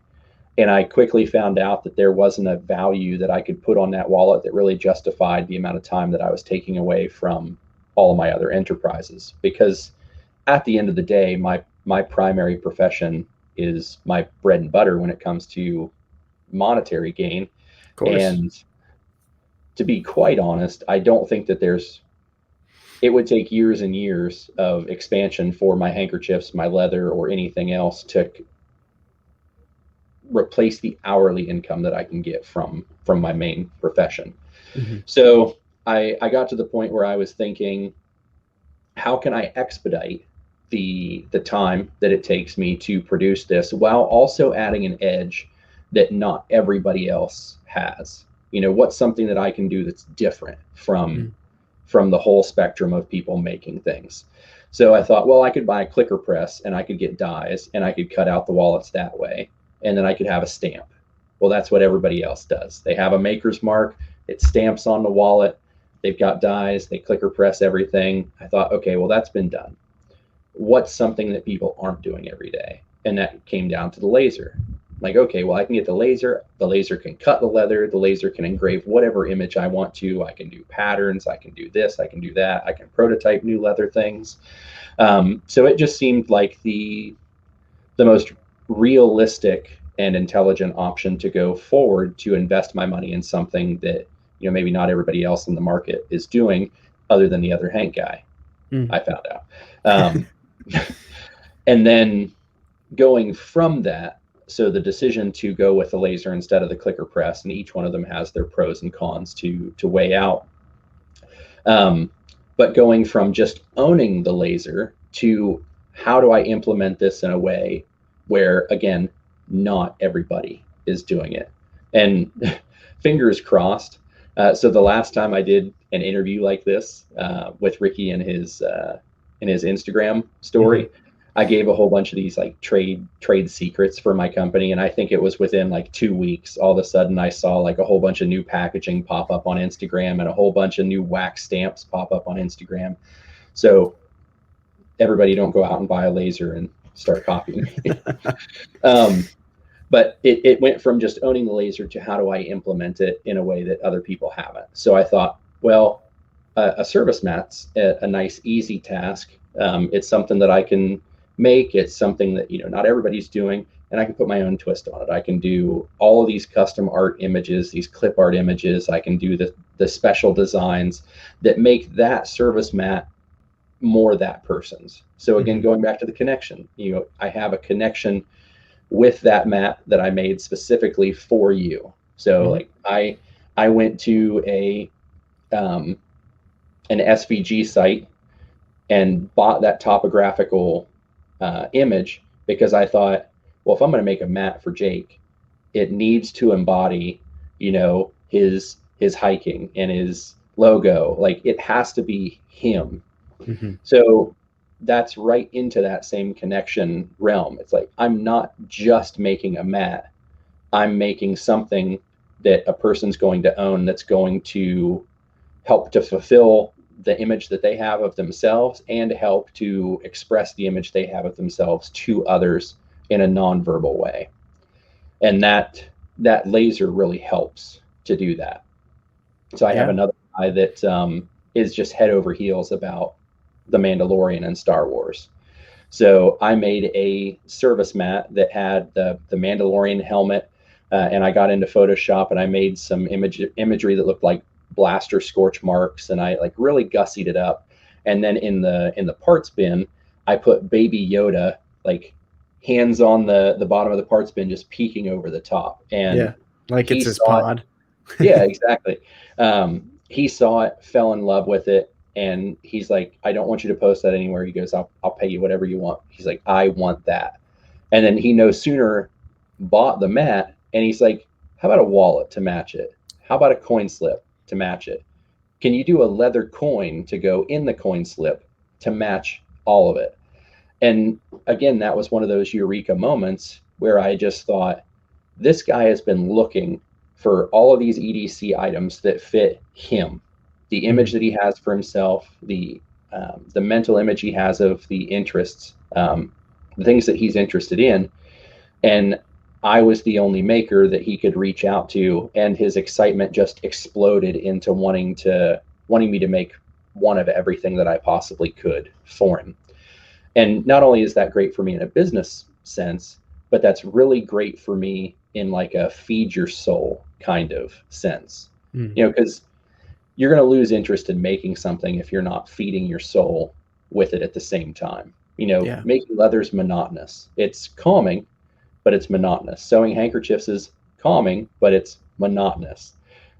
And I quickly found out that there wasn't a value that I could put on that wallet that really justified the amount of time that I was taking away from all of my other enterprises. Because at the end of the day, my primary profession is my bread and butter when it comes to monetary gain. Of course. And to be quite honest, I don't think that it would take years and years of expansion for my handkerchiefs, my leather, or anything else to replace the hourly income that I can get from my main profession. Mm-hmm. So I got to the point where I was thinking, how can I expedite the time that it takes me to produce this while also adding an edge that not everybody else has? What's something that I can do that's different from the whole spectrum of people making things? So I thought, well, I could buy a clicker press and I could get dies and I could cut out the wallets that way. And then I could have a stamp. Well, that's what everybody else does. They have a maker's mark, it stamps on the wallet, they've got dies, they clicker press everything. I thought, okay, well, that's been done. What's something that people aren't doing every day? And that came down to the laser. Like, okay, well, I can get the laser can cut the leather, the laser can engrave whatever image I want to, I can do patterns, I can do this, I can do that, I can prototype new leather things. So it just seemed like the most realistic and intelligent option to go forward to invest my money in something that maybe not everybody else in the market is doing, other than the other Hank guy. I found out. And then going from that, so the decision to go with the laser instead of the clicker press, and each one of them has their pros and cons to weigh out. But going from just owning the laser to how do I implement this in a way where, again, not everybody is doing it. And fingers crossed. So the last time I did an interview like this with Ricky in his Instagram story, I gave a whole bunch of these like trade secrets for my company. And I think it was within like 2 weeks, all of a sudden I saw like a whole bunch of new packaging pop up on Instagram and a whole bunch of new wax stamps pop up on Instagram. So everybody don't go out and buy a laser and start copying me. But it went from just owning the laser to how do I implement it in a way that other people haven't. So I thought, well, a service mat's a nice, easy task. It's something that I can make. It's something that, not everybody's doing, and I can put my own twist on it. I can do all of these custom art images, these clip art images. I can do the special designs that make that service mat more that person's. So again, going back to the connection, I have a connection with that mat that I made specifically for you. So like I went to an SVG site and bought that topographical image because I thought, well, if I'm going to make a mat for Jake, it needs to embody, his hiking and his logo. Like it has to be him. So that's right into that same connection realm. It's like, I'm not just making a mat. I'm making something that a person's going to own that's going to help to fulfill the image that they have of themselves and help to express the image they have of themselves to others in a nonverbal way. And that laser really helps to do that. So I have another guy that is just head over heels about the Mandalorian and Star Wars. So I made a service mat that had the Mandalorian helmet, and I got into Photoshop and I made some imagery that looked like blaster scorch marks, and I like really gussied it up. And then in the parts bin, I put Baby Yoda, like hands on the bottom of the parts bin, just peeking over the top. And Yeah. Like he it's his saw it. pod. Yeah, exactly. He saw it, fell in love with it, and he's like, I don't want you to post that anywhere. He goes, I'll pay you whatever you want. He's like, I want that. And then he no sooner bought the mat, and he's like, how about a wallet to match it? How about a coin slip to match it? Can you do a leather coin to go in the coin slip to match all of it? And again, that was one of those eureka moments where I just thought, this guy has been looking for all of these EDC items that fit him, the image that he has for himself, the mental image he has of the interests, the things that he's interested in. And I was the only maker that he could reach out to, and his excitement just exploded into wanting me to make one of everything that I possibly could for him. And not only is that great for me in a business sense, but that's really great for me in like a feed your soul kind of sense. You know, because you're going to lose interest in making something if you're not feeding your soul with it at the same time. You know, making leather's monotonous. It's calming, but it's monotonous. Sewing handkerchiefs is calming, but it's monotonous.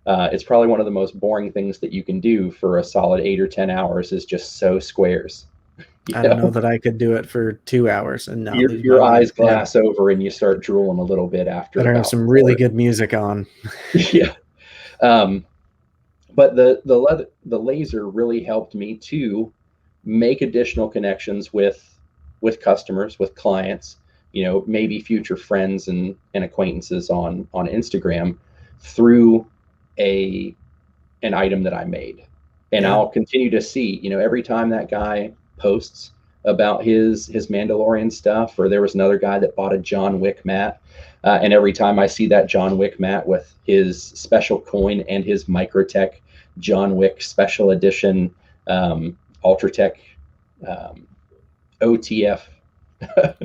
It's probably one of the most boring things that you can do for a solid 8 or 10 hours is just sew squares. I don't know that I could do it for 2 hours and not lose my Your mind. eyes glass over and you start drooling a little bit after. Better have some really good music on. Yeah. But the laser really helped me to make additional connections with customers, with clients, you know, maybe future friends and acquaintances on Instagram through an item that I made. And I'll continue to see, you know, every time that guy posts about his Mandalorian stuff, or there was another guy that bought a John Wick mat. And every time I see that John Wick mat with his special coin and his Microtech John Wick special edition Ultratech OTF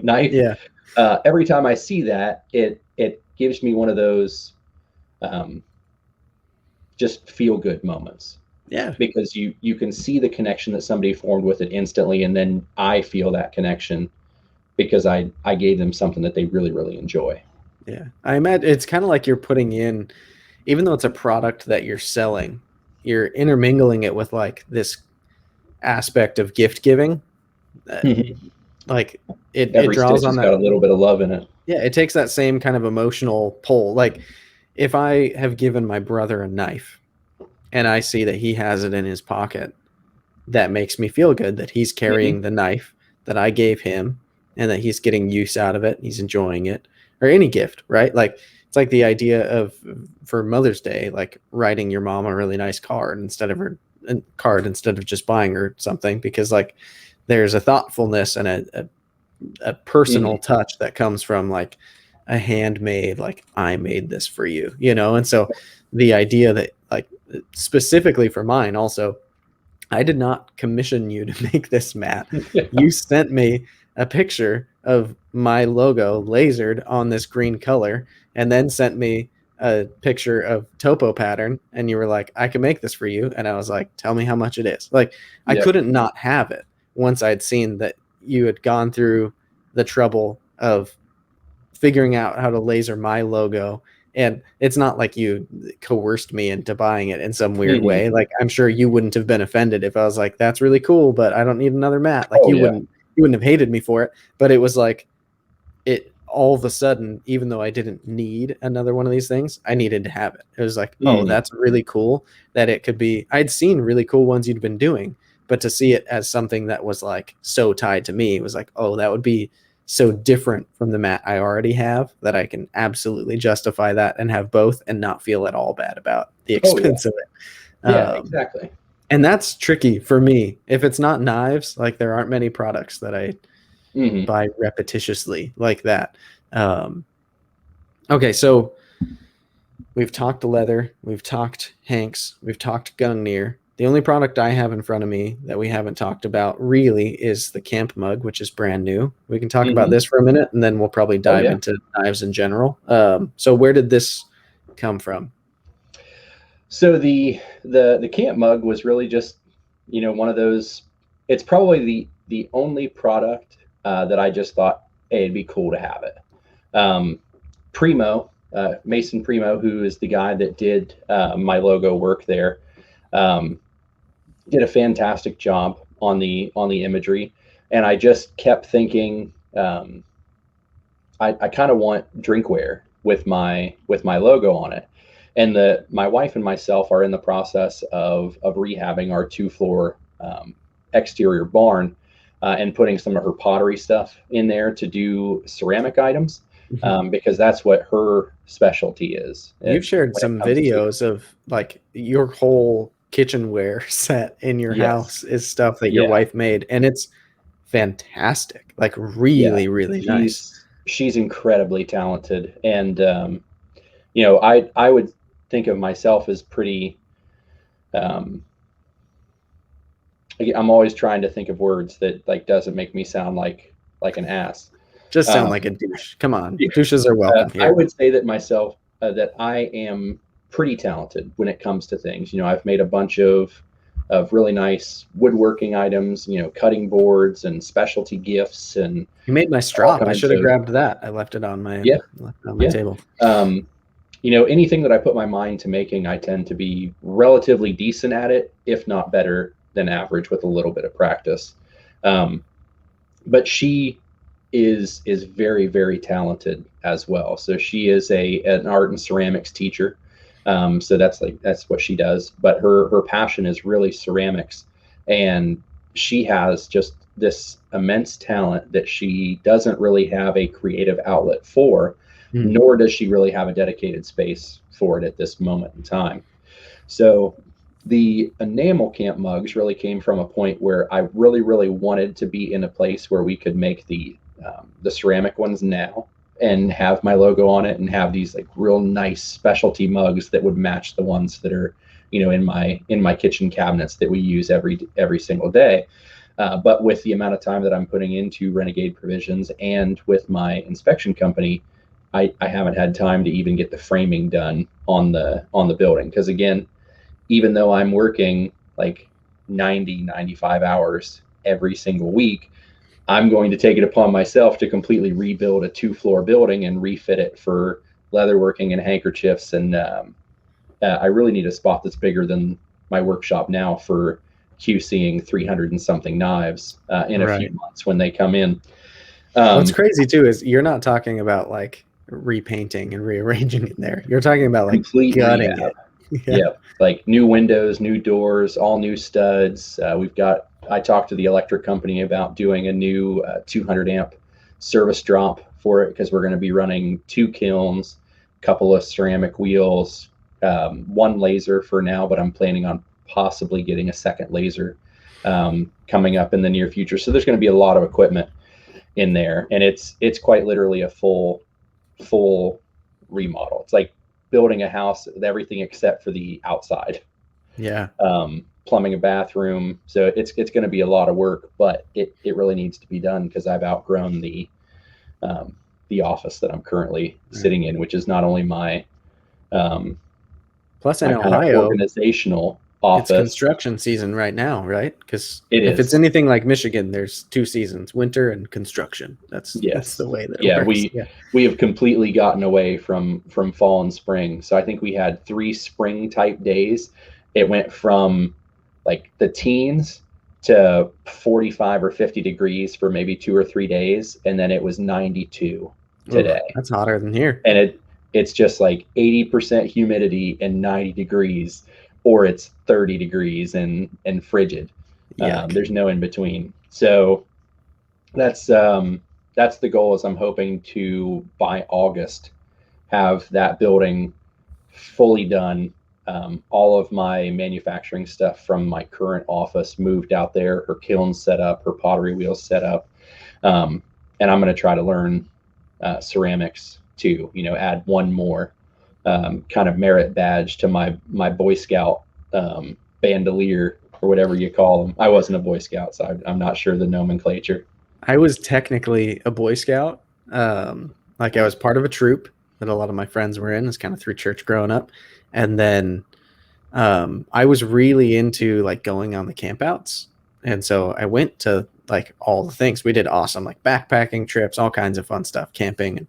knife, every time I see that, it gives me one of those just feel good moments. Yeah. Because you can see the connection that somebody formed with it instantly, and then I feel that connection because I gave them something that they really, really enjoy. Yeah. I imagine it's kind of like you're putting in, even though it's a product that you're selling, you're intermingling it with like this aspect of gift giving. Like it draws on that. Got a little bit of love in it. Yeah, it takes that same kind of emotional pull. Like if I have given my brother a knife and I see that he has it in his pocket, that makes me feel good that he's carrying the knife that I gave him and that he's getting use out of it. He's enjoying it, or any gift, right? Like it's like the idea of for Mother's Day, like writing your mom a really nice card instead of just buying her something, because like there's a thoughtfulness and a personal touch that comes from like a handmade, like I made this for you, you know? And so the idea that like specifically for mine also, I did not commission you to make this mat. You sent me a picture of my logo lasered on this green color and then sent me a picture of topo pattern, and you were like, I can make this for you. And I was like, tell me how much it is. Like I couldn't not have it once I'd seen that you had gone through the trouble of figuring out how to laser my logo. And it's not like you coerced me into buying it in some weird way. Like I'm sure you wouldn't have been offended if I was like, that's really cool, but I don't need another mat. Like you wouldn't have hated me for it. But it was like it all of a sudden, even though I didn't need another one of these things, I needed to have it. It was like, oh, that's really cool that it could be. I'd seen really cool ones you'd been doing, but to see it as something that was like so tied to me, it was like, oh, that would be so different from the mat I already have that I can absolutely justify that and have both and not feel at all bad about the expense of it. Yeah, exactly. And that's tricky for me. If it's not knives, like there aren't many products that I buy repetitiously like that. Okay, so we've talked leather, we've talked Hanks, we've talked Gungner. The only product I have in front of me that we haven't talked about really is the camp mug, which is brand new. We can talk about this for a minute, and then we'll probably dive into knives in general. So where did this come from? So the camp mug was really just, you know, one of those. It's probably the only product that I just thought, hey, it'd be cool to have it. Primo, Mason Primo, who is the guy that did my logo work there, did a fantastic job on the imagery, and I just kept thinking, I kind of want drinkware with my logo on it, and my wife and myself are in the process of rehabbing our 2-floor exterior barn, and putting some of her pottery stuff in there to do ceramic items, because that's what her specialty is. You've shared some videos of like your whole kitchenware set in your house is stuff that your wife made, and it's fantastic. Like really, really nice. She's incredibly talented, and I would think of myself as pretty. I'm always trying to think of words that like doesn't make me sound like an ass. Just sound like a douche. Come on, douches are welcome here. I would say that myself, that I am pretty talented when it comes to things. I've made a bunch of really nice woodworking items, cutting boards and specialty gifts. And you made my strop. I should have grabbed that. I left it on my table. Anything that I put my mind to making, I tend to be relatively decent at it, if not better than average, with a little bit of practice. But she is very, very talented as well. So she is an art and ceramics teacher. So that's what she does. But her passion is really ceramics, and she has just this immense talent that she doesn't really have a creative outlet for, nor does she really have a dedicated space for it at this moment in time. So the enamel camp mugs really came from a point where I really, really wanted to be in a place where we could make the ceramic ones now and have my logo on it, and have these like real nice specialty mugs that would match the ones that are, in my kitchen cabinets that we use every single day. But with the amount of time that I'm putting into Renegade Provisions and with my inspection company, I haven't had time to even get the framing done on the building. Because again, even though I'm working like 95 hours every single week, I'm going to take it upon myself to completely rebuild a 2-floor building and refit it for leatherworking and handkerchiefs. And I really need a spot that's bigger than my workshop now for QCing 300 and something knives in a few months when they come in. What's crazy too is you're not talking about like repainting and rearranging it there. You're talking about like gutting it. Yeah, like new windows, new doors, all new studs. I talked to the electric company about doing a new 200 amp service drop for it, because we're going to be running 2 kilns, a couple of ceramic wheels, 1 laser for now, but I'm planning on possibly getting a second laser coming up in the near future. So there's going to be a lot of equipment in there, and it's quite literally a full remodel. It's like building a house with everything except for the outside. Yeah. Plumbing a bathroom. So it's going to be a lot of work, but it really needs to be done, because I've outgrown the office that I'm currently sitting in, which is not only my plus in my Ohio kind of organizational office. It's construction season right now, right? Because if it's anything like Michigan, there's 2 seasons: winter and construction. That's the way that it works. We have completely gotten away from fall and spring. So I think we had 3 spring type days. It went from like the teens to 45 or 50 degrees for maybe 2 or 3 days, and then it was 92 today. Ooh, that's hotter than here. And it's just like 80% humidity and 90 degrees, or it's 30 degrees and frigid. There's no in between. So that's the goal, is I'm hoping to, by August, have that building fully done. All of my manufacturing stuff from my current office moved out there, her kiln set up, her pottery wheels set up. And I'm going to try to learn ceramics too, add one more kind of merit badge to my Boy Scout bandolier, or whatever you call them. I wasn't a Boy Scout, so I'm not sure the nomenclature. I was technically a Boy Scout. Like I was part of a troop that a lot of my friends were in. It's kind of through church growing up. And then I was really into like going on the campouts. And so I went to like all the things. We did awesome like backpacking trips, all kinds of fun stuff, camping.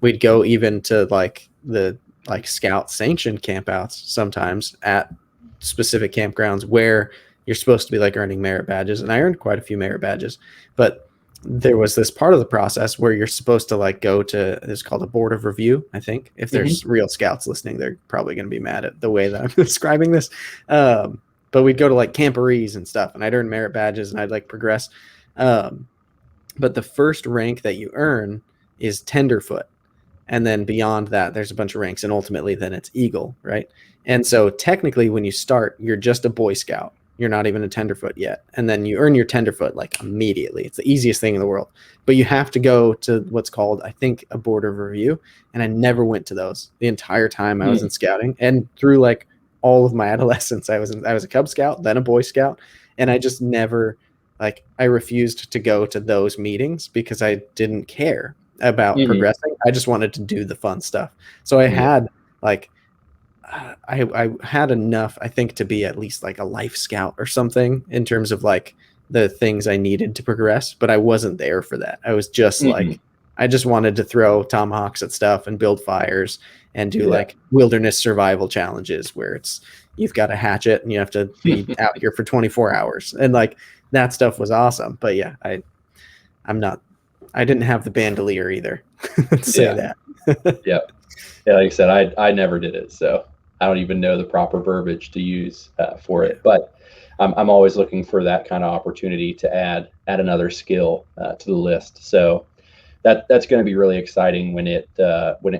We'd go even to like the like scout sanctioned campouts sometimes at specific campgrounds where you're supposed to be like earning merit badges. And I earned quite a few merit badges, but there was this part of the process where you're supposed to like go to, it's called a board of review. I think if there's real scouts listening, they're probably going to be mad at the way that I'm describing this. But we'd go to like camporees and stuff, and I'd earn merit badges and I'd like progress. But the first rank that you earn is tenderfoot. And then beyond that, there's a bunch of ranks, and ultimately then it's eagle, right? And so technically when you start, you're just a Boy Scout. You're not even a tenderfoot yet. And then you earn your tenderfoot like immediately. It's the easiest thing in the world. But you have to go to what's called, I think, a board of review. And I never went to those the entire time I was in scouting. And through like all of my adolescence, I was a Cub Scout, then a Boy Scout. And I just never, like, I refused to go to those meetings because I didn't care about progressing. I just wanted to do the fun stuff. So I had like, I had enough, I think, to be at least like a life scout or something in terms of like the things I needed to progress, but I wasn't there for that. I was just like, I just wanted to throw tomahawks at stuff and build fires and do like wilderness survival challenges where it's, you've got a hatchet and you have to be out here for 24 hours. And like that stuff was awesome. But yeah, I didn't have the bandolier either. Let's say that. Yeah, like I said, I never did it, so I don't even know the proper verbiage to use for it. But I'm always looking for that kind of opportunity to add another skill to the list. So that's going to be really exciting when it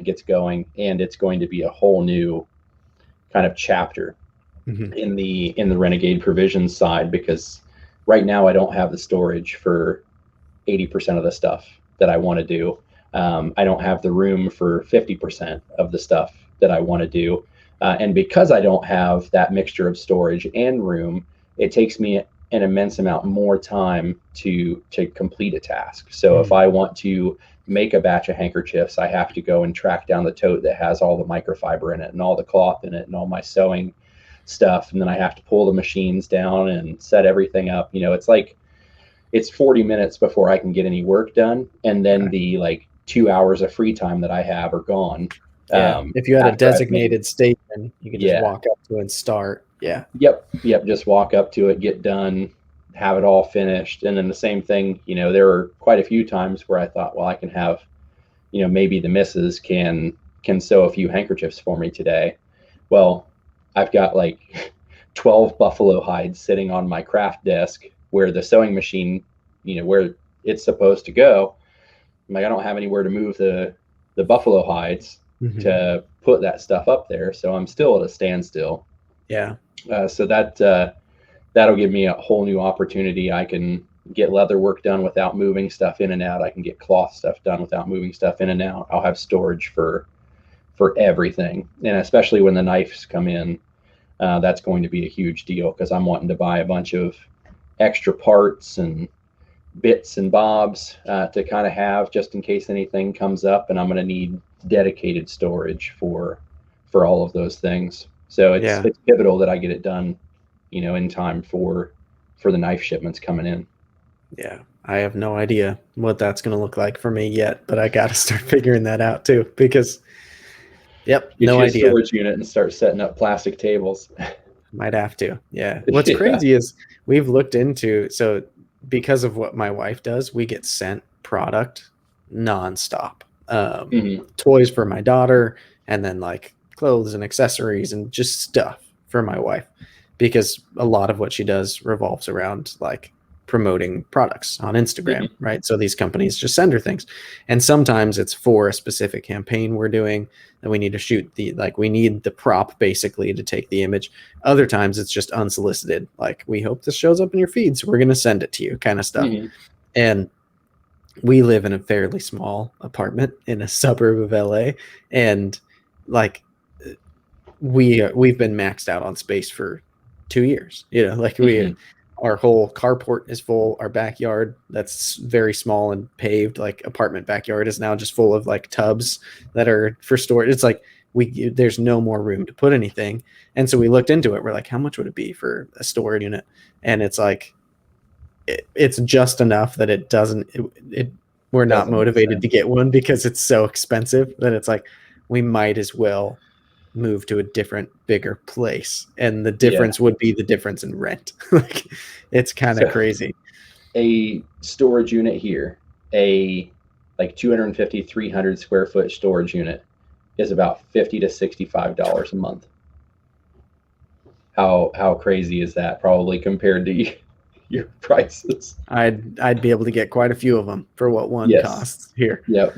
gets going, and it's going to be a whole new kind of chapter in the Renegade provisions side, because right now I don't have the storage for 80% of the stuff that I want to do. I don't have the room for 50% of the stuff that I want to do. And because I don't have that mixture of storage and room, it takes me an immense amount more time to complete a task. So if I want to make a batch of handkerchiefs, I have to go and track down the tote that has all the microfiber in it and all the cloth in it and all my sewing stuff. And then I have to pull the machines down and set everything up. You know, it's like, it's 40 minutes before I can get any work done. And then the like 2 hours of free time that I have are gone. If you had a designated station, you can just walk up to and start. Yep. Just walk up to it, get done, have it all finished. And then the same thing, you know, there were quite a few times where I thought, well, I can have, you know, maybe the missus can sew a few handkerchiefs for me today. Well, I've got like 12 buffalo hides sitting on my craft desk where the sewing machine, you know, where it's supposed to go. I'm like, I don't have anywhere to move the buffalo hides to put that stuff up there. So I'm still at a standstill. So that'll give me a whole new opportunity. I can get leather work done without moving stuff in and out. I can get cloth stuff done without moving stuff in and out. I'll have storage for everything. And especially when the knives come in, that's going to be a huge deal, because I'm wanting to buy a bunch of extra parts and bits and bobs to kind of have just in case anything comes up, and I'm going to need dedicated storage for all of those things. So it's pivotal that I get it done, you know, in time for the knife shipments coming in. Yeah, I have no idea what that's going to look like for me yet, but I got to start figuring that out too, because no idea. Storage unit and start setting up plastic tables. Might have to. Yeah. What's crazy is we've looked into, so because of what my wife does, we get sent product nonstop. Toys for my daughter, and then like clothes and accessories and just stuff for my wife, because a lot of what she does revolves around like promoting products on Instagram, right? So these companies just send her things, and sometimes it's for a specific campaign we're doing that we need to shoot we need the prop basically to take the image. Other times it's just unsolicited, like, we hope this shows up in your feed, so we're going to send it to you, kind of stuff. And we live in a fairly small apartment in a suburb of LA, and like we've been maxed out on space for 2 years, you know, like our whole carport is full. Our backyard, that's very small and paved, like apartment backyard, is now just full of like tubs that are for storage. It's like there's no more room to put anything. And so we looked into it. We're like, how much would it be for a storage unit? And it's like it's just enough that it doesn't. We're not Doesn't make motivated sense. to get one because it's so expensive that it's like we might as well move to a different, bigger place, and the difference would be the difference in rent. Like, it's kind of So crazy. a storage unit here, a like 250, 300 square foot storage unit is about $50 to $65 a month. How crazy is that? Probably compared to your prices. I'd be able to get quite a few of them for what one Yes. costs here. Yep.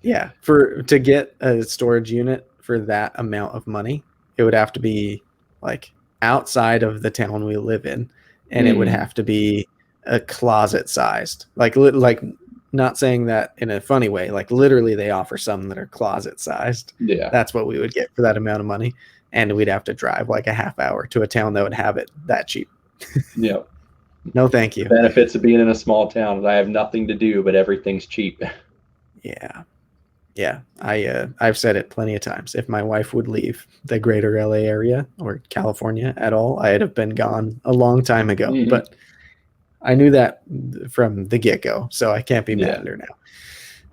Yeah, to get a storage unit for that amount of money, it would have to be like outside of the town we live in, and it would Mm. have to be a closet sized. Like not saying that in a funny way, like literally they offer some that are closet sized. Yeah. That's what we would get for that amount of money, and we'd have to drive like a half hour to a town that would have it that cheap. Yep. No, thank The you. benefits of being in a small town is I have nothing to do, but everything's cheap. Yeah. Yeah, I've said it plenty of times. If my wife would leave the greater LA area or California at all, I'd have been gone a long time ago. Mm-hmm. But I knew that from the get-go, so I can't be mad Yeah. at her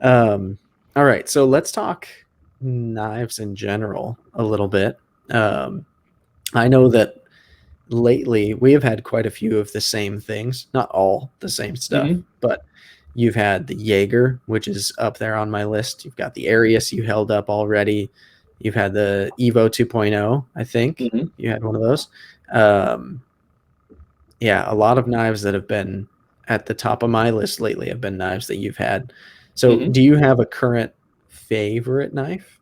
now. All right, so let's talk knives in general a little bit. I know that lately we have had quite a few of the same things, not all the same stuff, Mm-hmm. but you've had the Jaeger, which is up there on my list. You've got the Arius you held up already. You've had the Evo 2.0, I think. Mm-hmm. You had one of those. Um, yeah, a lot of knives that have been at the top of my list lately have been knives that you've had. So, Mm-hmm. do you have a current favorite knife?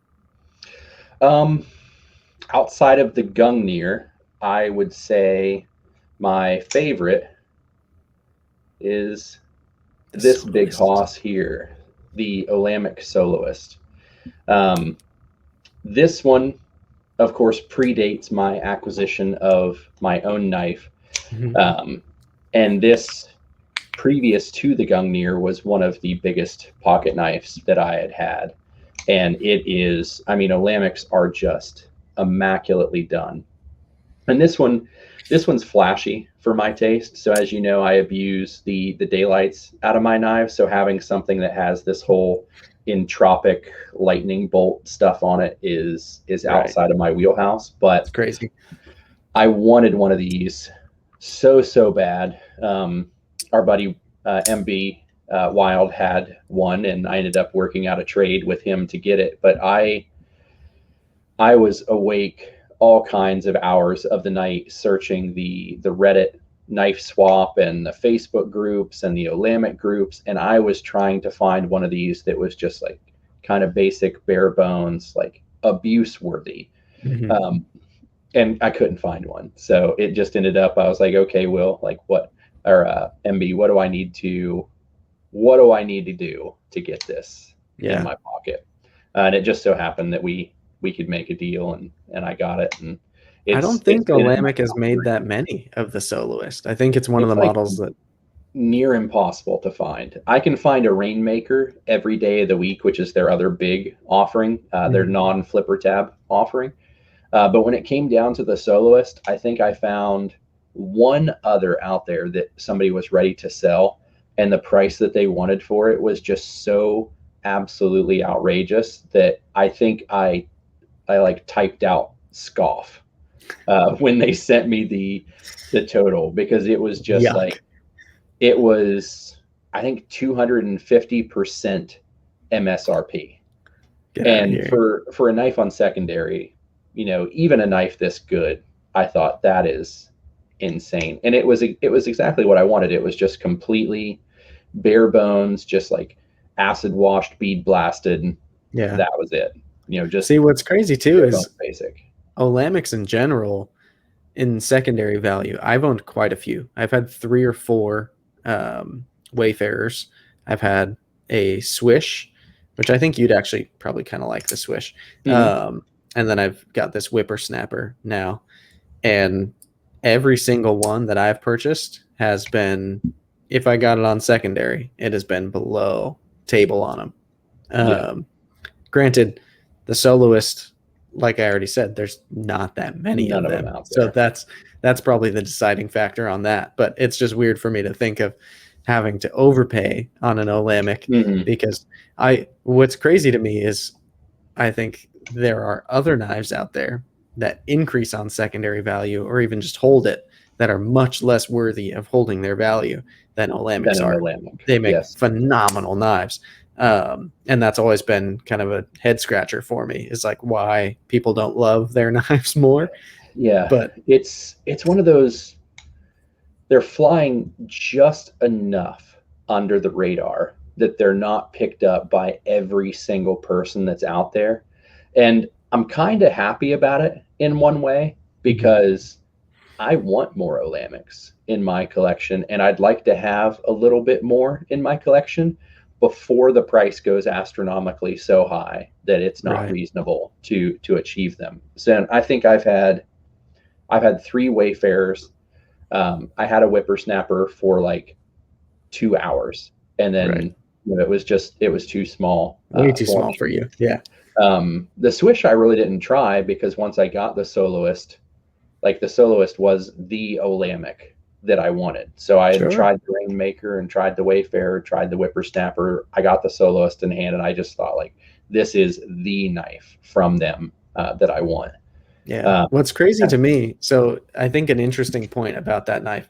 Outside of the Gungnir, I would say my favorite is The this big Soloist. hoss here, the Olamic Soloist. Um, this one, of course, predates my acquisition of my own knife. Mhm. And this, previous to the Gungnir, was one of the biggest pocket knives that I had had. And it is, I mean, Olamics are just immaculately done. And this one's flashy for my taste. So as you know, I abuse the daylights out of my knives. So having something that has this whole entropic lightning bolt stuff on it is Right. outside of my wheelhouse. But It's crazy. I wanted one of these so bad. Our buddy MB Wild had one, and I ended up working out a trade with him to get it. But I was awake all kinds of hours of the night searching the Reddit knife swap and the Facebook groups and the Olamic groups, and I was trying to find one of these that was just like kind of basic, bare bones, like abuse worthy. Mhm. And I couldn't find one, so it just ended up. I was like, okay, Will, like what, or MB, what do I need to do to get this in Yeah. my pocket? And it just so happened that we could make a deal, and I got it, and I don't it's think been in my Olamic has top made three. that many of the Soloist. I think it's one of the It's like models that. near impossible to find. I can find a Rainmaker every day of the week, which is their other big offering, their non-flipper tab offering. But when it came down to the Soloist, I think I found one other out there that somebody was ready to sell, and the price that they wanted for it was just so absolutely outrageous that I think I like typed out scoff when they sent me the total, because it was just Yuck. like, it was, I think, 250% MSRP. Get out of And here. for a knife on secondary, even a knife this good, I thought that is insane. And it was exactly what I wanted. It was just completely bare bones, just like acid washed, bead blasted. Yeah. That was it. Just See, what's crazy too bare is bones basic. Olamics in general in secondary value. I've owned quite a few. I've had 3 or 4 Wayfarers. I've had a Swish, which I think you'd actually probably kind of like the Swish. Mm-hmm. And then I've got this Whippersnapper now. And every single one that I've purchased has been, if I got it on secondary, it has been below table on them. Yeah. Granted, the Soloist like I already said, there's not that many None of of them them. out So there. that's probably the deciding factor on that. But it's just weird for me to think of having to overpay on an Olamic, Hmm. because what's crazy to me is I think there are other knives out there that increase on secondary value or even just hold it, that are much less worthy of holding their value than Than Olamics an are. Olamic. They make Yes. phenomenal knives. And that's always been kind of a head scratcher for me, is like why people don't love their knives more. Yeah. But It's one of those, they're flying just enough under the radar that they're not picked up by every single person that's out there. And I'm kind of happy about it in one way, because I want more Olamics in my collection, and I'd like to have a little bit more in my collection before the price goes astronomically so high that it's not right, reasonable to achieve them. So I think I've had three Wayfarers. I had a whippersnapper for like 2 hours, and right, then it was too small way too for small me. for you. Yeah, The Swish I really didn't try, because once I got the Soloist, like the Soloist was the Olamic that I wanted. So I had sure. tried the Rainmaker and tried the Wayfarer, tried the Whippersnapper. I got the Soloist in hand, and I just thought, like, this is the knife from them that I want. Yeah. Um, What's crazy to me, so I think an interesting point about that knife,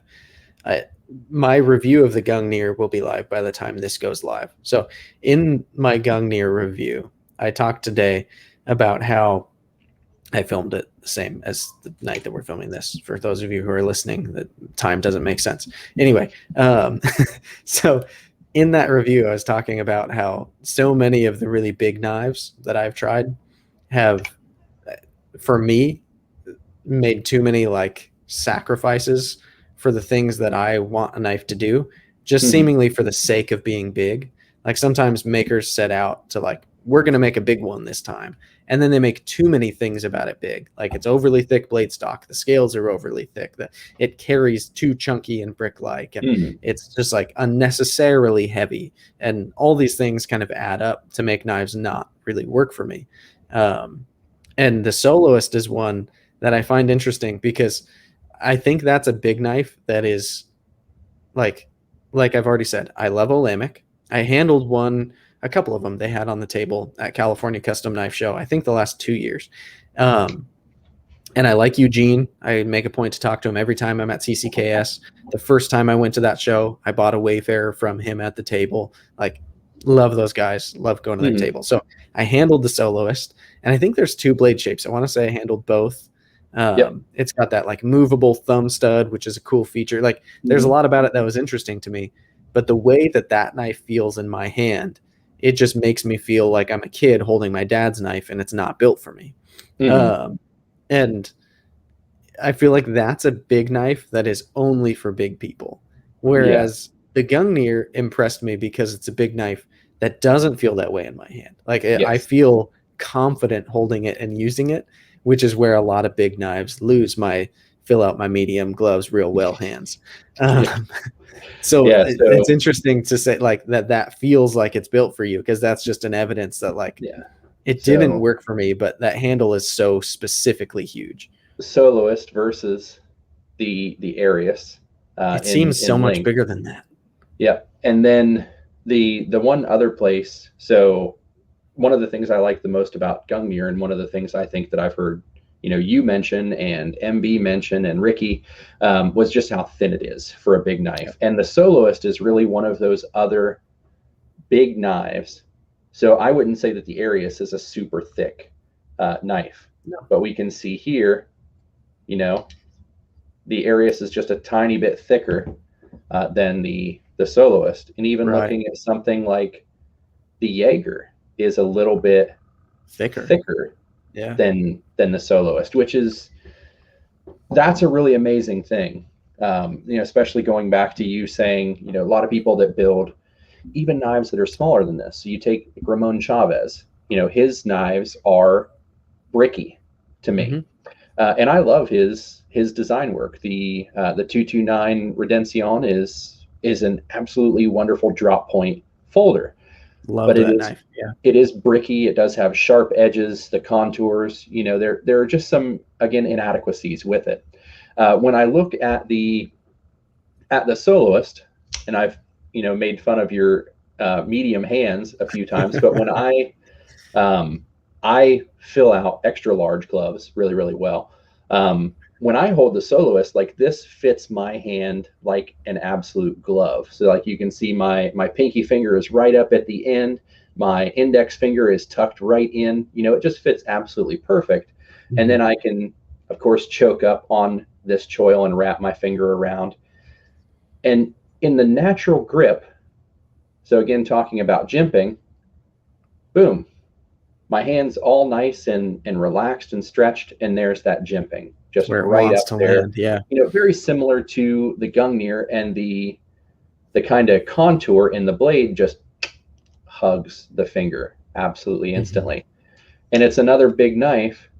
I, my review of the Gungner will be live by the time this goes live. So in my Gungner review, I talked today about how I filmed it the same as the night that we're filming this. For those of you who are listening, the time doesn't make sense. Anyway, so in that review, I was talking about how so many of the really big knives that I've tried have, for me, made too many like sacrifices for the things that I want a knife to do, just mhm. seemingly for the sake of being big. Like sometimes makers set out to like, we're going to make a big one this time. And then they make too many things about it big. Like it's overly thick blade stock. The scales are overly thick. It carries too chunky and brick like. And Mhm. it's just like unnecessarily heavy. And all these things kind of add up to make knives not really work for me. Um, and the Soloist is one that I find interesting because I think that's a big knife that is like I've already said, I love Olamic. I handled one, a couple of them they had on the table at California Custom Knife Show, I think the last 2 years. Um, and I like Eugene. I make a point to talk to him every time I'm at CCKS. The first time I went to that show, I bought a Wayfarer from him at the table. Like, love those guys. Love going to their Mhm. table. So I handled the Soloist, and I think there's two blade shapes. I want to say I handled both. Yep. It's got that like movable thumb stud, which is a cool feature. Like, there's a Mhm. lot about it that was interesting to me, but the way that that knife feels in my hand, it just makes me feel like I'm a kid holding my dad's knife, and it's not built for me. Mhm. Um, and I feel like that's a big knife that is only for big people. Yeah. Whereas the Gungnir impressed me because it's a big knife that doesn't feel that way in my hand. Like I Yes. feel confident holding it and using it, which is where a lot of big knives lose my fill out my medium gloves real well hands. Yeah. Um, so Yeah. it's So interesting to say like that feels like it's built for you, because that's just an evidence that like yeah. it didn't So work for me, but that handle is so specifically huge. Soloist versus the Arius It in seems so in much length. bigger than that. Yeah. And then the one other place. So one of the things I like the most about Gungnir, and one of the things I think that I've heard, you mention and MB mention and Ricky, was just how thin it is for a big Yeah. knife. And the Soloist is really one of those other big knives. So I wouldn't say that the Arius is a super thick knife, No. but we can see here, you know, the Arius is just a tiny bit thicker than the Soloist. And even Right. looking at something like the Jaeger is a little bit Thicker. thicker Yeah. than the Soloist, which is, that's a really amazing thing. Especially going back to you saying, a lot of people that build even knives that are smaller than this. So you take Ramon Chavez, his knives are bricky to me, Hmm. and I love his design work. The 229 Redención is an absolutely wonderful drop point folder. Loved but that knife. Yeah. it is bricky. It does have sharp edges, the contours. There are just some, again, inadequacies with it. When I look at the Soloist, and I've made fun of your medium hands a few times, but when I fill out extra large gloves really, really well. When I hold the Soloist, like, this fits my hand like an absolute glove. So, like, you can see my pinky finger is right up at the end. My index finger is tucked right in. It just fits absolutely perfect. Mm-hmm. And then I can, of course, choke up on this choil and wrap my finger around. And in the natural grip, so again, talking about jimping, boom, my hand's all nice and relaxed and stretched, and there's that jimping just where it right wants up to there. land. Yeah. Very similar to the Gungner, and the kind of contour in the blade just hugs the finger absolutely instantly. Mm-hmm. And it's another big knife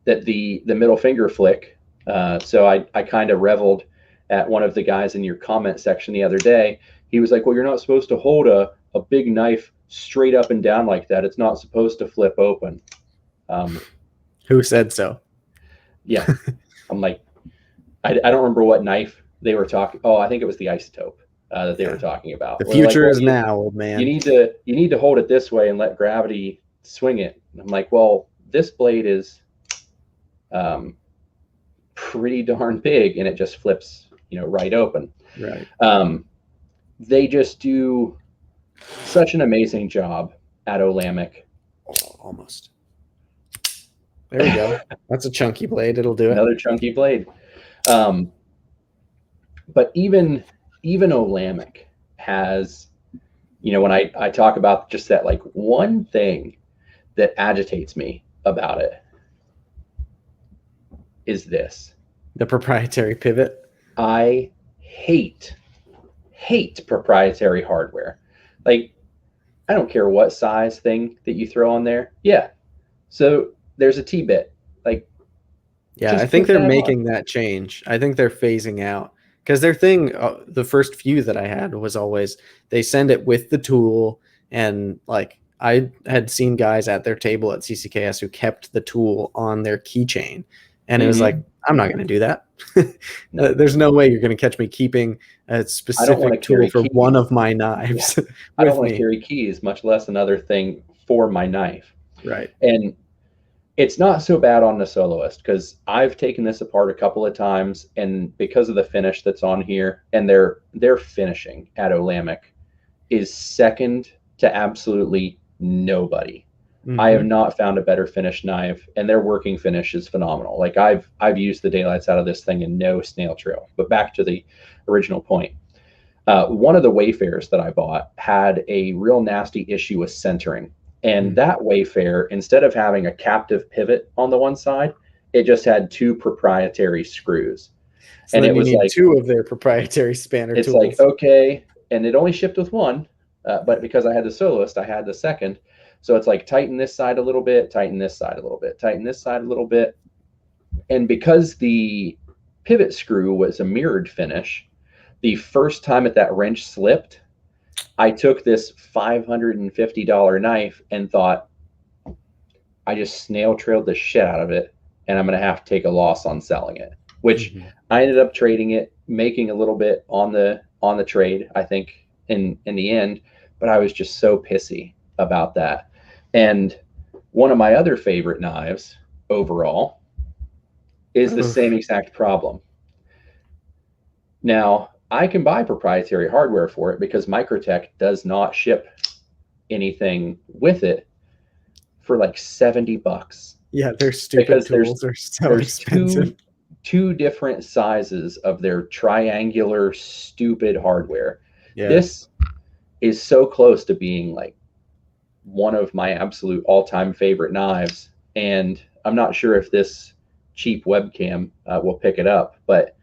that the middle finger flick. So I kind of reveled at one of the guys in your comment section the other day. He was like, well, you're not supposed to hold a big knife straight up and down like that. It's not supposed to flip open. Who said so? Yeah. I'm like, I don't remember what knife they were talking. Oh, I think it was the isotope that they were talking about. The future is now, old man. You need to hold it this way and let gravity swing it. And I'm like, well, this blade is pretty darn big, and it just flips, right open. Right. They just do such an amazing job at Olamic. Oh, almost. There we go. That's a chunky blade. It'll do it. Another chunky blade. But even Olamic has, when I talk about just that, like, one thing that agitates me about it is this. The proprietary pivot. I hate proprietary hardware. Like, I don't care what size thing that you throw on there. Yeah. So there's a T-bit. Like, yeah, I think they're making that change. I think they're phasing out, because their thing, the first few that I had was always they send it with the tool, and like I had seen guys at their table at CCKS who kept the tool on their keychain, and it was like, I'm not going to do that. No. There's no way you're going to catch me keeping a specific tool for one of my knives. Yeah. I don't want to carry keys, much less another thing for my knife. Right. And it's not so bad on the Soloist, because I've taken this apart a couple of times, and because of the finish that's on here, and their finishing at Olamic is second to absolutely nobody. Mm-hmm. I have not found a better finished knife, and their working finish is phenomenal. Like, I've used the daylights out of this thing and no snail trail. But back to the original point. One of the Wayfarers that I bought had a real nasty issue with centering. And that Wayfarer, instead of having a captive pivot on the one side, it just had two proprietary screws. So and it was like two of their proprietary spanner tools. It's like, okay. And it only shipped with one, but because I had the Soloist, I had the second. So it's like, tighten this side a little bit, tighten this side a little bit, tighten this side a little bit. And because the pivot screw was a mirrored finish, the first time that wrench slipped, I took this $550 knife and thought, I just snail trailed the shit out of it, and I'm going to have to take a loss on selling it, which I ended up trading it, making a little bit on the trade, I think, in the end, but I was just so pissy about that. And one of my other favorite knives overall is the same exact problem. Now, I can buy proprietary hardware for it because Microtech does not ship anything with it for like $70. Yeah, their stupid tools are so expensive. Two different sizes of their triangular stupid hardware. Yeah. This is so close to being like one of my absolute all-time favorite knives, and I'm not sure if this cheap webcam will pick it up, but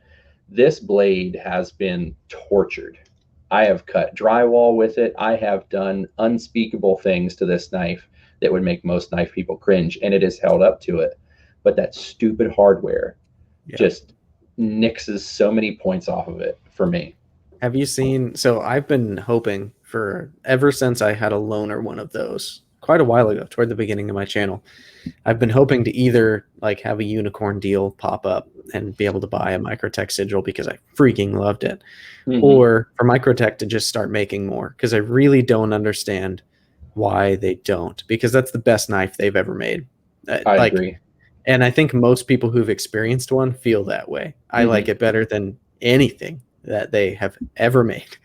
this blade has been tortured. I have cut drywall with it. I have done unspeakable things to this knife that would make most knife people cringe, and it has held up to it. But that stupid hardware just nixes so many points off of it for me. Have you seen, so I've been hoping for ever since I had a loaner one of those quite a while ago, toward the beginning of my channel. I've been hoping to either like have a unicorn deal pop up and be able to buy a Microtech Sigil because I freaking loved it, or for Microtech to just start making more, because I really don't understand why they don't, because that's the best knife they've ever made. I agree. And I think most people who've experienced one feel that way. I like it better than anything that they have ever made.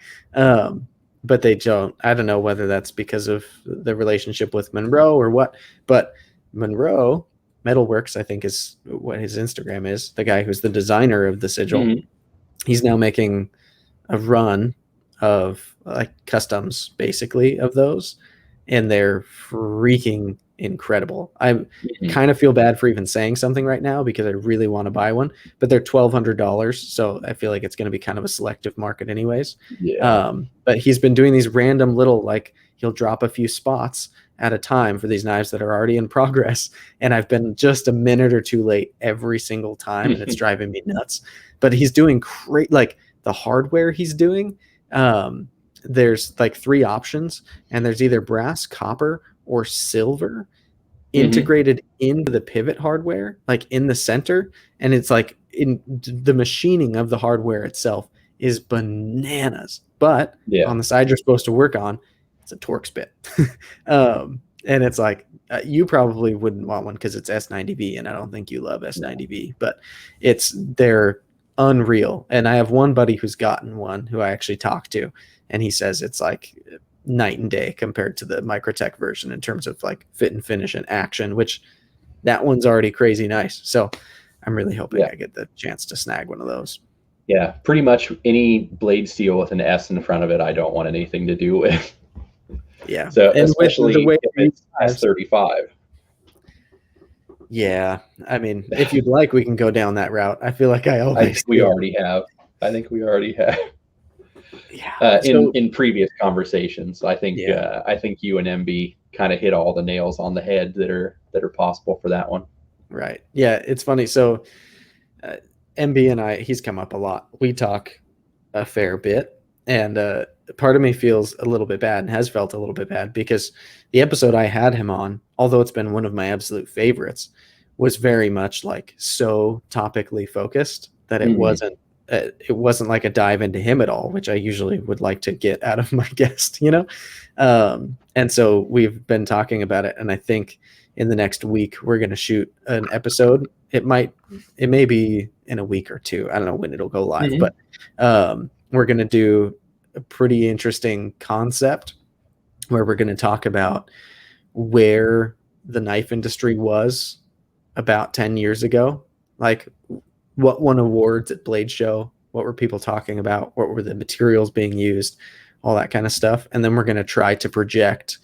But they don't. I don't know whether that's because of the relationship with Monroe or what, but Monroe Metalworks, I think, is what his Instagram is, the guy who's the designer of the sigil. He's now making a run of like customs, basically, of those, and they're freaking incredible. I kind of feel bad for even saying something right now because I really want to buy one, but they're $1,200, so I feel like it's going to be kind of a selective market anyways. But he's been doing these random little, like, he'll drop a few spots at a time for these knives that are already in progress, and I've been just a minute or two late every single time, and it's driving me nuts. But he's doing great, like the hardware he's doing. There's like 3 options, and there's either brass, copper, or silver integrated into the pivot hardware, like in the center. And it's like in the machining of the hardware itself is bananas. But on the side you're supposed to work on, it's a Torx bit. And it's like, you probably wouldn't want one because it's S90V, and I don't think you love S90V, but they're unreal. And I have one buddy who's gotten one who I actually talked to, and he says it's like night and day compared to the Microtech version in terms of like fit and finish and action, which that one's already crazy nice. So I'm really hoping I get the chance to snag one of those. Yeah, pretty much any blade steel with an S in front of it, I don't want anything to do with. Yeah. So and especially the way if it's S35. Yeah. I mean, if you'd like, we can go down that route. I feel like I think we already have. Yeah. In previous conversations, I think you and MB kind of hit all the nails on the head that are possible for that one. Right. Yeah. It's funny. So MB and I, he's come up a lot. We talk a fair bit, and part of me feels a little bit bad, and has felt a little bit bad, because the episode I had him on, although it's been one of my absolute favorites, was very much like so topically focused that it wasn't like a dive into him at all, which I usually would like to get out of my guest, you know? And so we've been talking about it, and I think in the next week we're going to shoot an episode. It may be in a week or two. I don't know when it'll go live, but we're going to do a pretty interesting concept where we're going to talk about where the knife industry was about 10 years ago. Like, what won awards at Blade Show? What were people talking about? What were the materials being used? All that kind of stuff. And then we're going to try to project,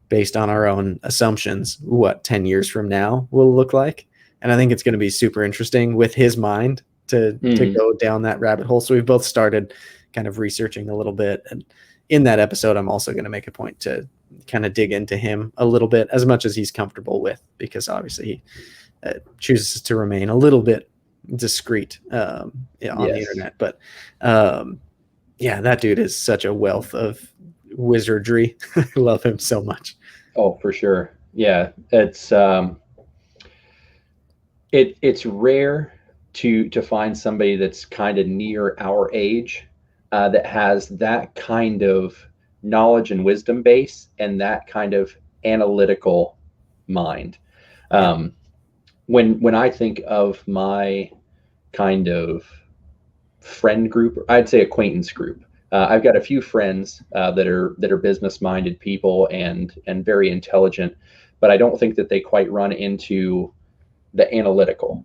based on our own assumptions, what 10 years from now will look like. And I think it's going to be super interesting with his mind to go down that rabbit hole. So we've both started kind of researching a little bit. And in that episode, I'm also going to make a point to kind of dig into him a little bit, as much as he's comfortable with, because obviously he chooses to remain a little bit discreet on the internet. But yeah, that dude is such a wealth of wizardry. I love him so much. Oh, for sure. Yeah, it's rare to find somebody that's kind of near our age that has that kind of knowledge and wisdom base and that kind of analytical mind. When I think of my kind of friend group, I'd say acquaintance group, I've got a few friends that are business-minded people and very intelligent, but I don't think that they quite run into the analytical.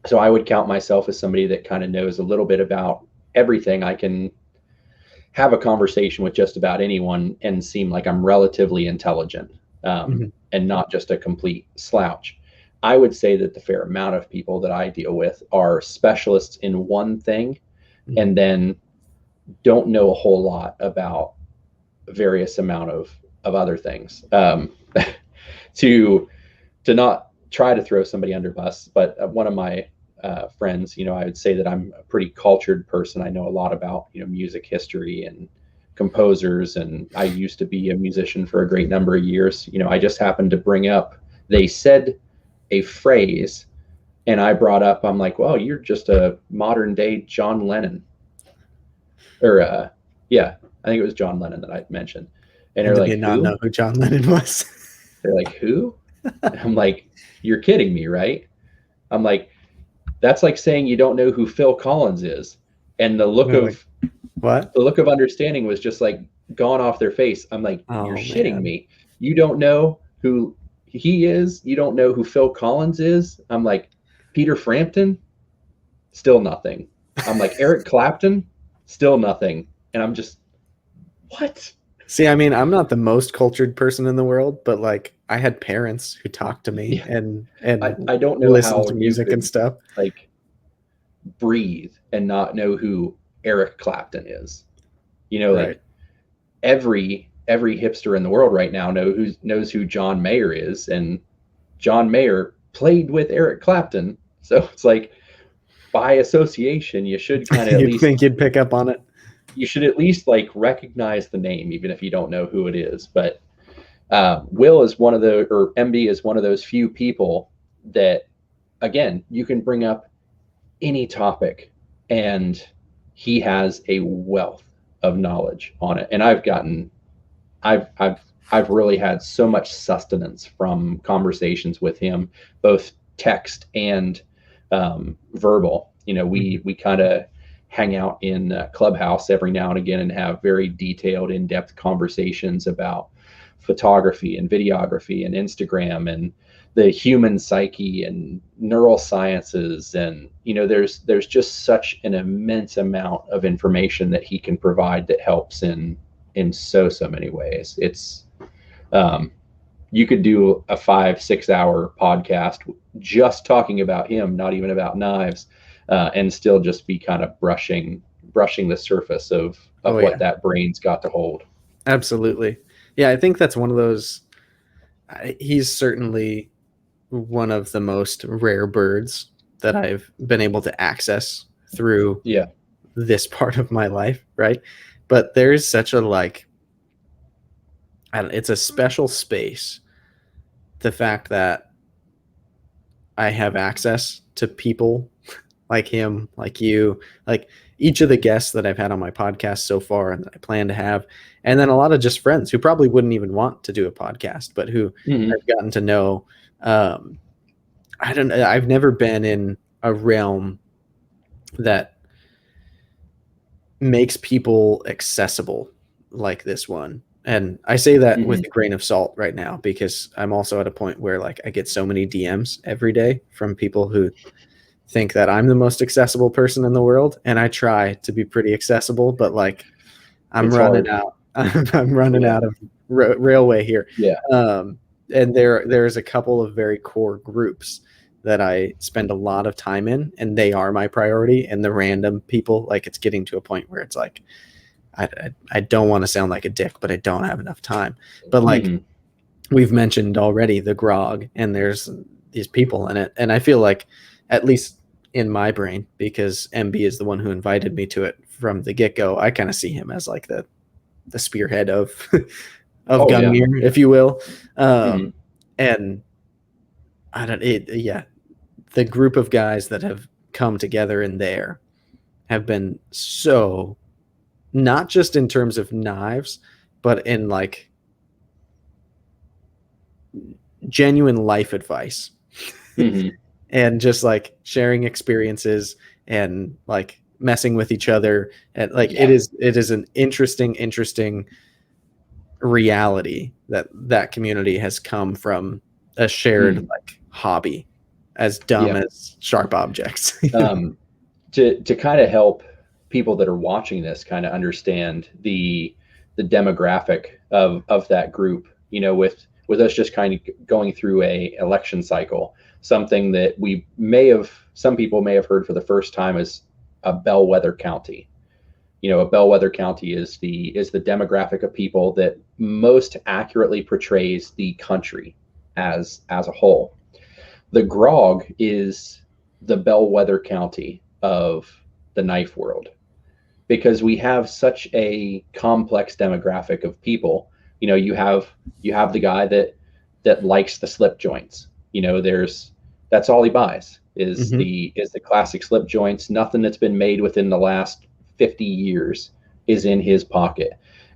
So I would count myself as somebody that kind of knows a little bit about everything. I can have a conversation with just about anyone and seem like I'm relatively intelligent and not just a complete slouch. I would say that the fair amount of people that I deal with are specialists in one thing and then don't know a whole lot about various amount of other things. To not try to throw somebody under bus, but one of my friends, I would say that I'm a pretty cultured person. I know a lot about, music history and composers, and I used to be a musician for a great number of years. I just happened to bring up, they said a phrase, and I brought up, I'm like, well, you're just a modern day John Lennon. Or yeah, I think it was John Lennon that I mentioned. And they're And did like, they not who? know who John Lennon was? They're like, who? I'm like, you're kidding me, right? I'm like, that's like saying you don't know who Phil Collins is. And the look of what? The look of understanding was just like gone off their face. I'm like, you're shitting me. You don't know who he is. You don't know who Phil Collins is. I'm like, Peter Frampton, still nothing. I'm like, Eric Clapton, still nothing. And I'm just, what? See, I mean, I'm not the most cultured person in the world, but like I had parents who talked to me and I don't know listened how to music and stuff. Like breathe and not know who Eric Clapton is. Right. Like every hipster in the world right now knows who John Mayer is, and John Mayer played with Eric Clapton. So it's like, by association, you should kind of at least think you'd pick up on it. You should at least like recognize the name, even if you don't know who it is. But Will is MB is one of those few people that, again, you can bring up any topic and he has a wealth of knowledge on it. And I've really had so much sustenance from conversations with him, both text and verbal. We kind of hang out in Clubhouse every now and again and have very detailed, in-depth conversations about photography and videography and Instagram and the human psyche and neural sciences. And there's just such an immense amount of information that he can provide that helps in so many ways. It's you could do a 5-6 hour podcast just talking about him, not even about knives, and still just be kind of brushing the surface of what that brain's got to hold. Absolutely. Yeah, I think that's one of those. He's certainly one of the most rare birds that I've been able to access through this part of my life, right? But there's such a it's a special space. The fact that I have access to people like him, like you, like each of the guests that I've had on my podcast so far and that I plan to have, and then a lot of just friends who probably wouldn't even want to do a podcast, but who I've gotten to know. I've never been in a realm that makes people accessible like this one. And I say that with a grain of salt right now, because I'm also at a point where like I get so many DMs every day from people who think that I'm the most accessible person in the world. And I try to be pretty accessible, but like I'm running out. I'm running out of railway here. Yeah. And there's a couple of very core groups that I spend a lot of time in, and they are my priority. And the random people, like it's getting to a point where it's like, I don't want to sound like a dick, but I don't have enough time. But like we've mentioned already, the grog, and there's these people in it. And I feel like, at least in my brain, because MB is the one who invited me to it from the get-go, I kind of see him as like the spearhead of Gungner, if you will. And the group of guys that have come together in there have been so, not just in terms of knives, but in like genuine life advice. And just like sharing experiences and like messing with each other. And like it is an interesting reality that community has come from a shared like hobby, as dumb as sharp objects. To kind of help people that are watching this kind of understand the demographic of that group, with us just kind of going through a election cycle, something that some people may have heard for the first time is a bellwether county. A bellwether county is the demographic of people that most accurately portrays the country as a whole. The grog is the bellwether county of the knife world. because we have such a complex demographic of people. You have the guy that likes the slip joints. That's all he buys is Hmm. the classic slip joints. Nothing that's been made within the last 50 years is in his pocket.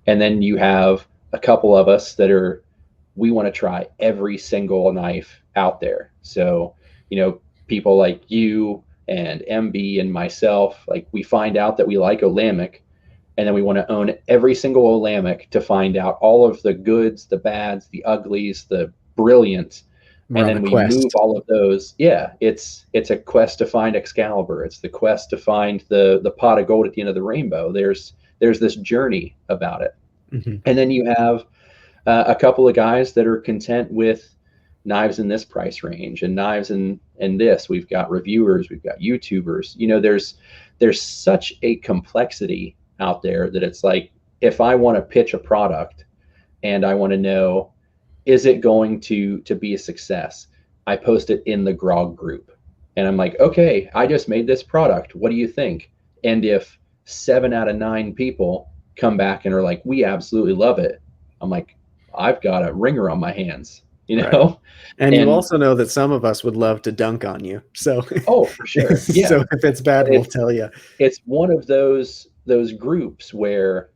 And then you have a couple of us that are, we want to try every single knife out there. So, people like you and MB and myself, like we find out that we like Olamic, and then we want to own every single Olamic to find out all of the goods, the bads, the uglies, the brilliants, We're and on a then we move quest. all of those. Yeah, it's a quest to find Excalibur. It's the quest to find the pot of gold at the end of the rainbow. There's this journey about it. Hmm. And then you have a couple of guys that are content with knives in this price range and knives in this. We've got reviewers, we've got YouTubers. There's such a complexity out there that it's like, if I want to pitch a product and I want to know, is it going to be a success, I post it in the grog group and I'm like, okay, I just made this product, what do you think? And if 7 out of 9 people come back and are like, we absolutely love it, I'm like, I've got a ringer on my hands, Right. And you and also know that some of us would love to dunk on you. So, oh, for sure, yeah. so if it's bad, we'll it's tell you. it's one of those groups where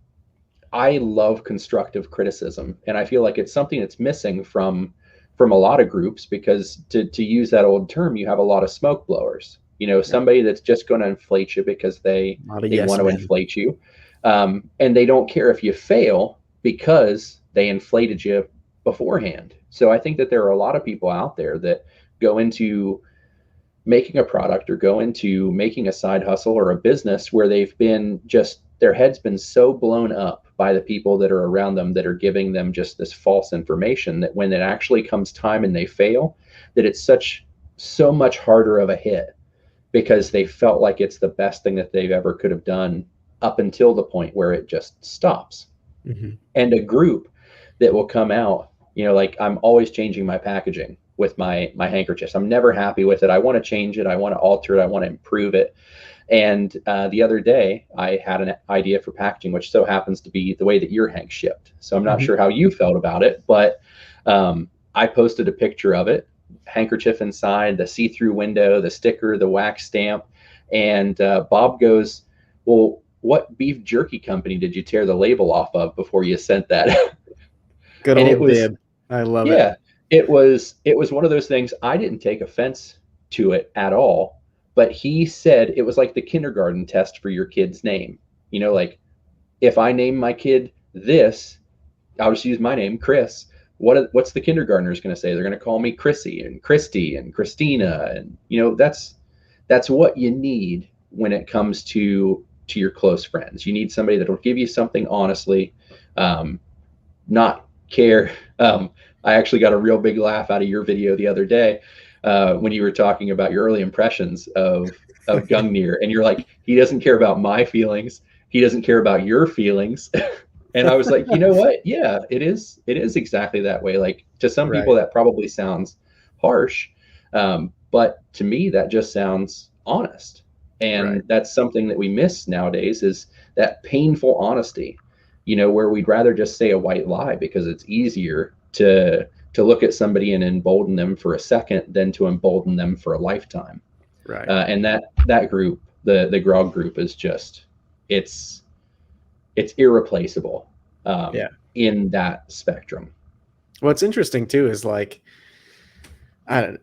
I love constructive criticism, and I feel like it's something that's missing from a lot of groups, because to use that old term, you have a lot of smoke blowers. Yep. Somebody that's just going to inflate you because they A lot of they yes want to men. inflate you, and they don't care if you fail because they inflated you beforehand. So I think that there are a lot of people out there that go into making a product or go into making a side hustle or a business where they've been just, their head's been so blown up by the people that are around them that are giving them just this false information, that when it actually comes time and they fail, that it's so much harder of a hit, because they felt like it's the best thing that they've ever could have done up until the point where it just stops. Hmm. And a group that will come out, like, I'm always changing my packaging with my handkerchiefs. I'm never happy with it. I want to change it, I want to alter it, I want to improve it. And the other day I had an idea for packaging, which so happens to be the way that your hank shipped. So I'm not Hmm. sure how you felt about it, but I posted a picture of it, handkerchief inside, the see-through window, the sticker, the wax stamp. And Bob goes, well, what beef jerky company did you tear the label off of before you sent that? Good And it old was, bib. I love it. yeah, it was one of those things. I didn't take offense to it at all, but he said it was like the kindergarten test for your kid's name. Like, if I name my kid this, I'll just use my name, Chris. What's the kindergartners going to say? They're going to call me Chrissy and Christy and Christina, and that's what you need when it comes to your close friends. You need somebody that will give you something honestly, not care. I actually got a real big laugh out of your video the other day when you were talking about your early impressions of Gungner, and you're like, he doesn't care about my feelings, he doesn't care about your feelings. And I was like, you know what? Yeah, it is exactly that way. Like, to some people Right. that probably sounds harsh, but to me that just sounds honest. Right. And that's something that we miss nowadays, is that painful honesty, where we'd rather just say a white lie because it's easier to look at somebody and embolden them for a second than to embolden them for a lifetime. Right. And that group, the grog group, is just, it's it's irreplaceable, Yeah. in that spectrum. What's interesting too is like, I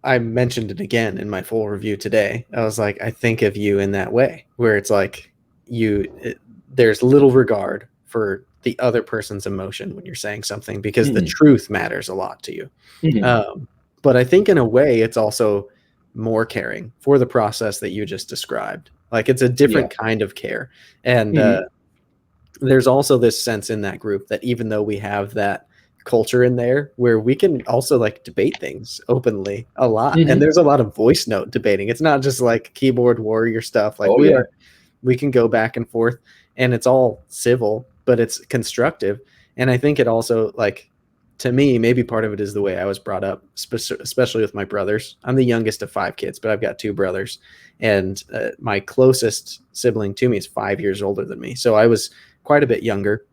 I mentioned it again in my full review today. I was like, I think of you in that way, where it's like there's little regard for the other person's emotion when you're saying something, because the Mm-hmm. truth matters a lot to you. Mm-hmm. But I think in a way, it's also more caring for the process that you just described. Like, it's a Yeah. different kind of care. And Mm-hmm. there's also this sense in that group that even though we have that culture in there where we can also like debate things openly a lot, and Mm-hmm. there's a lot of voice note debating. It's not just like keyboard warrior stuff. Like, Oh yeah. we can go back and forth, and it's all civil, but it's constructive. And I think it also, like, to me, maybe part of it is the way I was brought up, especially with my brothers. I'm the youngest of 5 kids, but I've got 2 brothers, and my closest sibling to me is 5 years older than me. So I was quite a bit younger,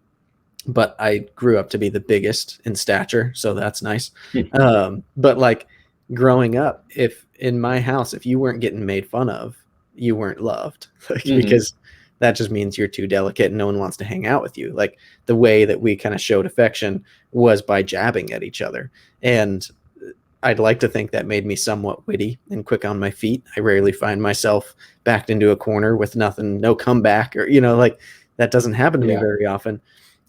but I grew up to be the biggest in stature, so that's nice. But like growing up, if in my house, if you weren't getting made fun of, you weren't loved, like, because that just means you're too delicate and no one wants to hang out with you. Like the way that we kind of showed affection was by jabbing at each other. And I'd like to think that made me somewhat witty and quick on my feet. I rarely find myself backed into a corner with nothing, no comeback, or, like that doesn't happen to me very often.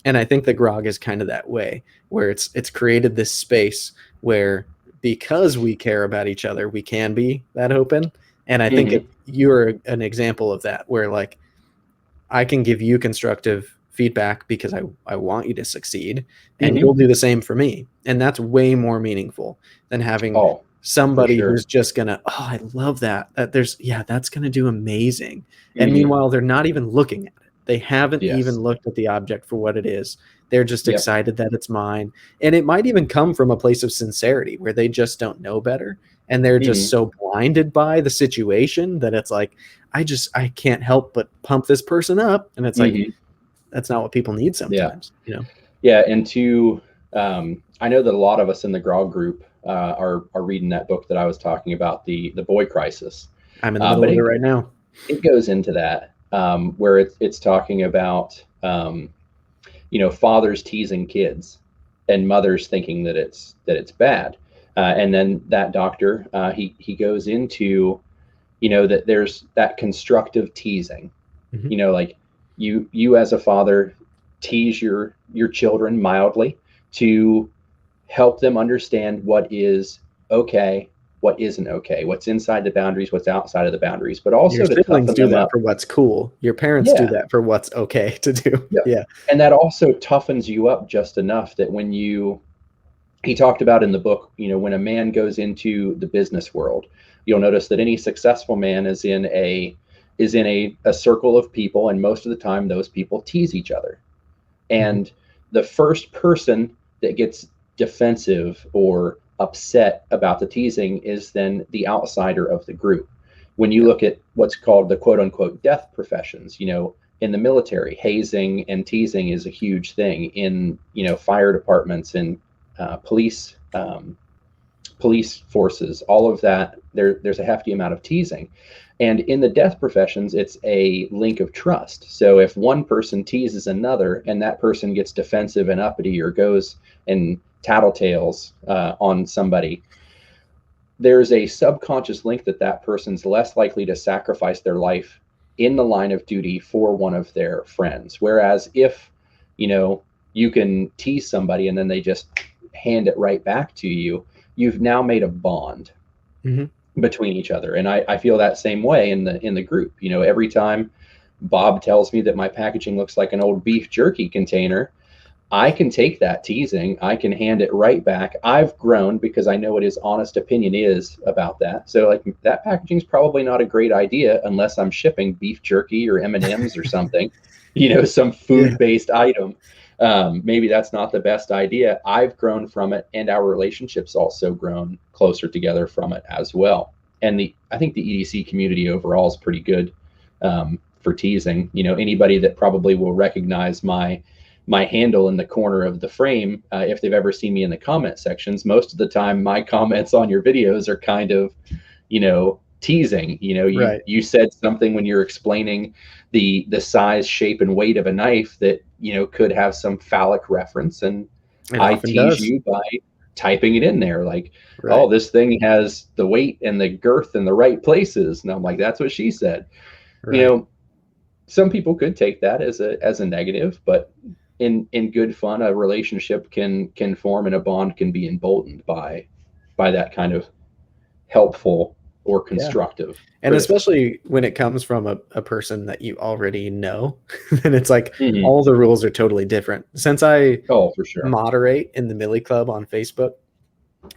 And I think the grog is kind of that way, where it's created this space where, because we care about each other, we can be that open. And I think you're an example of that, where like I can give you constructive feedback because I want you to succeed, and you'll do the same for me. And that's way more meaningful than having somebody who's just gonna, I love that. That's gonna do amazing. And meanwhile, they're not even looking at it. They haven't even looked at the object for what it is. They're just excited that it's mine. And it might even come from a place of sincerity where they just don't know better. And they're just so blinded by the situation that it's like, I can't help but pump this person up. And it's like, that's not what people need sometimes, Yeah. And I know that a lot of us in the grog group are reading that book that I was talking about, the Boy Crisis. I'm in the middle of it right now. It goes into that, where it's talking about, fathers teasing kids and mothers thinking that it's bad. And then that doctor, he goes into, that there's that constructive teasing, like you as a father tease your children mildly to help them understand what is okay, what isn't okay, what's inside the boundaries, what's outside of the boundaries, but also your to siblings do that for what's cool. Your parents do that for what's okay to do. Yeah. And that also toughens you up just enough that when he talked about in the book, when a man goes into the business world, you'll notice that any successful man is in a circle of people, and most of the time those people tease each other. And the first person that gets defensive or upset about the teasing is then the outsider of the group. When you look at what's called the quote unquote death professions, in the military, hazing and teasing is a huge thing. In, fire departments and police forces, all of that, there's a hefty amount of teasing. And in the death professions, it's a link of trust. So if one person teases another and that person gets defensive and uppity or goes and tattletales on somebody, there's a subconscious link that person's less likely to sacrifice their life in the line of duty for one of their friends. Whereas if, you can tease somebody and then they just hand it right back to you, you've now made a bond between each other. And I feel that same way in the group. Every time Bob tells me that my packaging looks like an old beef jerky container, I can take that teasing, I can hand it right back. I've grown because I know what his honest opinion is about that. So like, that packaging is probably not a great idea unless I'm shipping beef jerky or M&Ms or something, some food-based item. Maybe that's not the best idea. I've grown from it, and our relationship's also grown closer together from it as well. And I think the EDC community overall is pretty good for teasing. Anybody that probably will recognize my handle in the corner of the frame, if they've ever seen me in the comment sections, most of the time my comments on your videos are kind of, teasing. You said something when you're explaining the size, shape, and weight of a knife that could have some phallic reference, and I tease you by typing it in there, like, oh, this thing has the weight and the girth in the right places, and I'm like, that's what she said. Some people could take that as a negative, but in good fun, a relationship can form and a bond can be emboldened by that kind of helpful or constructive. And especially when it comes from a person that you already know, then it's like all the rules are totally different. Since I for sure moderate in the Millie Club on Facebook,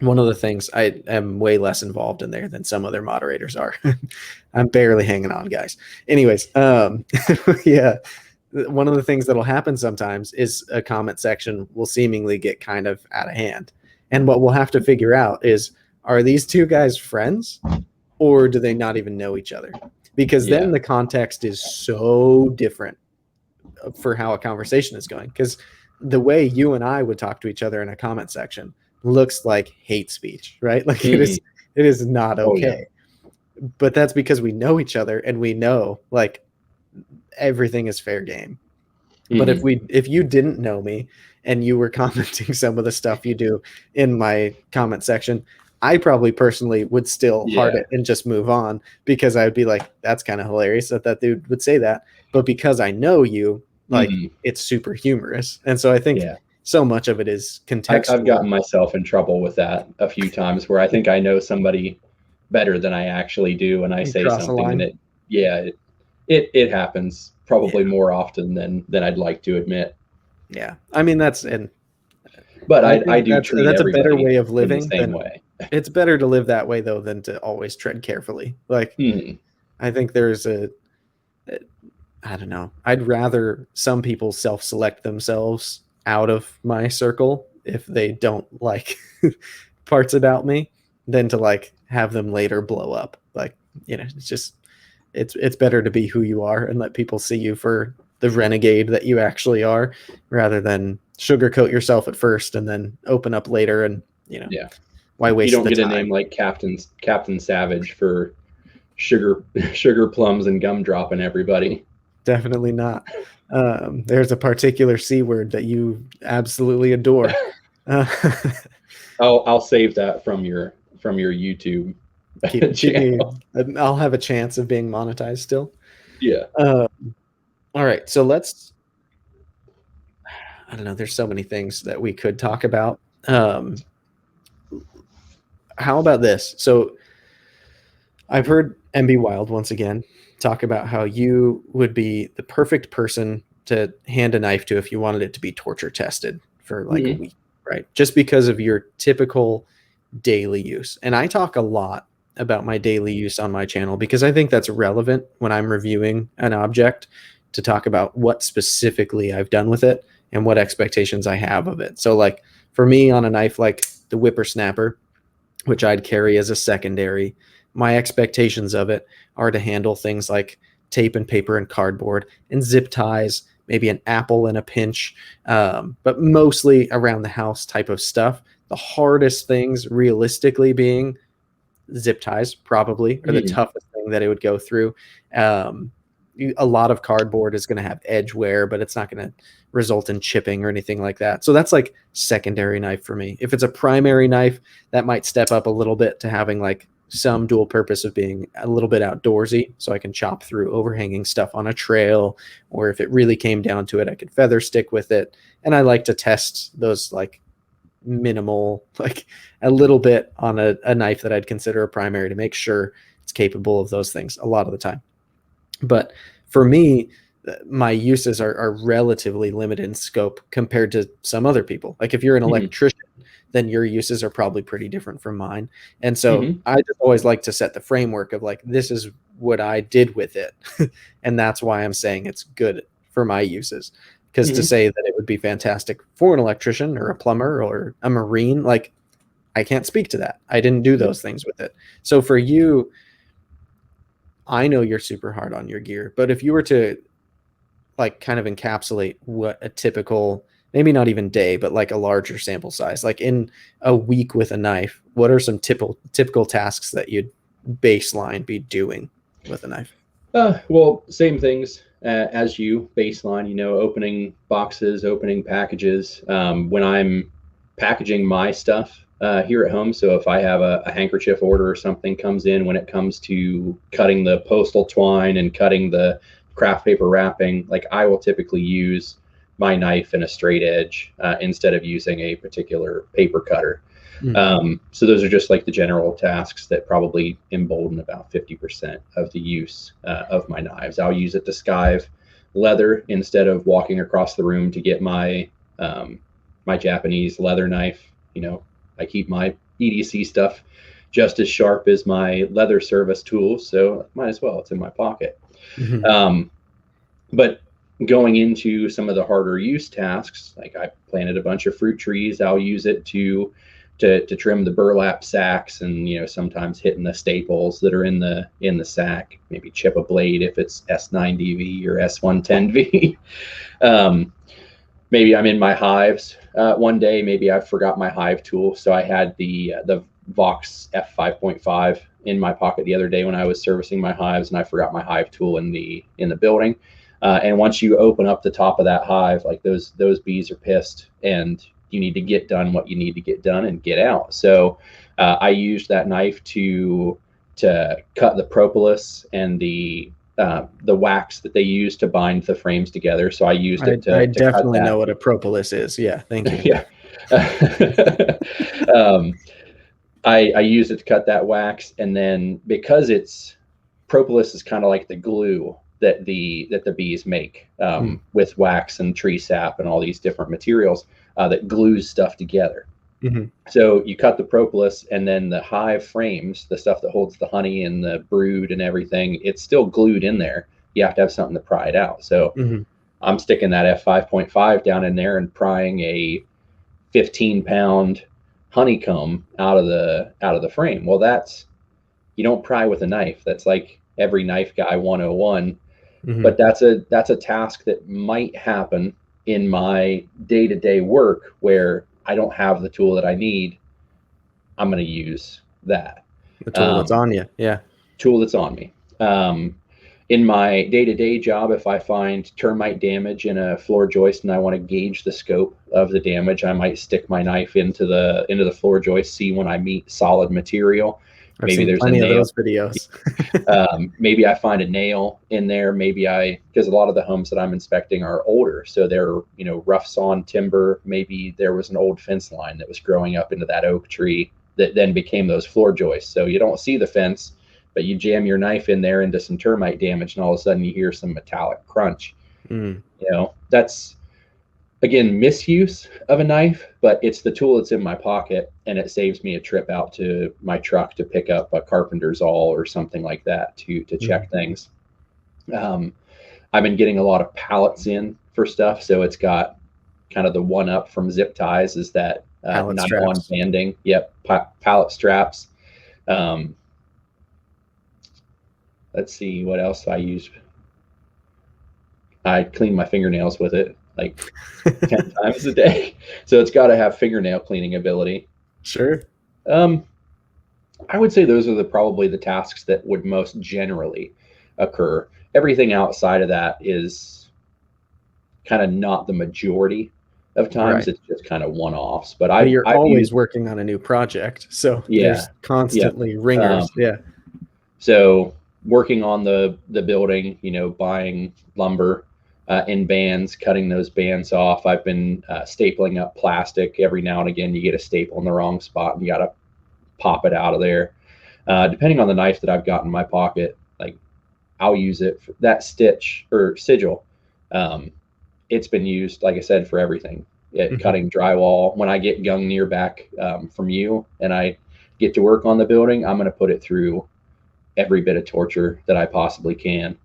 one of the things, I am way less involved in there than some other moderators are. I'm barely hanging on, guys. Anyways, one of the things that'll happen sometimes is a comment section will seemingly get kind of out of hand. And what we'll have to figure out is, are these two guys friends, or do they not even know each other? Because then the context is so different for how a conversation is going. Because the way you and I would talk to each other in a comment section looks like hate speech, right? Like it is not okay. But that's because we know each other and we know like everything is fair game. But if you didn't know me and you were commenting some of the stuff you do in my comment section, I probably personally would still heart it and just move on, because I would be like, that's kind of hilarious that dude would say that. But because I know you, like it's super humorous. And so I think so much of it is contextual. I've gotten myself in trouble with that a few times, where I think I know somebody better than I actually do, and I say something that it happens probably more often than I'd like to admit. Yeah, I mean but I do treat that's a better way of living in the same way. It's better to live that way though than to always tread carefully. Like I think there's I don't know, I'd rather some people self-select themselves out of my circle if they don't like parts about me, than to like have them later blow up. Like, you know, it's just it's better to be who you are and let people see you for the renegade that you actually are, rather than sugarcoat yourself at first and then open up later. And you know, why waste? You don't get a name like Captain Savage for sugar plums and gum dropping everybody. Definitely not. There's a particular C word that you absolutely adore. I'll save that from your YouTube channel. I'll have a chance of being monetized still. Yeah. All right. So I don't know. There's so many things that we could talk about. How about this? So I've heard MB Wild once again talk about how you would be the perfect person to hand a knife to if you wanted it to be torture tested for like a week, right? Just because of your typical daily use. And I talk a lot about my daily use on my channel because I think that's relevant when I'm reviewing an object, to talk about what specifically I've done with it and what expectations I have of it. So like for me, on a knife like the Whippersnapper, which I'd carry as a secondary, my expectations of it are to handle things like tape and paper and cardboard and zip ties, maybe an apple in a pinch, but mostly around the house type of stuff. The hardest things realistically being zip ties, probably, or the toughest thing that it would go through. A lot of cardboard is going to have edge wear, but it's not going to result in chipping or anything like that. So that's like secondary knife for me. If it's a primary knife, that might step up a little bit to having like some dual purpose of being a little bit outdoorsy, so I can chop through overhanging stuff on a trail, or if it really came down to it, I could feather stick with it. And I like to test those like minimal, like a little bit on a knife that I'd consider a primary to make sure it's capable of those things a lot of the time. But for me, my uses are relatively limited in scope compared to some other people. Like if you're an electrician, then your uses are probably pretty different from mine. And so I just always like to set the framework of like, this is what I did with it. And that's why I'm saying it's good for my uses. Because to say that it would be fantastic for an electrician or a plumber or a marine, like I can't speak to that. I didn't do those things with it. So for you, I know you're super hard on your gear, but if you were to like kind of encapsulate what a typical, maybe not even day, but like a larger sample size, like in a week with a knife, what are some typical tasks that you'd baseline be doing with a knife? Well, same things as you baseline, you know, opening boxes, opening packages. When I'm packaging my stuff here at home, so if I have a handkerchief order or something comes in, when it comes to cutting the postal twine and cutting the craft paper wrapping, like I will typically use my knife in a straight edge instead of using a particular paper cutter. So those are just like the general tasks that probably embolden about 50% of the use of my knives. I'll use it to skive leather instead of walking across the room to get my my Japanese leather knife. You know, I keep my EDC stuff just as sharp as my leather service tools, so might as well, it's in my pocket. But going into some of the harder use tasks, like I planted a bunch of fruit trees, I'll use it to trim the burlap sacks, and sometimes hitting the staples that are in the sack, maybe chip a blade if it's S9DV or S110V. Maybe I'm in my hives one day, maybe I forgot my hive tool, so I had the Vox F5.5 in my pocket the other day when I was servicing my hives, and I forgot my hive tool in the building. And once you open up the top of that hive, like those bees are pissed, and you need to get done what you need to get done and get out. So I used that knife to cut the propolis and the wax that they use to bind the frames together. So I used it to I cut definitely that. know what a propolis is. Yeah, thank you. Yeah. I use it to cut that wax, and then because propolis is kind of like the glue that the bees make with wax and tree sap and all these different materials that glues stuff together. Mm-hmm. So you cut the propolis, and then the hive frames, the stuff that holds the honey and the brood and everything, it's still glued in there. You have to have something to pry it out. So I'm sticking that F5.5 down in there and prying a 15-pound honeycomb out of the frame. Well, you don't pry with a knife. That's like every knife guy 101. But that's a task that might happen in my day-to-day work where I don't have the tool that I need. I'm going to use that. The tool that's on you. Yeah. Tool that's on me. In my day-to-day job, if I find termite damage in a floor joist and I want to gauge the scope of the damage, I might stick my knife into the floor joist, see when I meet solid material. Maybe there's plenty of those videos. Maybe I find a nail in there. Because a lot of the homes that I'm inspecting are older, so they're rough sawn timber. Maybe there was an old fence line that was growing up into that oak tree that then became those floor joists. So you don't see the fence, but you jam your knife in there into some termite damage, and all of a sudden you hear some metallic crunch. That's, again, misuse of a knife, but it's the tool that's in my pocket, and it saves me a trip out to my truck to pick up a carpenter's awl or something like that to check things. I've been getting a lot of pallets in for stuff, so it's got kind of the one up from zip ties is that nylon banding. Yep, pallet straps. Let's see what else I use. I clean my fingernails with it like 10 times a day. So it's got to have fingernail cleaning ability. Sure. I would say those are probably the tasks that would most generally occur. Everything outside of that is kind of not the majority of times. Right. It's just kind of one-offs. But you're always working on a new project, so there's constantly ringers. So working on the building, buying lumber in bands, cutting those bands off. I've been stapling up plastic. Every now and again, you get a staple in the wrong spot and you got to pop it out of there. Depending on the knife that I've got in my pocket, like I'll use it for that stitch or sigil. It's been used, like I said, for everything. Cutting drywall. When I get Gungner back from you and I get to work on the building, I'm going to put it through every bit of torture that I possibly can.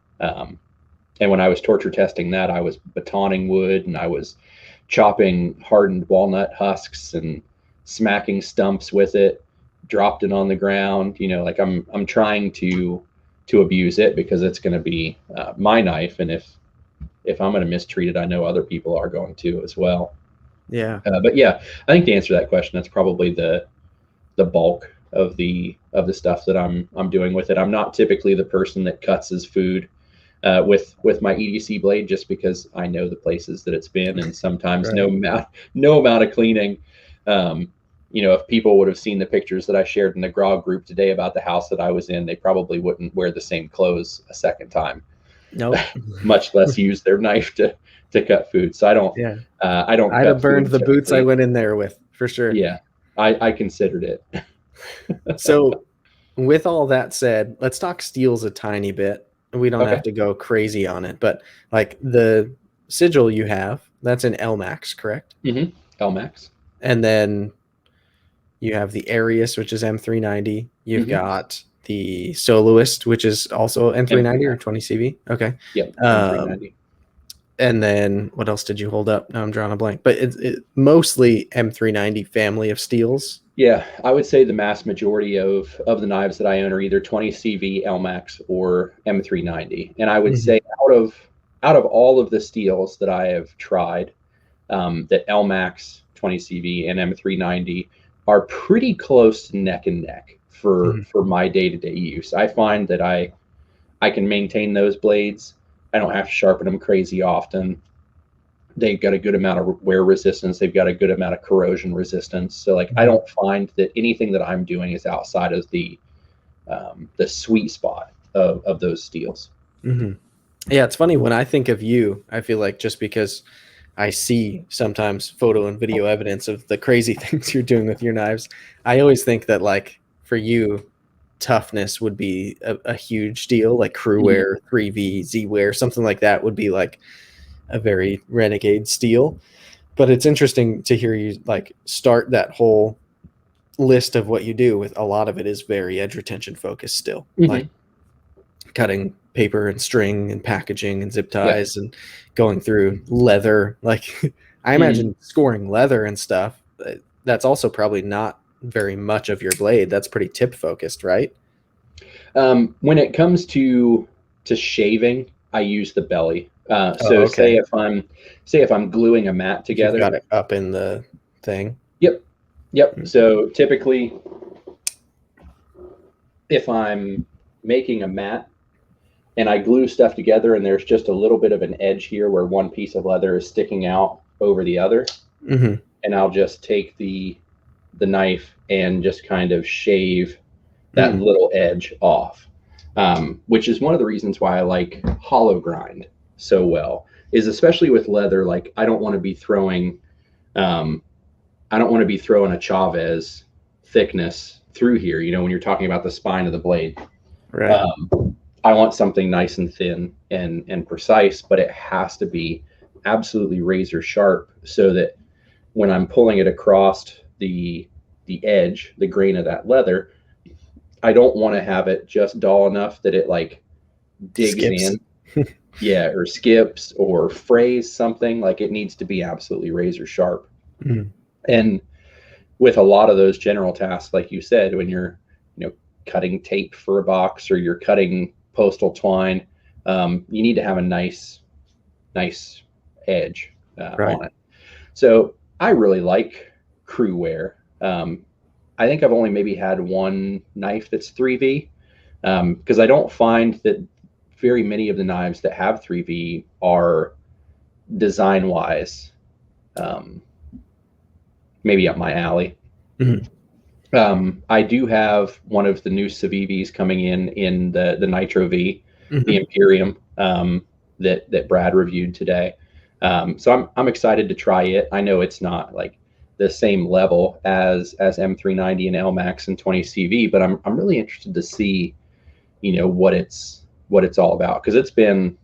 And when I was torture testing that, I was batoning wood and I was chopping hardened walnut husks and smacking stumps with it, dropped it on the ground. Like I'm trying to abuse it because it's going to be my knife. And if I'm going to mistreat it, I know other people are going to as well. Yeah. But yeah, I think to answer that question, that's probably the bulk of the stuff that I'm doing with it. I'm not typically the person that cuts his food with my EDC blade, just because I know the places that it's been, and sometimes no amount of cleaning. If people would have seen the pictures that I shared in the grog group today about the house that I was in, they probably wouldn't wear the same clothes a second time. Nope. Much less use their knife to cut food. So I don't. I'd have burned the boots I went in there with, for sure. Yeah, I considered it. So with all that said, let's talk steels a tiny bit. We don't have to go crazy on it, but like the sigil you have, that's an LMAX, correct? Mm-hmm. LMAX. And then you have the Arius, which is M390. You've got the Soloist, which is also M390 or 20 CV. Okay. Yep. M390. And then what else did you hold up? Now I'm drawing a blank. But it mostly M390 family of steels. Yeah, I would say the mass majority of the knives that I own are either 20 CV, LMAX, or M390. And I would say out of all of the steels that I have tried, that LMAX, 20 CV, and M390 are pretty close to neck and neck for my day-to-day use. I find that I can maintain those blades. I don't have to sharpen them crazy often. They've got a good amount of wear resistance. They've got a good amount of corrosion resistance. So like, I don't find that anything that I'm doing is outside of the sweet spot of those steels. Yeah, it's funny when I think of you, I feel like just because I see sometimes photo and video evidence of the crazy things you're doing with your knives, I always think that like for you, toughness would be a huge deal. Like crew wear, 3V, Z wear, something like that would be like a very Renegade steel. But it's interesting to hear you like start that whole list of what you do with a lot of it is very edge retention focused still, like cutting paper and string and packaging and zip ties and going through leather. Like I imagine scoring leather and stuff, that's also probably not very much of your blade. That's pretty tip focused, right? When it comes to shaving, I use the belly. Say if I'm gluing a mat together, you've got it up in the thing. Yep. So typically, if I'm making a mat and I glue stuff together and there's just a little bit of an edge here where one piece of leather is sticking out over the other, and I'll just take the knife and just kind of shave that little edge off, which is one of the reasons why I like hollow grind so well, is especially with leather. Like I don't want to be throwing a Chavez thickness through here, when you're talking about the spine of the blade. Right. I want something nice and thin and precise, but it has to be absolutely razor sharp so that when I'm pulling it across the edge, the grain of that leather, I don't want to have it just dull enough that it like digs in. Yeah, or skips or frays something. Like it needs to be absolutely razor sharp. And with a lot of those general tasks, like you said, when you're, cutting tape for a box or you're cutting postal twine, you need to have a nice edge on it. So I really like crew wear. I think I've only maybe had one knife that's 3V, because I don't find that very many of the knives that have 3V are design-wise maybe up my alley. I do have one of the new Civivis coming in the Nitro V, the Imperium, that Brad reviewed today. So I'm excited to try it. I know it's not like the same level as M390 and LMAX and 20 CV, but I'm really interested to see, what it's all about, because it's been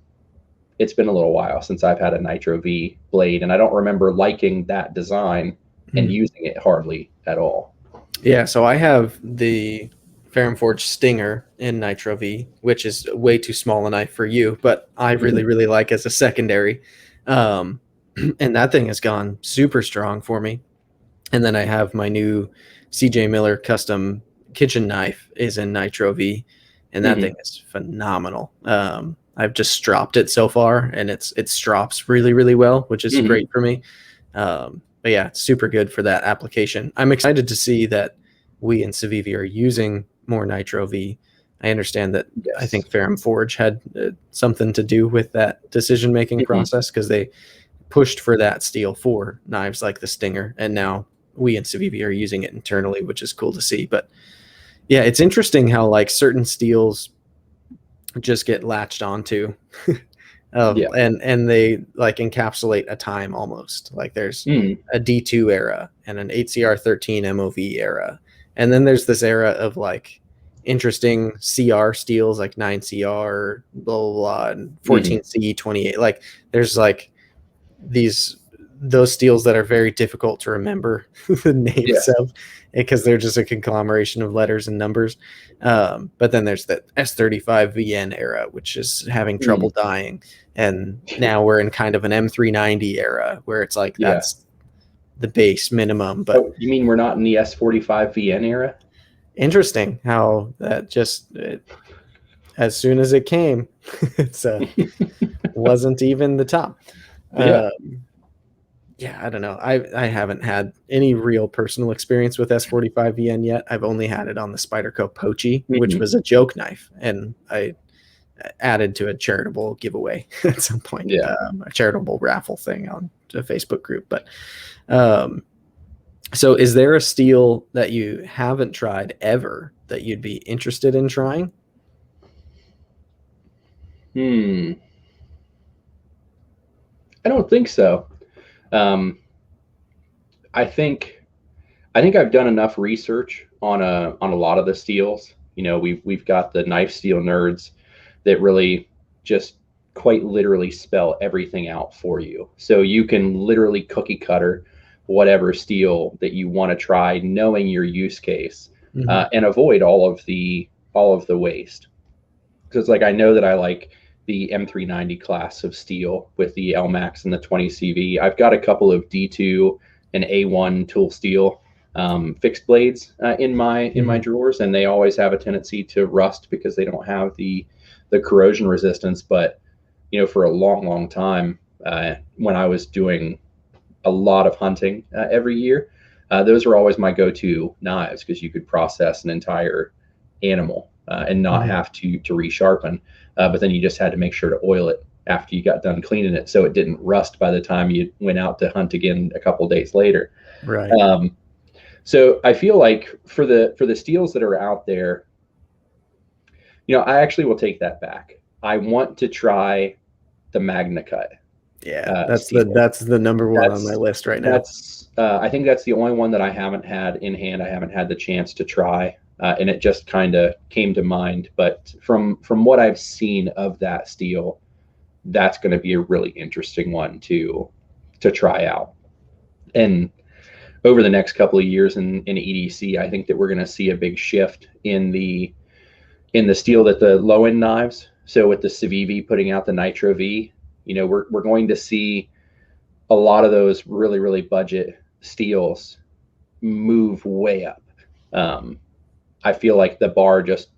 a little while since I've had a Nitro V blade, and I don't remember liking that design and using it hardly at all. Yeah, so I have the Ferrum Forge Stinger in Nitro V, which is way too small a knife for you, but I really, really like as a secondary. And that thing has gone super strong for me. And then I have my new CJ Miller custom kitchen knife is in Nitro V, and that thing is phenomenal. I've just stropped it so far, and it strops really, really well, which is great for me. But yeah, it's super good for that application. I'm excited to see that we in Civivi are using more Nitro V. I understand that I think Ferrum Forge had something to do with that decision-making process, because they pushed for that steel for knives like the Stinger, and now we in Civivi are using it internally, which is cool to see. But yeah, it's interesting how like certain steels just get latched onto. And they like encapsulate a time almost. Like there's a D2 era and an 8CR13 MOV era. And then there's this era of like interesting CR steels like 9CR, blah, blah, blah, and 14CE28. Like there's like these those steels that are very difficult to remember the names of, because they're just a conglomeration of letters and numbers. But then there's the S35 VN era, which is having trouble dying. And now we're in kind of an M390 era where it's like that's the base minimum. But you mean we're not in the S45 VN era? Interesting how that just as soon as it came, it's wasn't even the top. I don't know. I haven't had any real personal experience with S45 VN yet. I've only had it on the Spyderco Pochi, which was a joke knife, and I added to a charitable giveaway at some point, a charitable raffle thing on a Facebook group. But so is there a steel that you haven't tried ever that you'd be interested in trying? I don't think so. I think I've done enough research on a lot of the steels. You know, we've got the knife steel nerds that really just quite literally spell everything out for you. So you can literally cookie cutter whatever steel that you want to try, knowing your use case, and avoid all of the waste. Because like I know that I like the M390 class of steel with the LMAX and the 20 CV. I've got a couple of D2 and A1 tool steel fixed blades in my drawers, and they always have a tendency to rust because they don't have the corrosion resistance. But you know, for a long time, when I was doing a lot of hunting every year, those were always my go-to knives, because you could process an entire animal and not have to resharpen. But then you just had to make sure to oil it after you got done cleaning it, so it didn't rust by the time you went out to hunt again a couple days later. Right. So I feel like for the steels that are out there, you know, I actually will take that back. I want to try the Magna Cut. Yeah, that's the number one on my list right now. I think that's the only one that I haven't had in hand. I haven't had the chance to try. And it just kind of came to mind. But from what I've seen of that steel, that's going to be a really interesting one to try out. And over the next couple of years in EDC, I think that we're going to see a big shift in the steel that the low end knives. So with the Civivi putting out the Nitro V, you know, we're going to see a lot of those really budget steels move way up. I feel like the bar just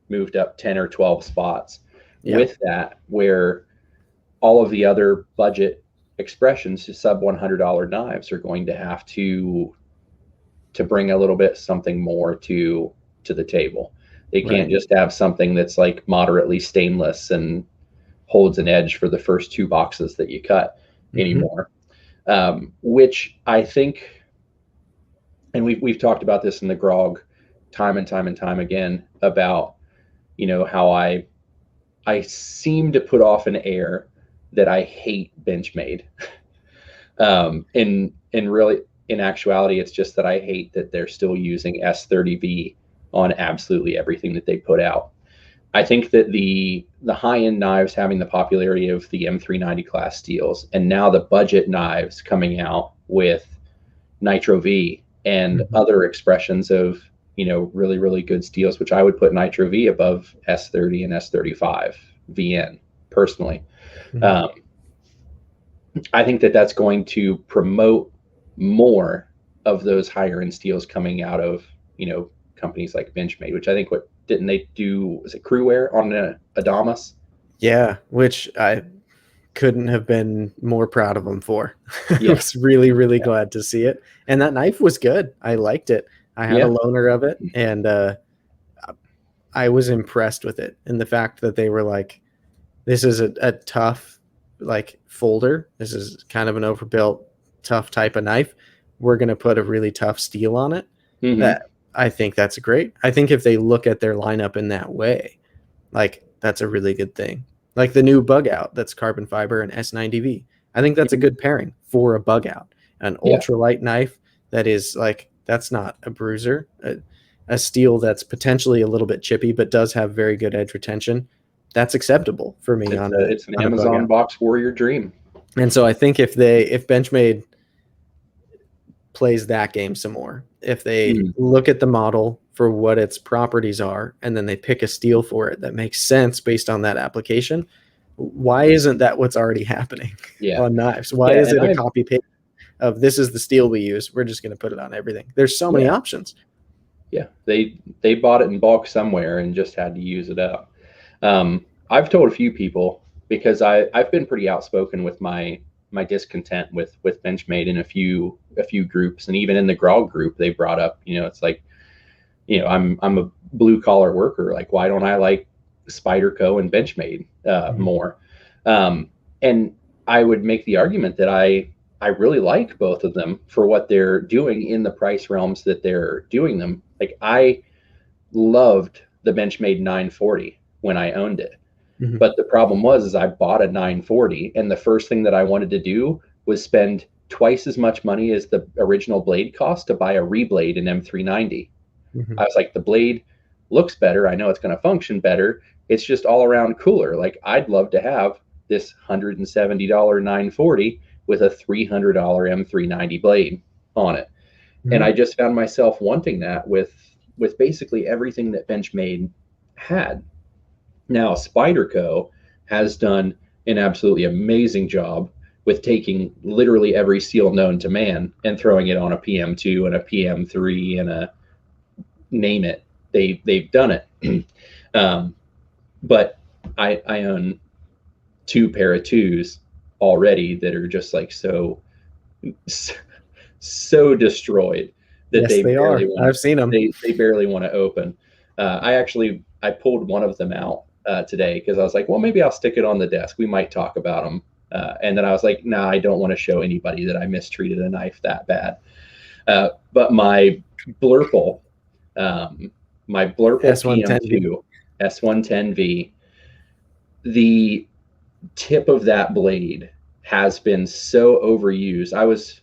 moved up 10 or 12 spots with that, where all of the other budget expressions to sub $100 knives are going to have to bring a little bit something more to the table. They can't just have something that's like moderately stainless and holds an edge for the first 2 boxes that you cut anymore. Which I think, and we've talked about this in the grog time and time again, about, you know, how I seem to put off an air that I hate Benchmade. And really, in actuality, it's just that I hate that they're still using S30V on absolutely everything that they put out. I think that the high-end knives having the popularity of the M390 class steels, and now the budget knives coming out with Nitro V and other expressions of, you know, really good steels, which I would put Nitro V above S30 and S35 VN personally. I think that that's going to promote more of those higher end steels coming out of, you know, companies like Benchmade, which I think didn't they do, was it Crewwear on Adamas? Yeah, which I couldn't have been more proud of them for. I was really glad to see it. And that knife was good. I liked it. I had a loaner of it, and I was impressed with it. And the fact that they were like, this is a tough, like, folder. This is kind of an overbuilt, tough type of knife. We're going to put a really tough steel on it. That, I think that's great. I think if they look at their lineup in that way, like, that's a really good thing. Like the new bug out that's carbon fiber and S90V. I think that's a good pairing for a bug out. An ultralight knife that is like, that's not a bruiser. A steel that's potentially a little bit chippy but does have very good edge retention. That's acceptable for me. It's an Amazon box warrior dream. And so I think if Benchmade plays that game some more, if they look at the model for what its properties are, and then they pick a steel for it that makes sense based on that application, why isn't that what's already happening on knives? Why is it a copy paste of this is the steel we use, we're just going to put it on everything? There's so many options. Yeah, they bought it in bulk somewhere and just had to use it up. I've told a few people, because I've been pretty outspoken with my discontent with Benchmade in a few groups, and even in the Grog group they brought up, it's like, I'm a blue collar worker, like why don't I like Spyderco and Benchmade more? And I would make the argument that I really like both of them for what they're doing in the price realms that they're doing them. Like I loved the Benchmade 940 when I owned it. But the problem was I bought a 940, and the first thing that I wanted to do was spend twice as much money as the original blade cost to buy a reblade in M390. I was like, the blade looks better. I know it's going to function better. It's just all around cooler. Like I'd love to have this $170 940 with a $300 M390 blade on it. And I just found myself wanting that with basically everything that Benchmade had. Now, Spyderco has done an absolutely amazing job with taking literally every steel known to man and throwing it on a PM2 and a PM3 and a name it. They've done it. But I own 2 pair of 2s already that are just like so destroyed that yes, they are. I've seen them. They barely want to open. I pulled one of them out today because I was like, well, maybe I'll stick it on the desk. We might talk about them. And then I was like, nah, I don't want to show anybody that I mistreated a knife that bad. But my Blurple PM2 S110V, the tip of that blade has been so overused. I was,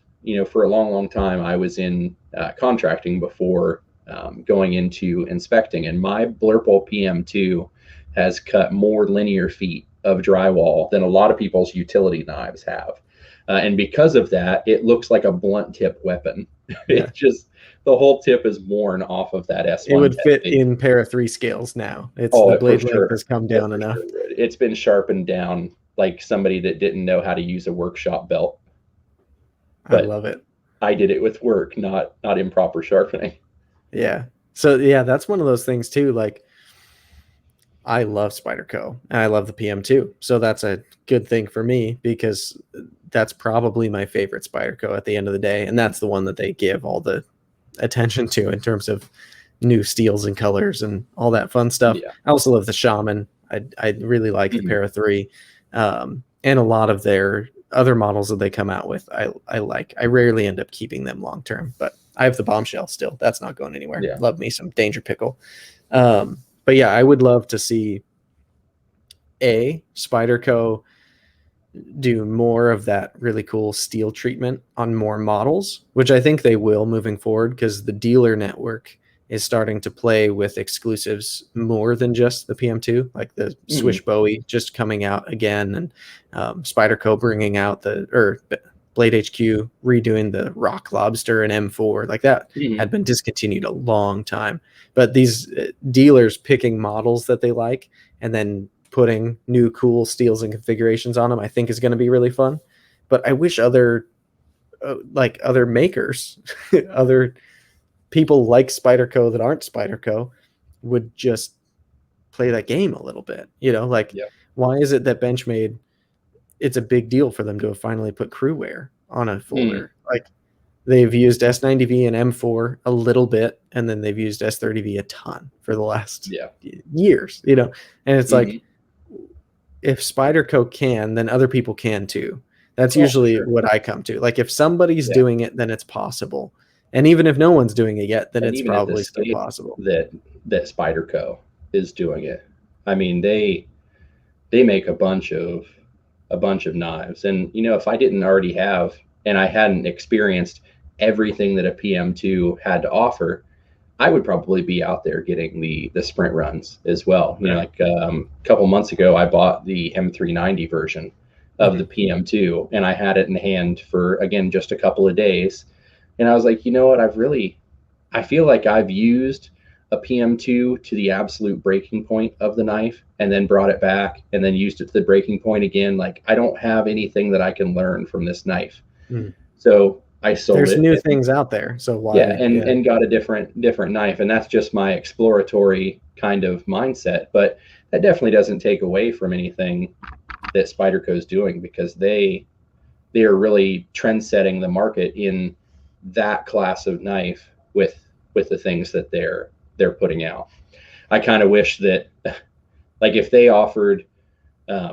for a long time, I was in contracting before going into inspecting, and my Blurple PM2 has cut more linear feet of drywall than a lot of people's utility knives have. And because of that, it looks like a blunt tip weapon. It just, the whole tip is worn off of that S1. It would fit in pair of 3 scales now. The blade length has come down enough. It's been sharpened down like somebody that didn't know how to use a workshop belt. But I love it. I did it with work, not improper sharpening. Yeah. So yeah, that's one of those things too. Like I love Spyderco and I love the PM2. So that's a good thing for me because that's probably my favorite Spyderco at the end of the day. And that's the one that they give all the attention to in terms of new steels and colors and all that fun stuff. Yeah. I also love the Shaman. I really like the Para 3. And a lot of their other models that they come out with, I like. I rarely end up keeping them long term, but I have the Bombshell still. That's not going anywhere. Yeah. Love me some Danger Pickle. But yeah, I would love to see Spyderco do more of that really cool steel treatment on more models, which I think they will moving forward because the dealer network is starting to play with exclusives more than just the PM2, like the Swish Bowie just coming out again, and Spyderco bringing out Blade HQ redoing the Rock Lobster and M4, like that had been discontinued a long time. But these dealers picking models that they like and then putting new cool steels and configurations on them, I think is going to be really fun. But I wish other makers, other people like Spyderco that aren't Spyderco would just play that game a little bit. Why is it that Benchmade, it's a big deal for them to have finally put crew wear on a folder? Like they've used S90V and M4 a little bit, and then they've used S30V a ton for the last years, and it's like, if Spyderco can, then other people can too. That's usually what I come to. Like if somebody's doing it, then it's possible. And even if no one's doing it yet, then it's probably still possible. That Spyderco is doing it. I mean, they make a bunch of knives, and if I didn't already have, and I hadn't experienced everything that a PM2 had to offer, I would probably be out there getting the sprint runs as well. Like a couple months ago, I bought the M390 version, of the PM2, and I had it in hand for, again, just a couple of days. And I was like, you know what, I feel like I've used a PM2 to the absolute breaking point of the knife and then brought it back and then used it to the breaking point again. Like, I don't have anything that I can learn from this knife. So I sold There's it. new things out there. So why? Yeah, and got a different knife. And that's just my exploratory kind of mindset. But that definitely doesn't take away from anything that Spyderco is doing, because they are really trend setting the market in that class of knife with the things that they're putting out. I kind of wish that, like, if they offered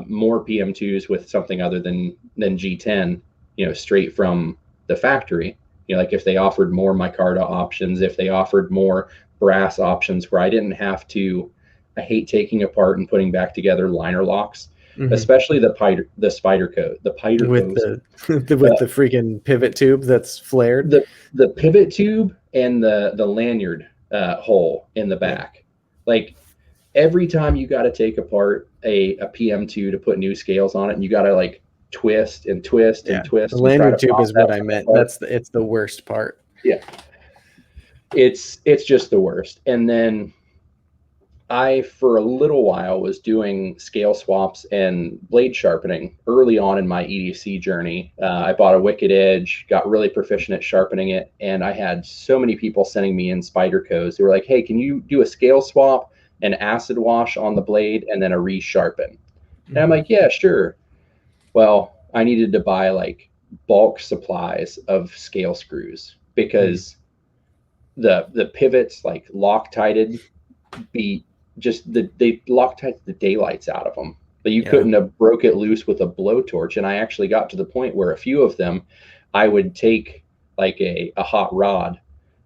more PM2s with something other than G10, straight from the factory, like if they offered more micarta options, if they offered more brass options where I didn't have to, I hate taking apart and putting back together liner locks, especially the Spyderco, with the freaking pivot tube that's flared, the pivot tube and the lanyard hole in the back. Like, every time you got to take apart a PM2 to put new scales on it, and you got to like twist and twist and twist. The lanyard tube is what I meant. It's the worst part. Yeah, it's just the worst. And then I, for a little while, was doing scale swaps and blade sharpening early on in my EDC journey. I bought a Wicked Edge, got really proficient at sharpening it, and I had so many people sending me in Spydercos. They were like, hey, can you do a scale swap, an acid wash on the blade, and then a resharpen? And I'm like, yeah, sure. Well, I needed to buy like bulk supplies of scale screws, because the pivots, like, Loctited, they Loctite the daylights out of them. But you couldn't have broke it loose with a blowtorch. And I actually got to the point where a few of them, I would take like a hot rod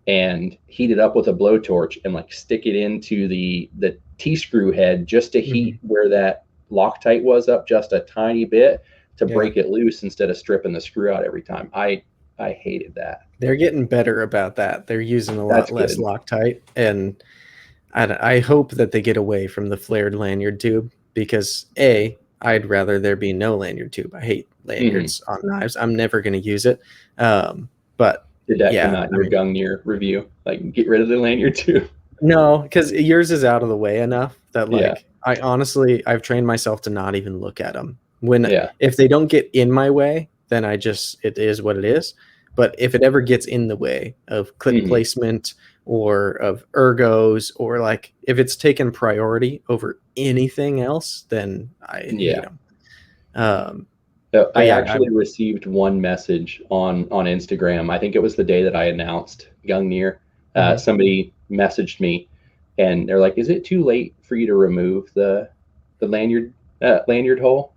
and heat it up with a blowtorch and like stick it into the T-screw head just to heat where that Loctite was up just a tiny bit to break it loose, instead of stripping the screw out every time. I hated that. They're getting better about that. They're using a lot less Loctite, and I hope that they get away from the flared lanyard tube, because I'd rather there be no lanyard tube. I hate lanyards on knives. I'm never going to use it. But did that come out in your Gungner review? Like, get rid of the lanyard tube? No, because yours is out of the way enough that, like, I've trained myself to not even look at them. If they don't get in my way, then it is what it is. But if it ever gets in the way of clip placement or of ergos, or like if it's taken priority over anything else, then I hate them. I actually received one message on Instagram. I think it was the day that I announced Gungner. Somebody messaged me and they're like, is it too late for you to remove the lanyard hole?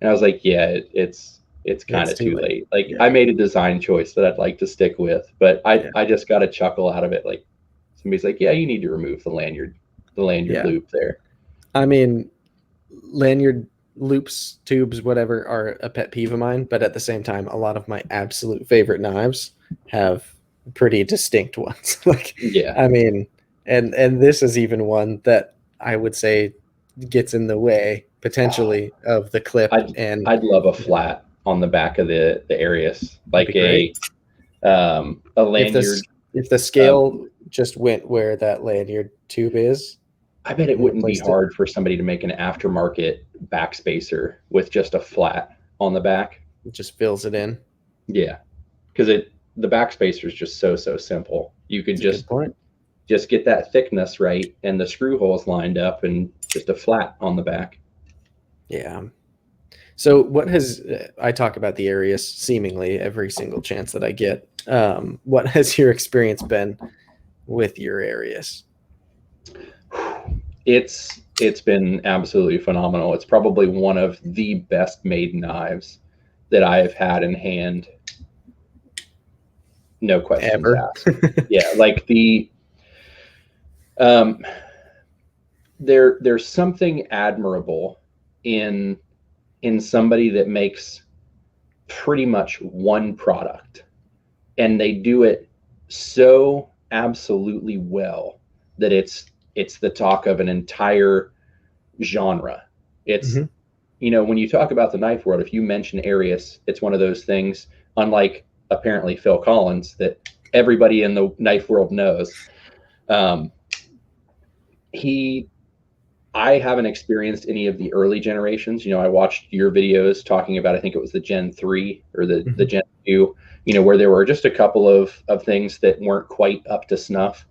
And I was like, yeah, it's kind of too late. Like, I made a design choice that I'd like to stick with, but I just got a chuckle out of it. Like, somebody's like, yeah, you need to remove the lanyard loop there. I mean, lanyard loops, tubes, whatever, are a pet peeve of mine, but at the same time, a lot of my absolute favorite knives have pretty distinct ones. I mean, and this is even one that I would say gets in the way potentially of the clip. I'd love a flat on the back of the Arius, like a lanyard. If the scale just went where that lanyard tube is, I bet it wouldn't be hard for somebody to make an aftermarket backspacer with just a flat on the back. It just fills it in. Yeah, because the backspacer is just so simple. You could just get that thickness right and the screw holes lined up and just a flat on the back. Yeah. So I talk about the Arius seemingly every single chance that I get. What has your experience been with your Arius? It's been absolutely phenomenal. It's probably one of the best made knives that I have had in hand. No questions asked. Yeah, like there's something admirable in somebody that makes pretty much one product, and they do it so absolutely well that it's the talk of an entire genre. It's you know, when you talk about the knife world, if you mention Arius, it's one of those things, unlike apparently Phil Collins, that everybody in the knife world knows. Um, I haven't experienced any of the early generations. You know, I watched your videos talking about, I think it was the Gen 3 or the Gen 2, you know, where there were just a couple of things that weren't quite up to snuff.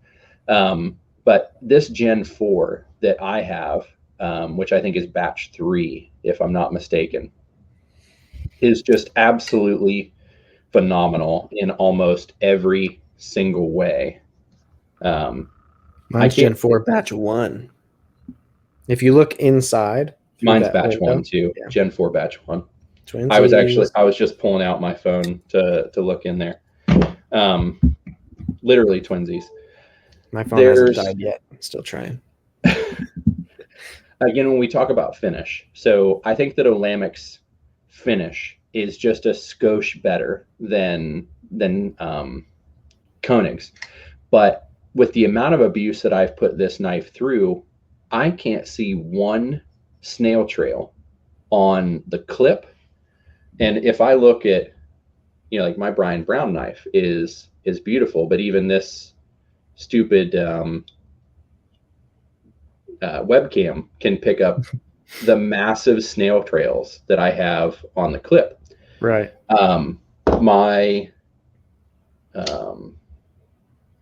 But this Gen 4 that I have, which I think is batch 3, if I'm not mistaken, is just absolutely phenomenal in almost every single way. Mine's Gen 4 batch 1. If you look inside, mine's batch window, 1 too. Yeah. Gen 4 batch 1. Twinsies. I was just pulling out my phone to look in there. Literally twinsies. My phone hasn't died yet. I'm still trying. Again, when we talk about finish, so I think that Olamic's finish is just a skosh better than Koenig's. But with the amount of abuse that I've put this knife through, I can't see one snail trail on the clip. And if I look at, you know, like my Brian Brown knife is beautiful, but even this stupid webcam can pick up the massive snail trails that I have on the clip. Right.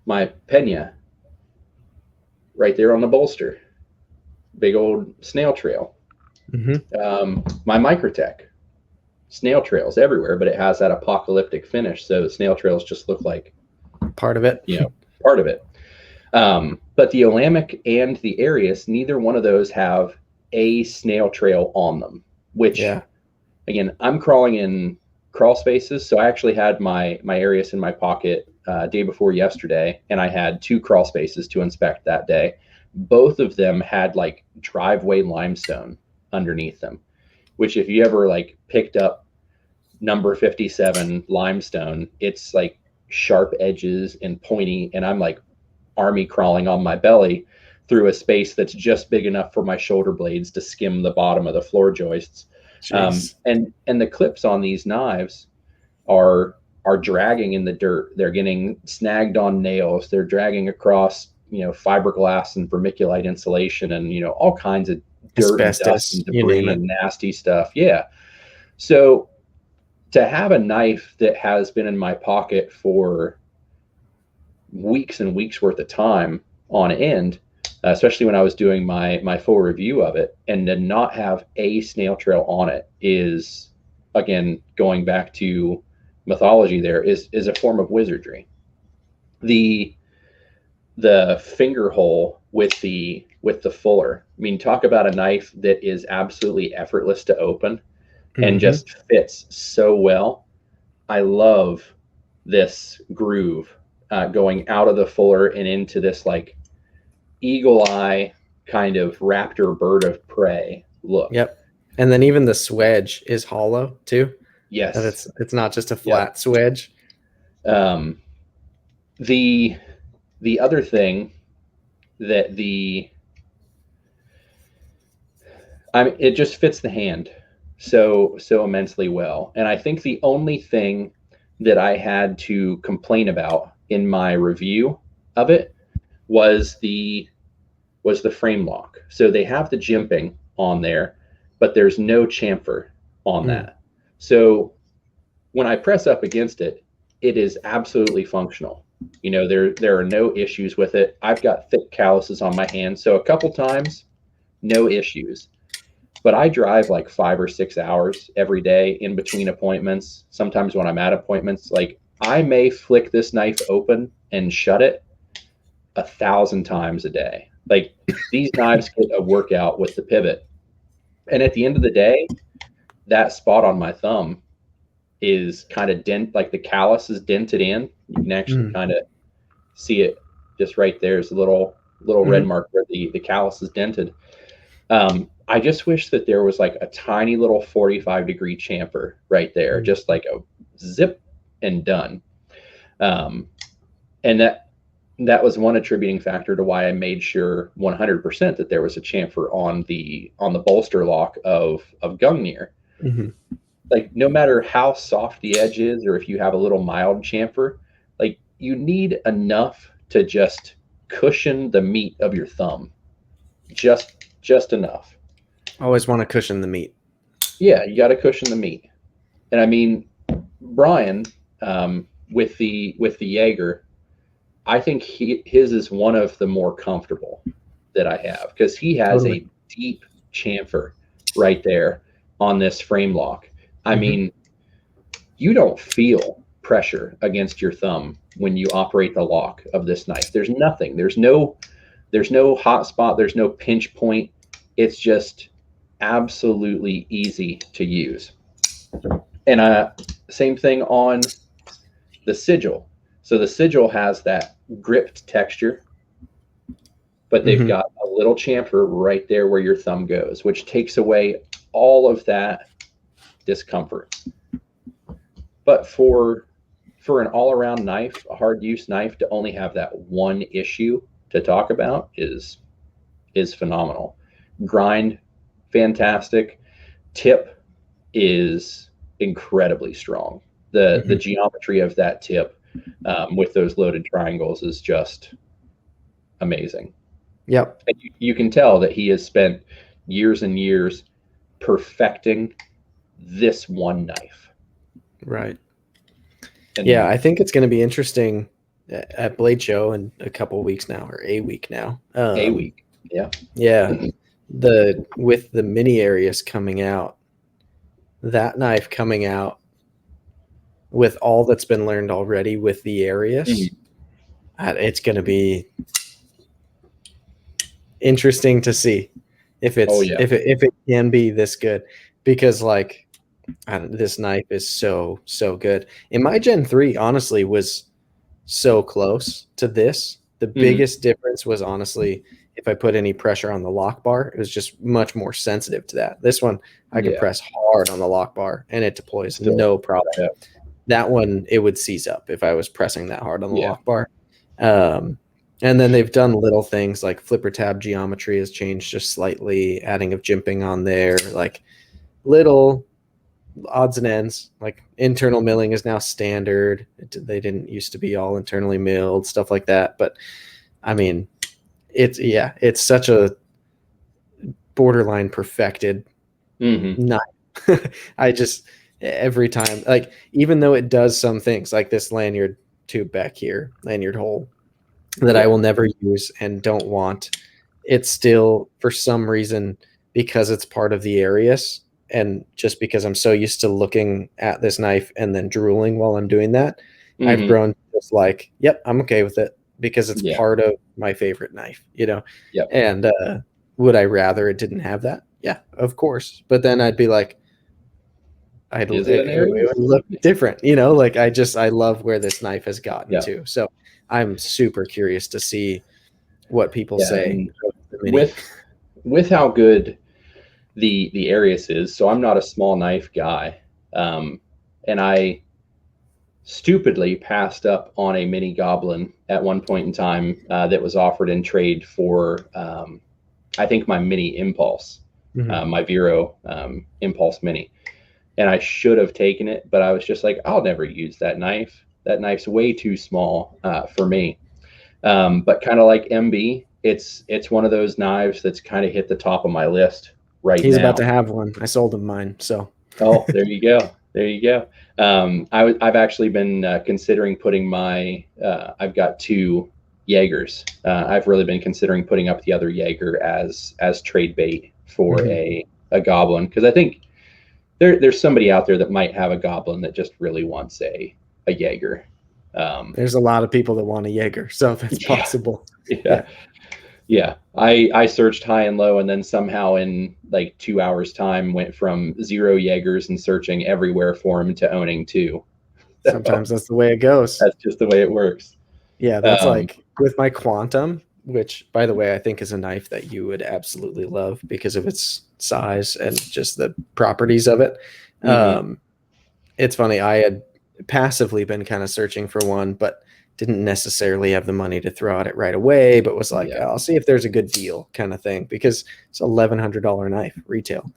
My Pena, right there on the bolster, big old snail trail. My Microtech, snail trails everywhere, but it has that apocalyptic finish, so the snail trails just look like part of it. You know, part of it. But the Olamic and the Arius, neither one of those have a snail trail on them, which, again, I'm crawling in crawl spaces. So I actually had my Arius in my pocket day before yesterday, and I had 2 crawl spaces to inspect that day. Both of them had like driveway limestone underneath them, which if you ever like picked up number 57 limestone, it's like sharp edges and pointy, and I'm like army crawling on my belly through a space that's just big enough for my shoulder blades to skim the bottom of the floor joists. And the clips on these knives are dragging in the dirt. They're getting snagged on nails. They're dragging across, you know, fiberglass and vermiculite insulation and, you know, all kinds of dirt and dust and debris and nasty stuff. Yeah. So to have a knife that has been in my pocket for weeks and weeks worth of time on end, especially when I was doing my full review of it, and to not have a snail trail on it is, again, going back to mythology, there is a form of wizardry. The finger hole with the fuller, I mean, talk about a knife that is absolutely effortless to open and just fits so well. I love this groove going out of the fuller and into this like eagle eye kind of raptor bird of prey look. Yep. And then even the swedge is hollow too. Yes. And it's not just a flat swedge. The other thing that it just fits the hand so immensely well. And I think the only thing that I had to complain about in my review of it was the frame lock. So they have the jimping on there, but there's no chamfer on that. So when I press up against it, it is absolutely functional. You know, there are no issues with it. I've got thick calluses on my hands, so a couple times, no issues. But I drive like 5 or 6 hours every day in between appointments. Sometimes when I'm at appointments, like I may flick this knife open and shut it 1,000 times a day. Like these knives get a workout with the pivot. And at the end of the day, that spot on my thumb is kind of like the callus is dented in. You can actually kind of see it just right there. There's a little red mark where the callus is dented. I just wish that there was like a tiny little 45-degree chamfer right there, just like a zip and done. And that that was one attributing factor to why I made sure 100% that there was a chamfer on the bolster lock of Gungner. Mm-hmm. Like, no matter how soft the edge is, or if you have a little mild chamfer, like, you need enough to just cushion the meat of your thumb, just enough. Always want to cushion the meat. Yeah, you got to cushion the meat. And I mean, Brian, with the Jaeger, I think his is one of the more comfortable that I have, because he has Totally. a deep chamfer right there on this frame lock. I mean, you don't feel pressure against your thumb when you operate the lock of this knife. There's nothing. There's no hot spot. There's no pinch point. It's just absolutely easy to use. And same thing on the Sigil. So the Sigil has that gripped texture, but they've got a little chamfer right there where your thumb goes, which takes away all of that discomfort. But for an all-around knife, a hard use knife, to only have that one issue to talk about is phenomenal. Grind, fantastic. Tip is incredibly strong. The geometry of that tip with those loaded triangles is just amazing. Yep. And you can tell that he has spent years and years perfecting this one knife. Right. And yeah, I think it's going to be interesting at Blade Show in a couple weeks now, or a week now. A week, yeah. Yeah, with the mini Arius coming out, that knife coming out with all that's been learned already with the Arius, it's going to be interesting to see if it's if it can be this good, because like this knife is so good. And my Gen 3 honestly was so close to this. The biggest difference was honestly if I put any pressure on the lock bar, it was just much more sensitive to that. This one I can press hard on the lock bar and it deploys no problem. Yeah. That one, it would seize up if I was pressing that hard on the lock bar. And then they've done little things like flipper tab geometry has changed just slightly, adding of jimping on there, like little odds and ends. Like internal milling is now standard. They didn't used to be all internally milled, stuff like that. But I mean, it's such a borderline perfected knife. I just, every time, like, even though it does some things like this lanyard tube back here, lanyard hole, that I will never use and don't want, it's still, for some reason, because it's part of the Arius, and just because I'm so used to looking at this knife and then drooling while I'm doing that, I've grown just like, yep, I'm okay with it, because it's part of my favorite knife, you know? And would I rather it didn't have that? Yeah, of course. But then I'd be like, it would look different, you know? Like, I love where this knife has gotten to. So I'm super curious to see what people say. With how good the Arius is, so I'm not a small knife guy, and I stupidly passed up on a mini Goblin at one point in time that was offered in trade for I think my mini Impulse, my Vero Impulse Mini, and I should have taken it, but I was just like, I'll never use that knife. That knife's way too small for me. But kind of like MB, it's one of those knives that's kind of hit the top of my list right now. He's about to have one. I sold him mine, so. Oh, there you go. There you go. I've actually been considering putting my, I've got two Jaegers. I've really been considering putting up the other Jaeger as trade bait for a Goblin, because I think there's somebody out there that might have a Goblin that just really wants a Jaeger. There's a lot of people that want a Jaeger, so that's possible. Yeah. I searched high and low, and then somehow in like 2 hours time went from 0 Jaegers and searching everywhere for them to owning 2. Sometimes that's the way it goes. That's just the way it works. Yeah, that's like with my Quantum, which, by the way, I think is a knife that you would absolutely love because of its size and just the properties of it. It's funny. I had passively been kind of searching for one, but didn't necessarily have the money to throw at it right away, but was like, Yeah. I'll see if there's a good deal kind of thing, because it's $1,100 knife retail.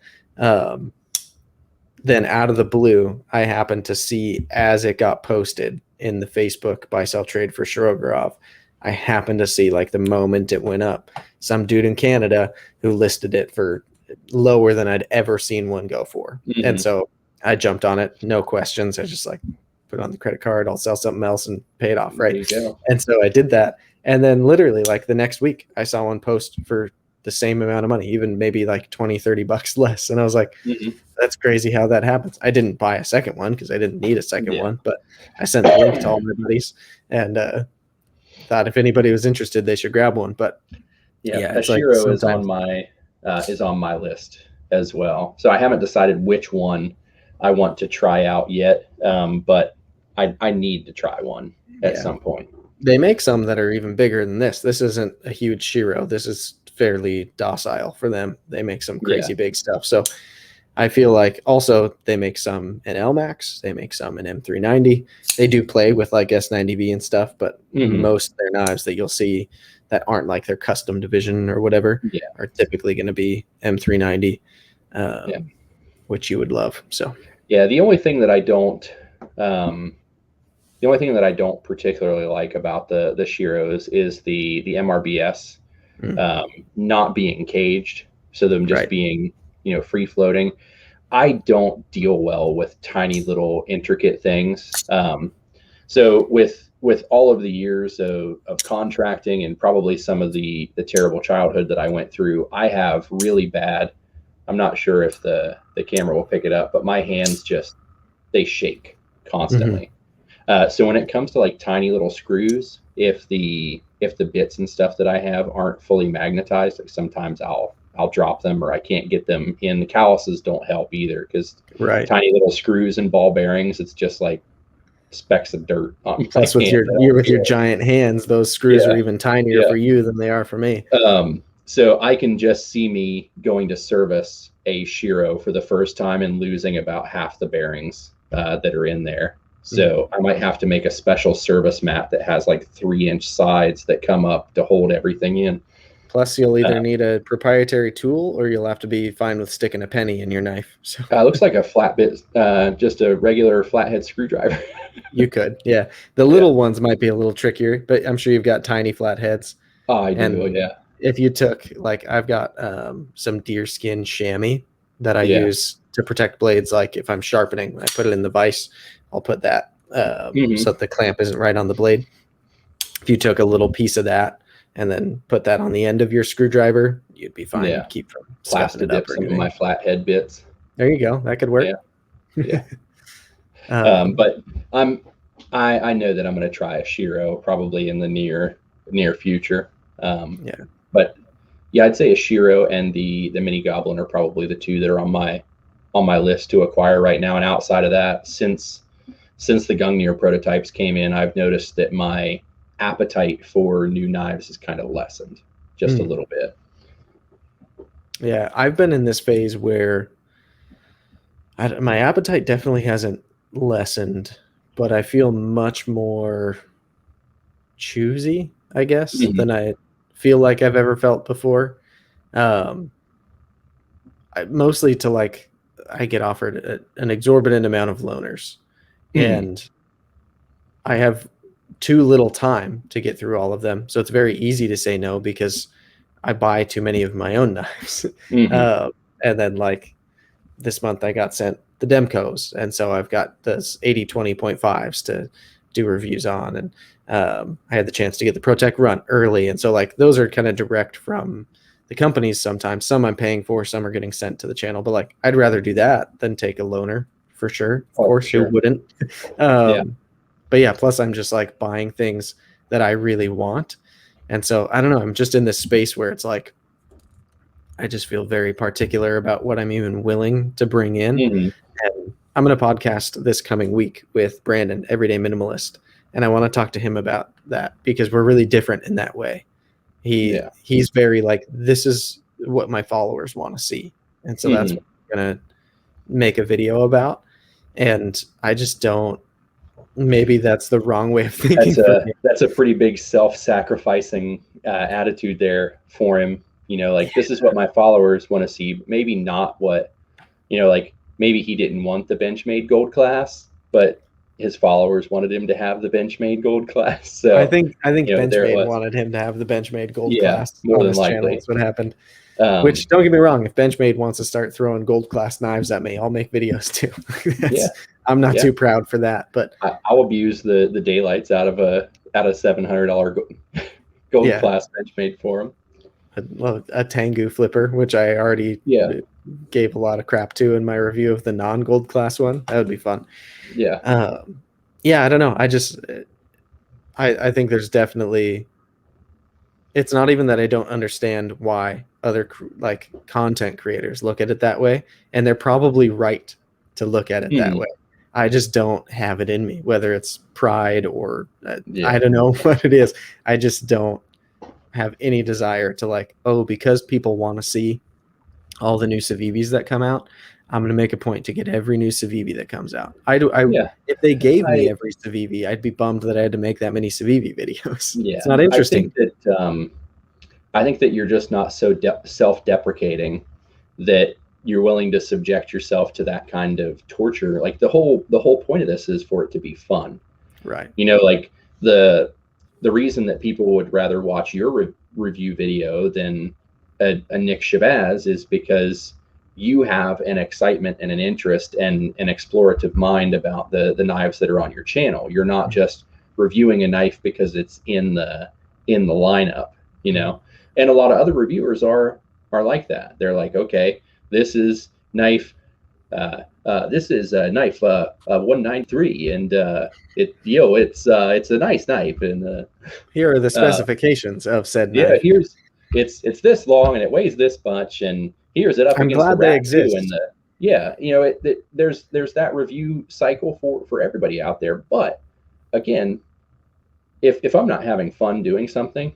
Then out of the blue, I happened to see, as it got posted in the Facebook buy sell trade for Shirogorov, I happened to see, like, the moment it went up, some dude in Canada who listed it for lower than I'd ever seen one go for. Mhm. And so I jumped on it, no questions. I just like put it on the credit card, I'll sell something else and pay it off, right? There you go. And so I did that. And then literally, like, the next week I saw one post for the same amount of money, even maybe like 20, $30 less. And I was like, Mhm. that's crazy how that happens. I didn't buy a second one because I didn't need a second Yeah. one, but I sent the link to all my buddies and thought if anybody was interested, they should grab one. But Yeah, it's a like Shiro is sometimes on my list as well. So I haven't decided which one I want to try out yet, but I need to try one at some point. They make some that are even bigger than this. This isn't a huge Shiro. This is fairly docile for them. They make some crazy big stuff. So I feel like also they make some in LMAX. They make some in M390. They do play with like S90V and stuff, but most of their knives that you'll see that aren't like their custom division or whatever are typically going to be M390, which you would love. So yeah, the only thing that I don't particularly like about the Shiros is the MRBS not being caged, so them just being, you know, free floating. I don't deal well with tiny little intricate things. So with all of the years of contracting and probably some of the terrible childhood that I went through, I have really bad, I'm not sure if the camera will pick it up, but my hands just, they shake constantly. So when it comes to like tiny little screws, if the bits and stuff that I have aren't fully magnetized, like sometimes I'll drop them or I can't get them in. The calluses don't help either, because tiny little screws and ball bearings, it's just like specks of dirt on my Plus with hand. your giant hands, those screws are even tinier for you than they are for me. So I can just see me going to service a Shiro for the first time and losing about half the bearings that are in there. So I might have to make a special service mat that has like 3-inch sides that come up to hold everything in. Plus, you'll either need a proprietary tool or you'll have to be fine with sticking a penny in your knife. So looks like a flat bit, just a regular flathead screwdriver. You could, yeah. The little ones might be a little trickier, but I'm sure you've got tiny flatheads. Oh, I do, yeah. If you took, like, I've got some deerskin chamois that I use to protect blades. Like if I'm sharpening, when I put it in the vise, I'll put that so that the clamp isn't right on the blade. If you took a little piece of that and then put that on the end of your screwdriver, you'd be fine. You'd keep from plastic it up dip some of my flathead bits. There you go. That could work. Yeah. But I know that I'm going to try a Shiro probably in the near future. But yeah, I'd say a Shiro and the Mini Goblin are probably the two that are on my list to acquire right now. And outside of that, since the Gungner prototypes came in, I've noticed that my appetite for new knives is kind of lessened just a little bit. Yeah, I've been in this phase where my appetite definitely hasn't lessened, but I feel much more choosy, I guess, than I feel like I've ever felt before. Mostly to like, I get offered an exorbitant amount of loaners, and I have too little time to get through all of them. So it's very easy to say no because I buy too many of my own knives. And then like this month I got sent the Demcos. And so I've got those 80-20.5s to do reviews on. And I had the chance to get the ProTech run early. And so like those are kind of direct from the companies sometimes. Some I'm paying for, some are getting sent to the channel. But like I'd rather do that than take a loaner for sure. Of course, who wouldn't? But yeah, plus I'm just like buying things that I really want. And so I don't know, I'm just in this space where it's like I just feel very particular about what I'm even willing to bring in. And I'm going to podcast this coming week with Brandon, Everyday Minimalist, and I want to talk to him about that because we're really different in that way. He's very like, this is what my followers want to see. And so that's what I'm going to make a video about. And I just don't maybe that's the wrong way of thinking for me. That's a pretty big self-sacrificing attitude there for him. You know, like, this is what my followers want to see, but maybe not what, you know, like, maybe he didn't want the Benchmade gold class, but his followers wanted him to have the Benchmade gold class. So I think you know, there it Benchmade was. wanted him to have the Benchmade gold Yeah, class more on than his channel. likely. That's what happened. Which, don't get me wrong, if Benchmade wants to start throwing gold class knives at me, I'll make videos too. Yeah, I'm not too proud for that, but I'll abuse the daylights out of a $700 gold class Benchmade for him. A Tengu flipper, which I already gave a lot of crap to in my review of the non-gold class one. That would be fun. Yeah. I don't know. I think there's definitely, it's not even that I don't understand why other like content creators look at it that way, and they're probably right to look at it that way. I just don't have it in me, whether it's pride or I don't know what it is. I just don't have any desire to, like, oh, because people want to see all the new Civivis that come out, I'm going to make a point to get every new Civivi that comes out. If they gave me every Civivi, I'd be bummed that I had to make that many Civivi videos. Yeah. It's not interesting. I think that you're just not so self-deprecating that you're willing to subject yourself to that kind of torture. Like, the whole point of this is for it to be fun. Right. You know, like, the reason that people would rather watch your review video than a Nick Shabazz is because you have an excitement and an interest and an explorative mind about the knives that are on your channel. You're not just reviewing a knife because it's in the lineup, you know. And a lot of other reviewers are like that. They're like, okay, this is knife this is a knife 193, and it's a nice knife, and here are the specifications of said knife. Here's it's this long and it weighs this much, and here's it up I'm against glad the rack they exist. too, and you know, there's that review cycle for everybody out there. But again, if I'm not having fun doing something,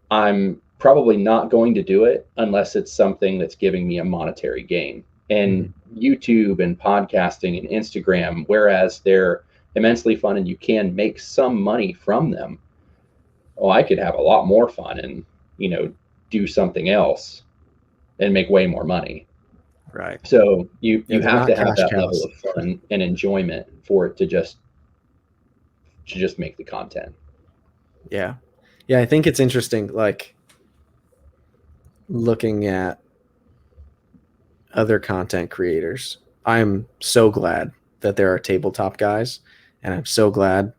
I'm probably not going to do it unless it's something that's giving me a monetary gain. And YouTube and podcasting and Instagram, whereas they're immensely fun and you can make some money from them, I could have a lot more fun and, you know, do something else and make way more money. Right. So you have to have that level of fun and enjoyment for it to just make the content. Yeah. I think it's interesting, like, looking at other content creators. I'm so glad that there are tabletop guys, and I'm so glad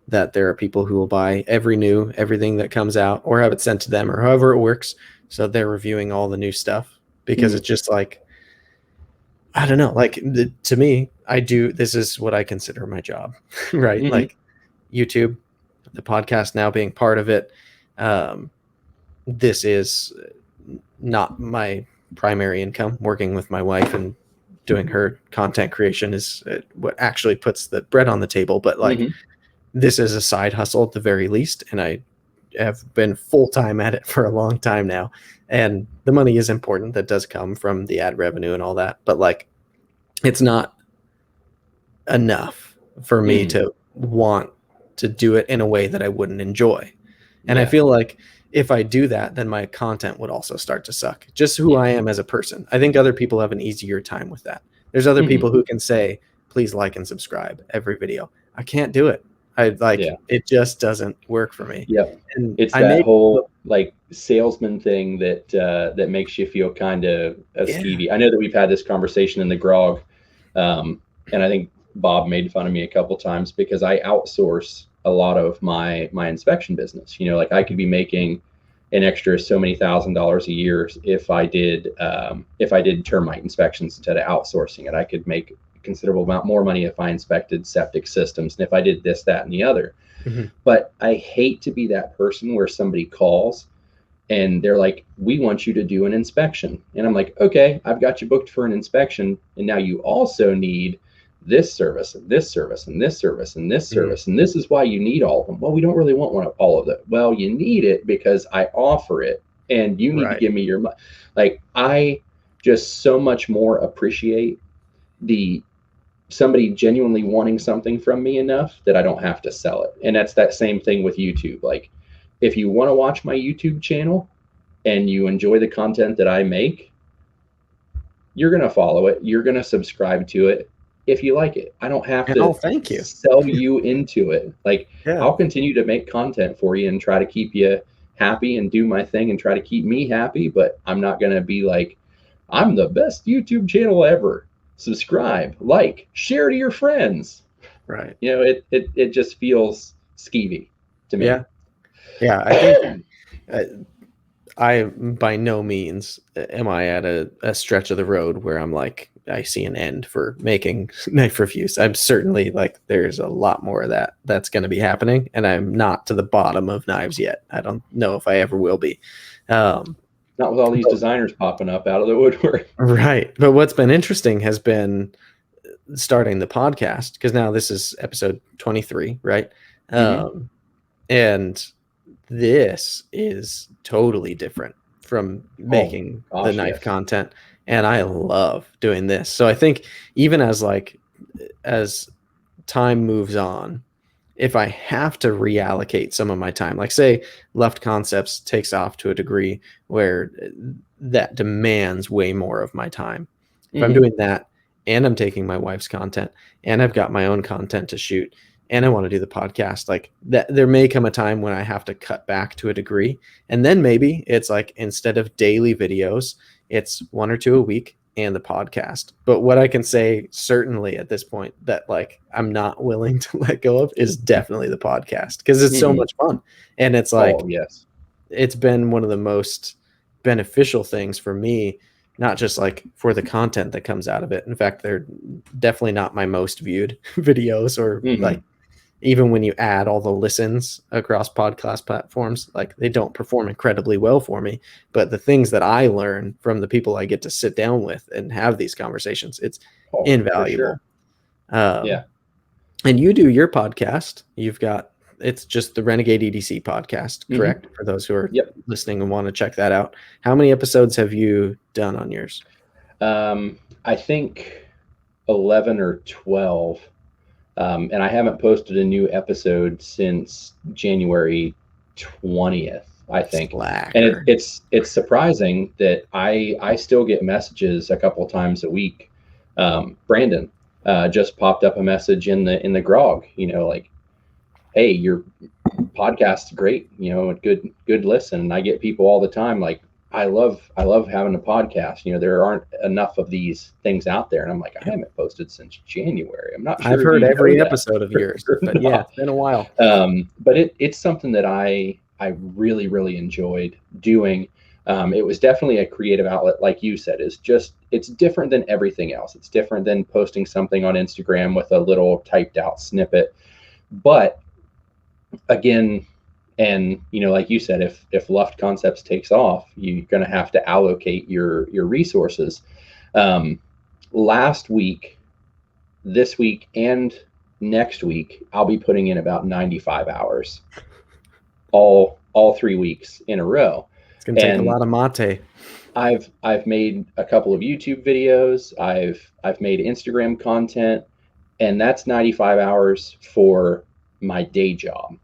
that there are people who will buy everything that comes out, or have it sent to them, or however it works, so they're reviewing all the new stuff, because it's just like, I don't know, like, to me, this is what I consider my job, right? Like, YouTube, the podcast now being part of it, this is not my primary income. Working with my wife and doing her content creation is what actually puts the bread on the table, but like, this is a side hustle at the very least, and I have been full-time at it for a long time now, and the money is important that does come from the ad revenue and all that, but like, it's not enough for me to want to do it in a way that I wouldn't enjoy. And I feel like if I do that, then my content would also start to suck. Just who I am as a person. I think other people have an easier time with that. There's other people who can say, please like and subscribe every video. I can't do it. It just doesn't work for me. Yeah. And it's that whole like salesman thing that makes you feel kind of skeevy. I know that we've had this conversation in the grog. And I think Bob made fun of me a couple times because I outsource a lot of my inspection business. You know, like, I could be making an extra so many $1,000s a year if I did termite inspections instead of outsourcing it. I could make a considerable amount more money if I inspected septic systems and if I did this, that, and the other. But I hate to be that person where somebody calls and they're like, we want you to do an inspection. And I'm like, okay, I've got you booked for an inspection. And now you also need this service and this service and this service and this service. And this is why you need all of them. Well, we don't really want all of that. Well, you need it because I offer it and you need to give me your money. Like, I just so much more appreciate the somebody genuinely wanting something from me enough that I don't have to sell it. And that's that same thing with YouTube. Like, if you want to watch my YouTube channel and you enjoy the content that I make, you're going to follow it. You're going to subscribe to it if you like it. I don't have to thank you. sell you into it. Like, Yeah. I'll continue to make content for you and try to keep you happy and do my thing and try to keep me happy. But I'm not going to be like, I'm the best YouTube channel ever. Subscribe, like, share to your friends. Right. You know, it just feels skeevy to me. Yeah. I think I by no means am I at a stretch of the road where I'm like, I see an end for making knife reviews. I'm certainly like, there's a lot more of that's going to be happening, and I'm not to the bottom of knives yet. I don't know if I ever will be. Not with all these designers popping up out of the woodwork. Right. But what's been interesting has been starting the podcast, because now this is episode 23, right? Mm-hmm. And this is totally different from making the knife content. And I love doing this. So I think even as time moves on, if I have to reallocate some of my time, like say Left Concepts takes off to a degree where that demands way more of my time. If I'm doing that and I'm taking my wife's content and I've got my own content to shoot and I want to do the podcast, like that, there may come a time when I have to cut back to a degree. And then maybe it's like, instead of daily videos, it's 1 or 2 a week and the podcast. But what I can say certainly at this point that like I'm not willing to let go of is definitely the podcast, because it's so much fun. And it's like, it's been one of the most beneficial things for me, not just like for the content that comes out of it. In fact, they're definitely not my most viewed videos, or like, even when you add all the listens across podcast platforms, like they don't perform incredibly well for me. But the things that I learn from the people I get to sit down with and have these conversations, it's invaluable. Yeah. And you do your podcast. You've got, it's just the Renegade EDC podcast, correct? For those who are listening and want to check that out. How many episodes have you done on yours? I think 11 or 12. And I haven't posted a new episode since January 20th, I think. And it's surprising that I still get messages a couple of times a week. Brandon just popped up a message in the grog, you know, like, hey, your podcast's great, you know, good listen. And I get people all the time like, I love having a podcast. You know, there aren't enough of these things out there. And I'm like, I haven't posted since January. I'm not sure. I've heard every episode of yours, but yeah, it's been a while. But it's something that I really, really enjoyed doing. It was definitely a creative outlet. Like you said, it's different than everything else. It's different than posting something on Instagram with a little typed out snippet. But again, and, you know, like you said, if Luft Concepts takes off, you're going to have to allocate your resources. Last week, this week, and next week, I'll be putting in about 95 hours, all 3 weeks in a row. It's going to take a lot of mate. I've made a couple of YouTube videos. I've made Instagram content, and that's 95 hours for my day job.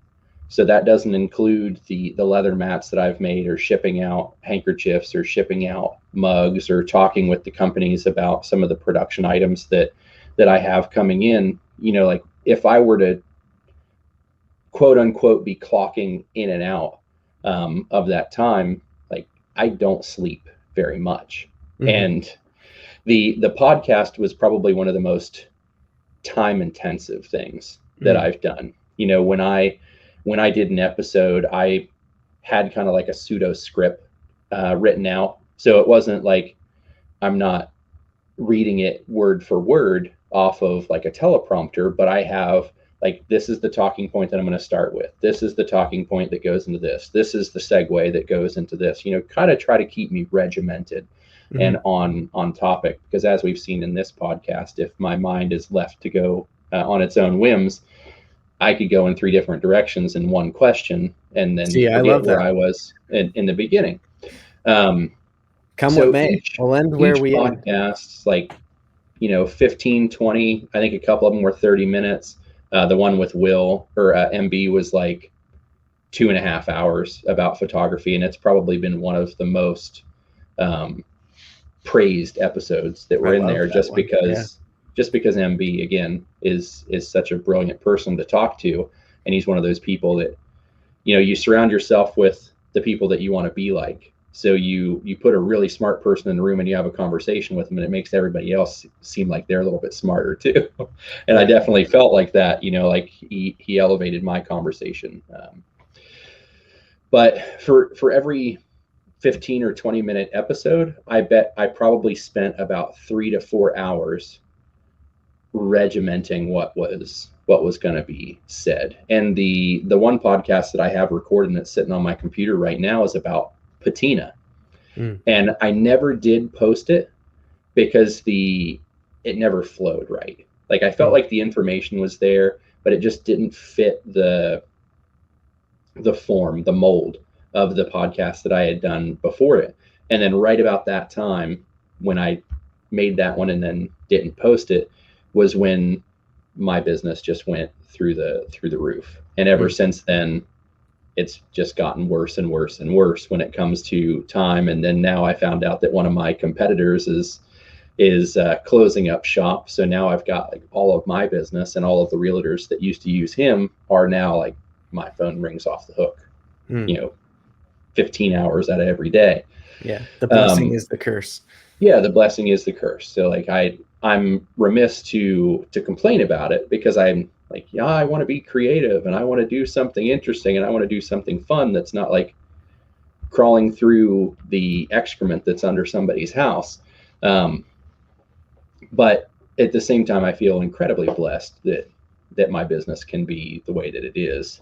So that doesn't include the leather mats that I've made, or shipping out handkerchiefs, or shipping out mugs, or talking with the companies about some of the production items that I have coming in. You know, like if I were to quote unquote be clocking in and out of that time, like I don't sleep very much. And the podcast was probably one of the most time intensive things that I've done. You know, when I did an episode, I had kind of like a pseudo script written out. So it wasn't like I'm not reading it word for word off of like a teleprompter, but I have like, this is the talking point that I'm going to start with. This is the talking point that goes into this. This is the segue that goes into this, you know, kind of try to keep me regimented and on topic. Because as we've seen in this podcast, if my mind is left to go on its own whims, I could go in 3 different directions in one question and then forget where I was in the beginning. Come with me. We'll end where we podcasts, like 15, 20. I think a couple of them were 30 minutes. The one with Will or MB was like 2.5 hours about photography, and it's probably been one of the most praised episodes that I were in love there, that one. just because MB again is such a brilliant person to talk to, and he's one of those people that you surround yourself with the people that you want to be like. So you put a really smart person in the room and you have a conversation with them, and it makes everybody else seem like they're a little bit smarter too. And I definitely felt like that, like he elevated my conversation. But for every 15 or 20-minute episode, I bet I probably spent about 3 to 4 hours regimenting what was going to be said. And the one podcast that I have recorded that's sitting on my computer right now is about patina. And I never did post it because it never flowed right. Like I felt like the information was there, but it just didn't fit the form, the mold of the podcast that I had done before it. And then right about that time when I made that one and then didn't post it was when my business just went through the roof. And ever since then, it's just gotten worse and worse and worse when it comes to time. And then now I found out that one of my competitors is closing up shop. So now I've got like all of my business, and all of the realtors that used to use him are now like, my phone rings off the hook, 15 hours out of every day. Yeah. The blessing is the curse. Yeah. The blessing is the curse. So like I'm remiss to complain about it, because I'm like, yeah, I want to be creative and I want to do something interesting and I want to do something fun that's not like crawling through the excrement that's under somebody's house. But at the same time, I feel incredibly blessed that my business can be the way that it is.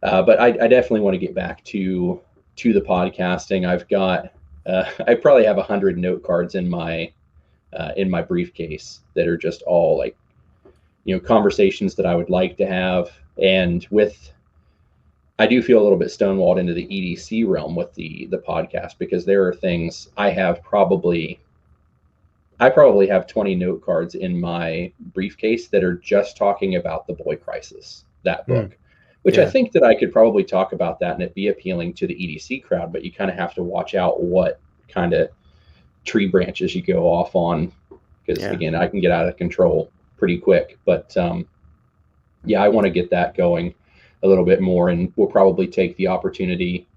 But I definitely want to get back to the podcasting. I've got I probably have 100 note cards in my briefcase that are just all like conversations that I would like to have. And I do feel a little bit stonewalled into the EDC realm with the podcast, because there are things I probably have 20 note cards in my briefcase that are just talking about The Boy Crisis, that book, which I think that I could probably talk about that and it be appealing to the EDC crowd, but you kind of have to watch out what kind of tree branches you go off on, because again, I can get out of control pretty quick. But I want to get that going a little bit more, and we'll probably take the opportunity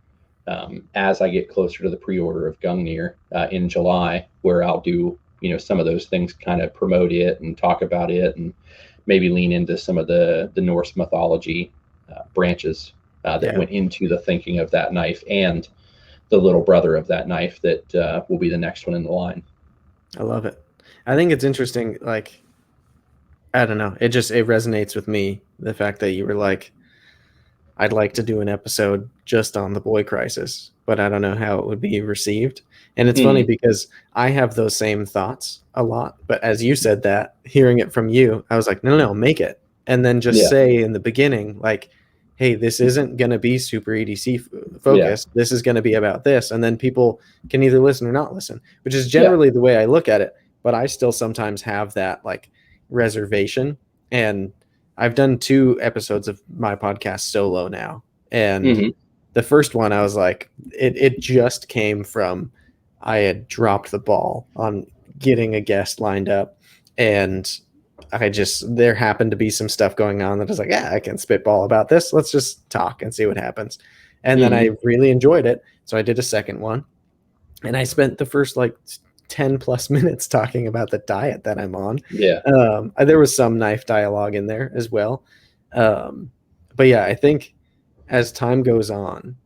as I get closer to the pre-order of Gungner in July, where I'll do some of those things, kind of promote it and talk about it, and maybe lean into some of the Norse mythology branches that went into the thinking of that knife, and the little brother of that knife that will be the next one in the line. I love it. I think it's interesting. Like, I don't know. It resonates with me. The fact that you were like, I'd like to do an episode just on the Boy Crisis, but I don't know how it would be received. And it's funny because I have those same thoughts a lot. But as you said that, hearing it from you, I was like, no, make it. And then just say in the beginning, like, hey, this isn't going to be super EDC focused. This is going to be about this. And then people can either listen or not listen, which is generally the way I look at it. But I still sometimes have that like reservation. And I've done 2 episodes of my podcast solo now. And the first one, I was like, it just came from, I had dropped the ball on getting a guest lined up. And there happened to be some stuff going on that I was like, I can spitball about this. Let's just talk and see what happens. And then I really enjoyed it. So I did a second one, and I spent the first like 10 plus minutes talking about the diet that I'm on. There was some knife dialogue in there as well. But I think as time goes on,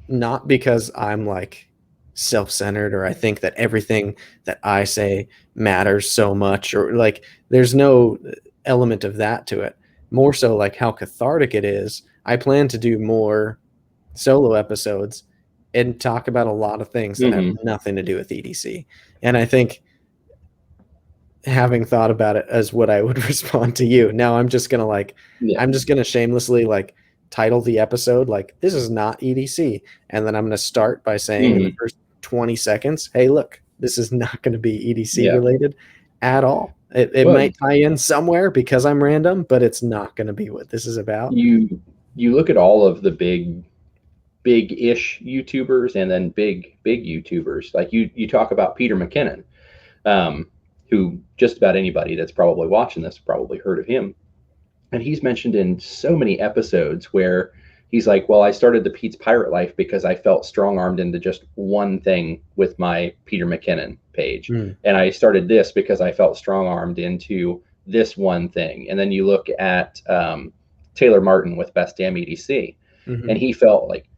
not because I'm like self-centered or I think that everything that I say matters so much, or like there's no element of that to it, more so like how cathartic it is. I plan to do more solo episodes and talk about a lot of things that have nothing to do with EDC. And I think, having thought about it as what I would respond to you, now I'm just gonna I'm just gonna shamelessly like title the episode like, this is not EDC, and then I'm gonna start by saying in the first 20 seconds, hey, look, this is not going to be EDC related at all. It Well, might tie in somewhere because I'm random, but it's not going to be what this is about. you look at all of the big-ish YouTubers and then big YouTubers. Like you talk about Peter McKinnon, um, who just about anybody that's probably watching this probably heard of him. And he's mentioned in so many episodes where he's like, well, I started the Pete's Pirate Life because I felt strong armed into just one thing with my Peter McKinnon page. Mm. And I started this because I felt strong armed into this one thing. And then you look at Taylor Martin with Best Damn EDC, Mm-hmm. and he felt like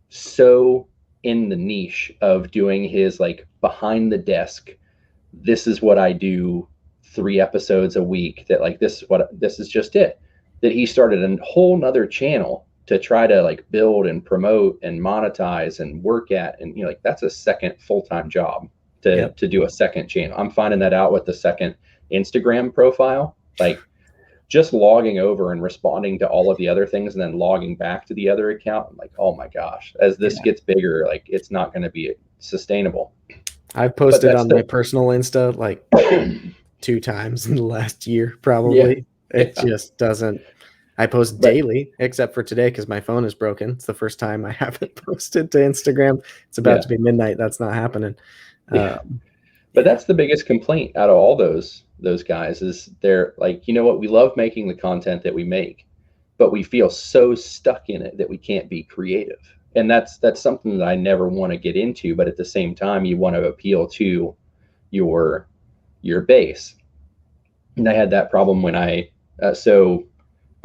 so in the niche of doing his like behind the desk, this is what I do 3 episodes a week, that like this is just it, that he started a whole nother channel to try to like build and promote and monetize and work at. And like that's a second full-time job to do a second channel. I'm finding that out with the second Instagram profile, like just logging over and responding to all of the other things and then logging back to the other account. I'm like, oh my gosh, as this gets bigger, like it's not going to be sustainable. I've posted on my personal Insta like 2 times in the last year, probably. It just doesn't. I post daily, except for today because my phone is broken. It's the first time I haven't posted to Instagram. It's about to be midnight. That's not happening. But that's the biggest complaint out of all those guys is they're like, you know what, we love making the content that we make, but we feel so stuck in it that we can't be creative. And that's something that I never want to get into. But at the same time, you want to appeal to your base. And I had that problem when so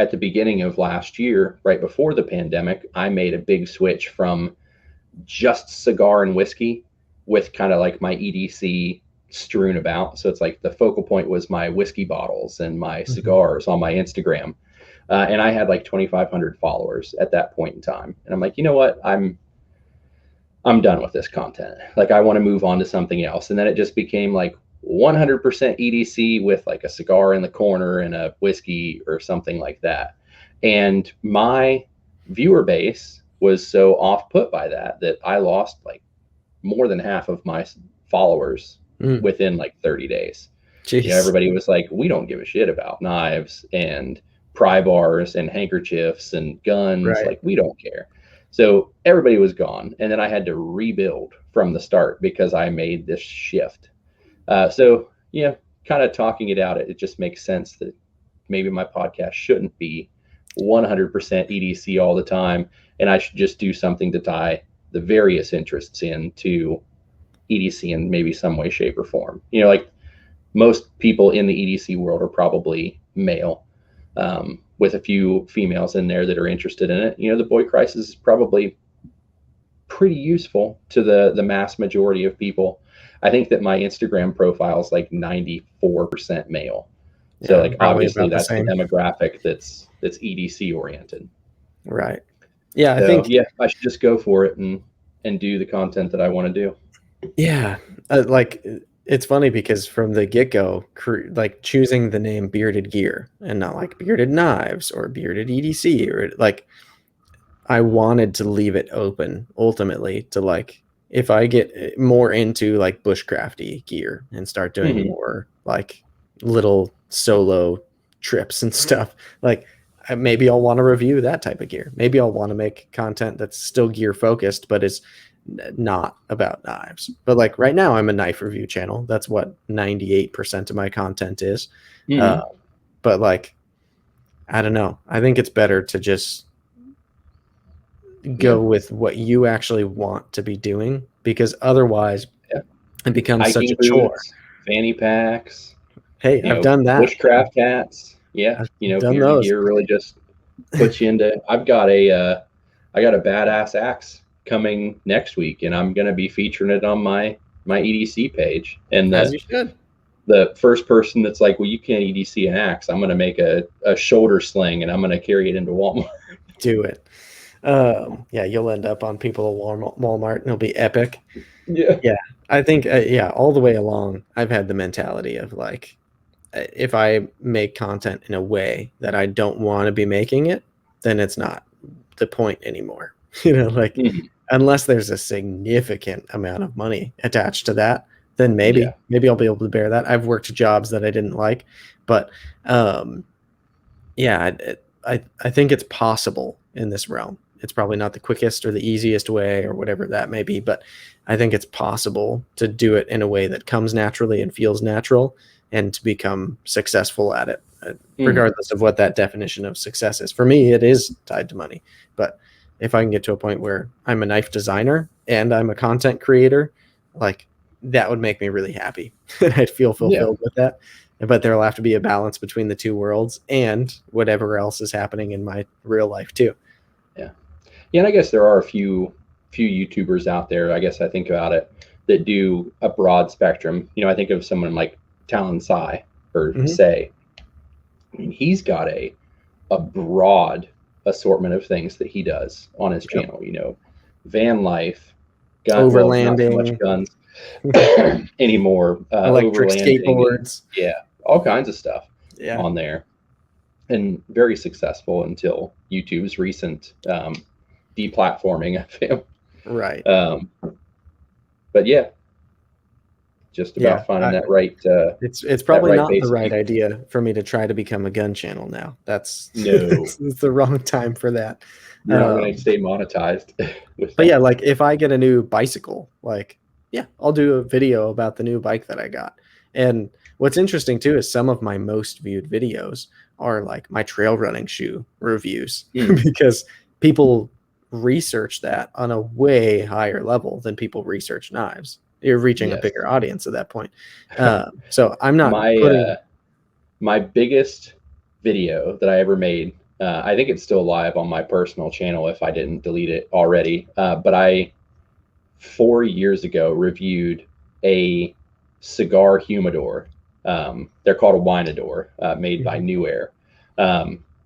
at the beginning of last year, right before the pandemic, I made a big switch from just cigar and whiskey with kind of like my EDC strewn about. So it's like the focal point was my whiskey bottles and my cigars on my Instagram. And I had like 2,500 followers at that point in time. And I'm like, you know what? I'm done with this content. Like I want to move on to something else. And then it just became like 100% EDC with like a cigar in the corner and a whiskey or something like that. And my viewer base was so off put by that I lost like more than half of my followers within like 30 days. Jeez. You know, everybody was like, we don't give a shit about knives and pry bars and handkerchiefs and guns. Right. Like we don't care. So everybody was gone. And then I had to rebuild from the start because I made this shift. So, yeah, kind of talking it out, it just makes sense that maybe my podcast shouldn't be 100% EDC all the time. And I should just do something to tie the various interests into EDC in maybe some way, shape, or form. You know, like most people in the EDC world are probably male, with a few females in there that are interested in it. You know, the boy crisis is probably pretty useful to the mass majority of people. I think that my Instagram profile is like 94% male. So like obviously that's the demographic that's EDC oriented. Right. Yeah, so, I think I should just go for it and do the content that I want to do. Yeah, like it's funny because from the get-go, like choosing the name Bearded Gear and not like Bearded Knives or Bearded EDC or like I wanted to leave it open ultimately to like if I get more into like bushcrafty gear and start doing more like little solo trips and stuff, like maybe I'll want to review that type of gear. Maybe I'll want to make content that's still gear focused, but is not about knives. But like right now I'm a knife review channel. That's what 98% of my content is. But like, I don't know. I think it's better to just go with what you actually want to be doing, because otherwise it becomes such a chore. Fanny packs. Hey, I've done that. Bushcraft hats. Yeah. Bearded gear really just puts you into. I got a badass axe coming next week, and I'm going to be featuring it on my EDC page. And as you should. The first person that's like, well, you can't EDC an axe, I'm going to make a shoulder sling and I'm going to carry it into Walmart. Do it. Yeah, you'll end up on people at Walmart and it'll be epic. Yeah. I think all the way along I've had the mentality of like, if I make content in a way that I don't want to be making it, then it's not the point anymore. Like unless there's a significant amount of money attached to that, then Yeah. maybe I'll be able to bear that. I've worked jobs that I didn't like, but yeah, I think it's possible in this realm. It's probably not the quickest or the easiest way or whatever that may be, but I think it's possible to do it in a way that comes naturally and feels natural and to become successful at it, regardless of what that definition of success is. For me, it is tied to money, but if I can get to a point where I'm a knife designer and I'm a content creator, like that would make me really happy and I'd feel fulfilled with that. But there'll have to be a balance between the two worlds and whatever else is happening in my real life too. Yeah. Yeah. And I guess there are a few YouTubers out there, I guess I think about it, that do a broad spectrum. You know, I think of someone like Talon Sai or Say. I mean, he's got a broad assortment of things that he does on his channel, you know, van life, gun, well, not so much Overlanding, guns anymore, electric overlanding, skateboards. yeah, all kinds of stuff Yeah. on there, and very successful until YouTube's recent deplatforming of him. Right. But yeah, just about finding that right. It's probably right not the right people. idea for me to try to become a gun channel now. That's No, it's the wrong time for that. you're not going to stay monetized. But yeah, like if I get a new bicycle, like yeah, I'll do a video about the new bike that I got. And what's interesting too is some of my most viewed videos are like my trail running shoe reviews because people research that on a way higher level than people research knives. You're reaching a bigger audience at that point. So I'm not my biggest video that I ever made. I think it's still live on my personal channel if I didn't delete it already. But I 4 years ago reviewed a cigar humidor. They're called a Winador, made by New Air.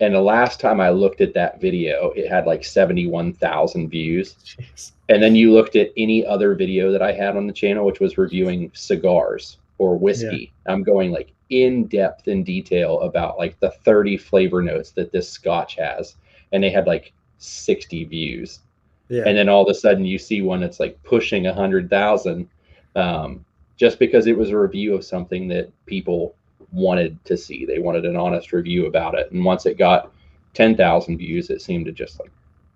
And the last time I looked at that video, it had like 71,000 views. Jeez. And then you looked at any other video that I had on the channel, which was reviewing cigars or whiskey. Yeah. I'm going like in depth in detail about like the 30 flavor notes that this Scotch has. And they had like 60 views. Yeah. And then all of a sudden you see one that's like pushing 100,000, just because it was a review of something that people wanted to see. They wanted an honest review about it. And once it got 10,000 views, it seemed to just like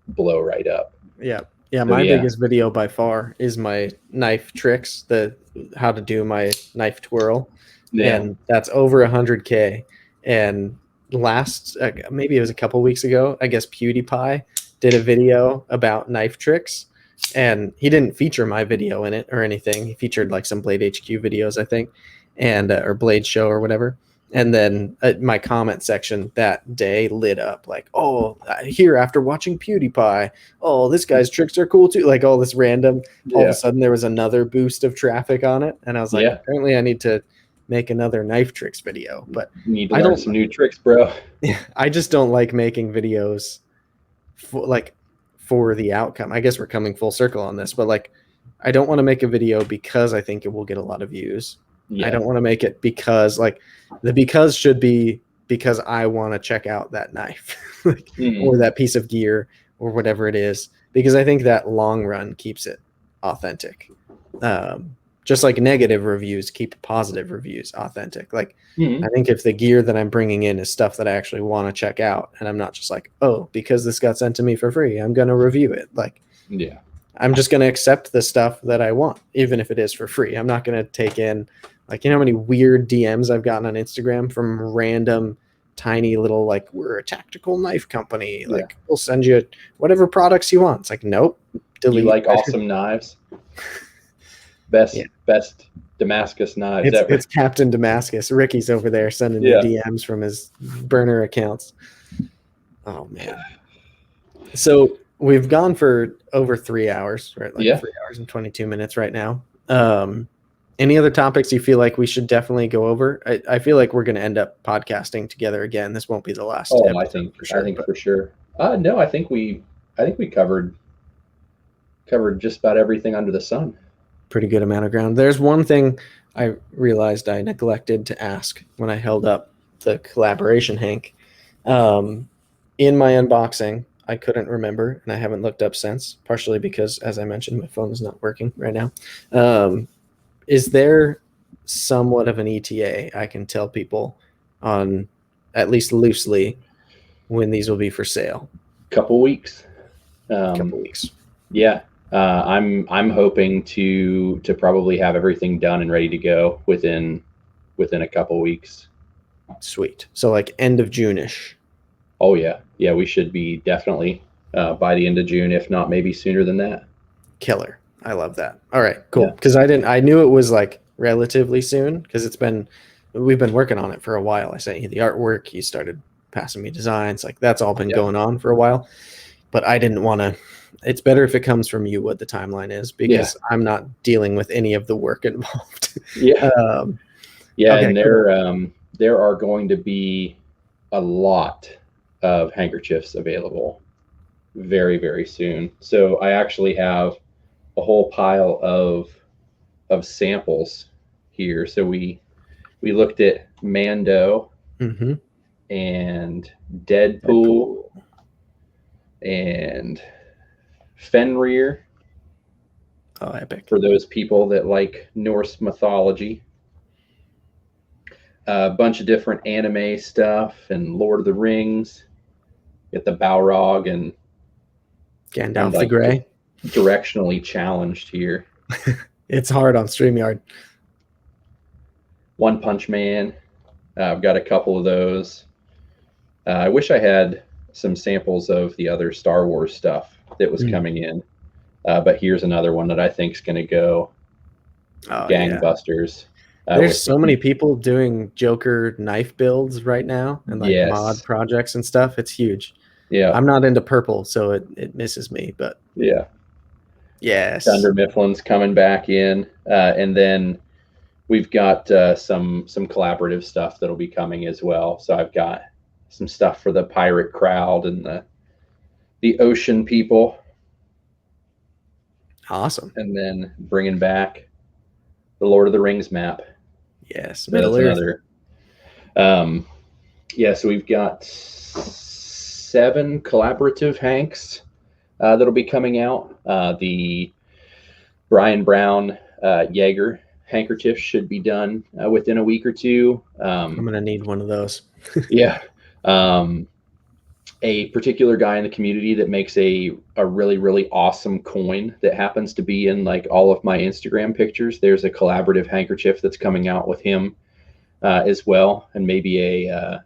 blow right up. Yeah. Yeah. My biggest video by far is my knife tricks, how to do my knife twirl. Yeah. And that's over 100K. And maybe it was a couple weeks ago, I guess PewDiePie did a video about knife tricks, and he didn't feature my video in it or anything. He featured like some Blade HQ videos, I think, and or Blade Show or whatever. And then my comment section that day lit up like, oh, here after watching PewDiePie, oh, this guy's tricks are cool too. Like all this random, all of a sudden there was another boost of traffic on it. And I was like, apparently I need to make another knife tricks video. But you need to learn some new tricks, bro. I just don't like making videos for the outcome. I guess we're coming full circle on this, but like, I don't want to make a video because I think it will get a lot of views. Yeah. I don't want to make it because because should be because I want to check out that knife or that piece of gear or whatever it is, because I think that long run keeps it authentic. Just like negative reviews keep positive reviews authentic. Like I think if the gear that I'm bringing in is stuff that I actually want to check out, and I'm not just like, oh, because this got sent to me for free, I'm going to review it. Like, yeah, I'm just going to accept the stuff that I want, even if it is for free. I'm not going to take in, like, you know how many weird DMs I've gotten on Instagram from random tiny little, like, we're a tactical knife company. Like, we'll send you whatever products you want. It's like, nope. Delete. You like awesome knives? Best Damascus knives ever. It's Captain Damascus. Ricky's over there sending me DMs from his burner accounts. Oh, man. So we've gone for over 3 hours, right? Like 3 hours and 22 minutes right now. Any other topics you feel like we should definitely go over? I feel like we're going to end up podcasting together again. This won't be the last. Oh, I think for sure. No, I think we covered just about everything under the sun. Pretty good amount of ground. There's one thing I realized I neglected to ask when I held up the collaboration Hank. In my unboxing, I couldn't remember, and I haven't looked up since, partially because, as I mentioned, my phone is not working right now. is there somewhat of an ETA I can tell people on, at least loosely, when these will be for sale? Couple weeks. A couple weeks. Yeah. I'm hoping to probably have everything done and ready to go within a couple weeks. Sweet. So like end of June-ish. Oh yeah. Yeah, we should be definitely by the end of June, if not maybe sooner than that. Killer. I love that. All right, cool. Because I knew it was like relatively soon, because we've been working on it for a while. I sent you the artwork, you started passing me designs, like that's all been going on for a while. But I didn't want to. It's better if it comes from you what the timeline is, because I'm not dealing with any of the work involved. Yeah. Okay, and there are going to be a lot of handkerchiefs available very, very soon. So I actually have a whole pile of samples here. So we looked at Mando and Deadpool and Fenrir. Oh, epic. For those people that like Norse mythology. A bunch of different anime stuff and Lord of the Rings. Get the Balrog and Gandalf the Grey. Directionally challenged here. It's hard on StreamYard. One Punch Man. I've got a couple of those. I wish I had some samples of the other Star Wars stuff that was coming in. But here's another one that I think is going to go gangbusters. There's so many people doing Joker knife builds right now and like mod projects and stuff. It's huge. Yeah. I'm not into purple, so it misses me, but yeah. Yes. Thunder Mifflin's coming back in. And then we've got some collaborative stuff that'll be coming as well. So I've got some stuff for the pirate crowd and the ocean people. Awesome. And then bringing back the Lord of the Rings map. Yes, Middle Earth. So we've got 7 collaborative hanks that'll be coming out. The Brian Brown Jaeger handkerchief should be done within a week or two. I'm going to need one of those. Yeah. A particular guy in the community that makes a really, really awesome coin that happens to be in like all of my Instagram pictures. There's a collaborative handkerchief that's coming out with him as well, and maybe a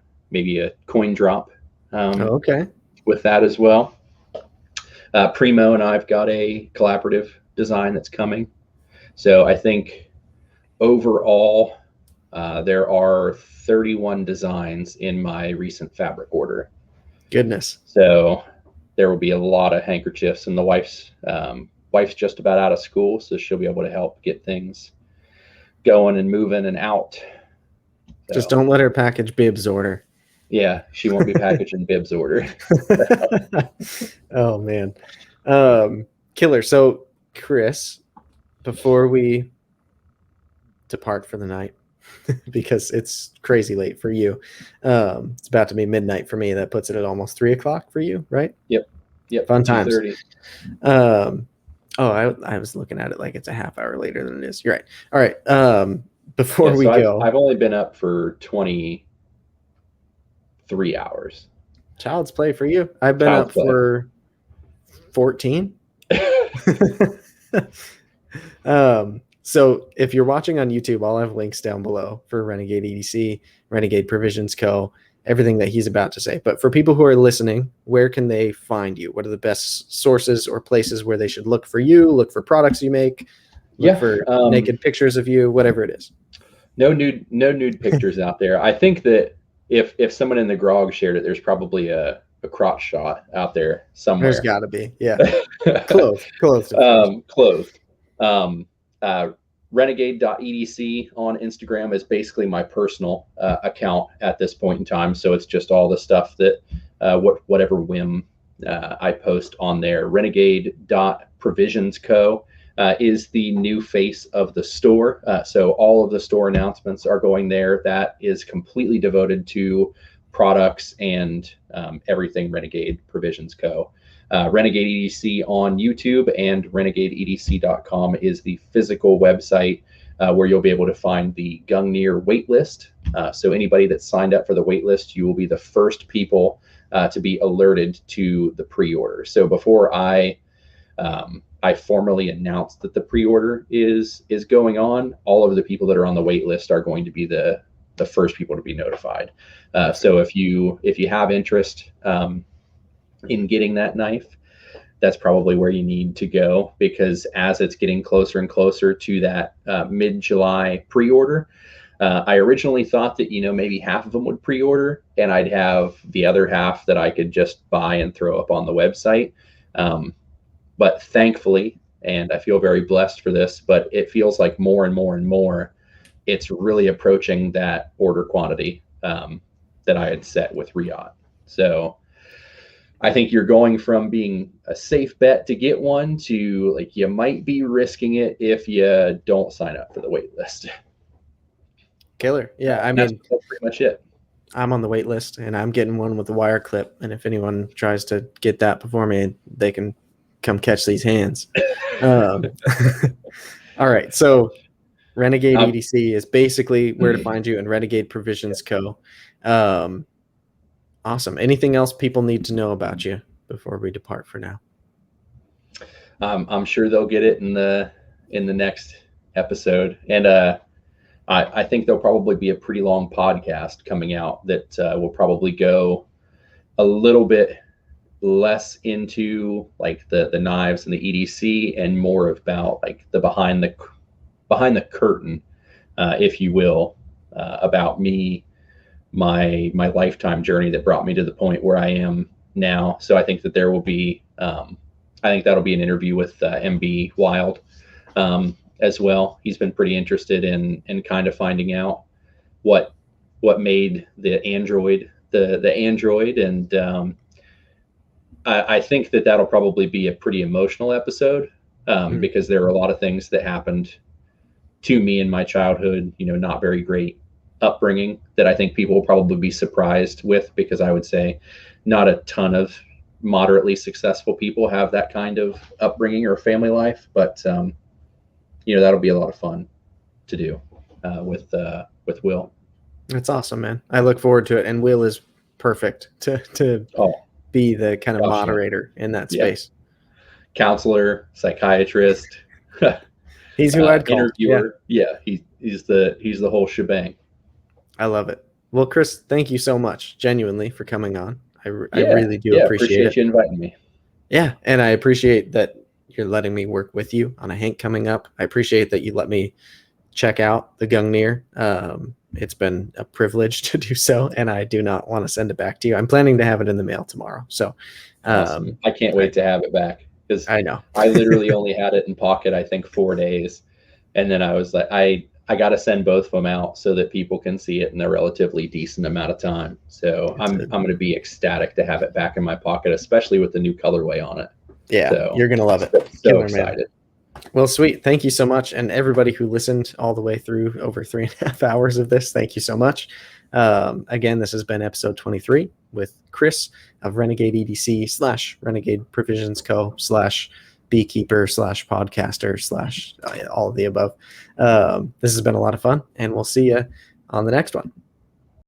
coin drop with that as well. Primo and I've got a collaborative design that's coming. So I think overall there are 31 designs in my recent fabric order. Goodness. So there will be a lot of handkerchiefs, and the wife's just about out of school, so she'll be able to help get things going and moving and out. So, just don't let her package Bib's order. Yeah, she won't be packaging Bib's order. Oh man. Killer. So Chris, before we depart for the night, because it's crazy late for you. It's about to be midnight for me. That puts it at almost 3 o'clock for you, right? Yep. Fun times. I was looking at it like it's a half hour later than it is. You're right. All right. Before we go, I've only been up for 23 hours. Child's play for you. I've been up for 14. So if you're watching on YouTube, I'll have links down below for Renegade EDC, Renegade Provisions Co., everything that he's about to say. But for people who are listening, where can they find you? What are the best sources or places where they should look for you, look for products you make, look for naked pictures of you, whatever it is? No nude pictures out there. I think that if someone in the grog shared it, there's probably a crotch shot out there somewhere. There's got to be, yeah. Clothed. Clothed. Renegade.edc on Instagram is basically my personal account at this point in time. So it's just all the stuff that whatever whim I post on there. Renegade.provisions.co is the new face of the store. So all of the store announcements are going there. That is completely devoted to products and everything Renegade Provisions Co. Renegade EDC on YouTube and renegadeedc.com is the physical website where you'll be able to find the Gungner wait list. So anybody that's signed up for the wait list, you will be the first people to be alerted to the pre-order. So before I formally announced that the pre-order is going on, all of the people that are on the wait list are going to be the first people to be notified. So if you have interest in getting that knife, that's probably where you need to go, because as it's getting closer and closer to that mid-July pre-order, I originally thought that, maybe half of them would pre-order and I'd have the other half that I could just buy and throw up on the website. But thankfully, and I feel very blessed for this, but it feels like more and more and more, it's really approaching that order quantity that I had set with Riot. So I think you're going from being a safe bet to get one to, like, you might be risking it if you don't sign up for the wait list. Killer. Yeah, I mean, that's pretty much it. I'm on the wait list and I'm getting one with the wire clip. And if anyone tries to get that before me, they can come catch these hands. All right. So Renegade EDC is basically where to find you, and Renegade Provisions Co. Awesome. Anything else people need to know about you before we depart for now? I'm sure they'll get it in the next episode. And I think there'll probably be a pretty long podcast coming out that will probably go a little bit less into like the knives and the EDC and more about like the behind the curtain, if you will, about me, my lifetime journey that brought me to the point where I am now. So I think that there will be, I think that'll be an interview with MB Wild as well. He's been pretty interested in kind of finding out what made the Android the Android, and I think that that'll probably be a pretty emotional episode because there are a lot of things that happened to me in my childhood, not very great upbringing, that I think people will probably be surprised with, because I would say not a ton of moderately successful people have that kind of upbringing or family life, but that'll be a lot of fun to do with Will. That's awesome, man. I look forward to it, and Will is perfect to be the kind of moderator in that space. Counselor, psychiatrist. He's who I'd call. Interviewer. Yeah, he's the whole shebang. I love it. Well, Chris, thank you so much, genuinely, for coming on. I really do appreciate it. You inviting me. Yeah, and I appreciate that you're letting me work with you on a Hank coming up. I appreciate that you let me check out the Gungner. It's been a privilege to do so, and I do not want to send it back to you. I'm planning to have it in the mail tomorrow. So awesome. I can't wait to have it back, because I know I literally only had it in pocket, I think 4 days. And then I was like, I got to send both of them out so that people can see it in a relatively decent amount of time. So I'm going to be ecstatic to have it back in my pocket, especially with the new colorway on it. Yeah, so, you're going to love it. So Killer, excited. Man. Well, sweet. Thank you so much. And everybody who listened all the way through over 3.5 hours of this, thank you so much. Again, this has been episode 23 with Chris of Renegade EDC / Renegade Provisions Co. / beekeeper / podcaster / all of the above. This has been a lot of fun, and we'll see you on the next one.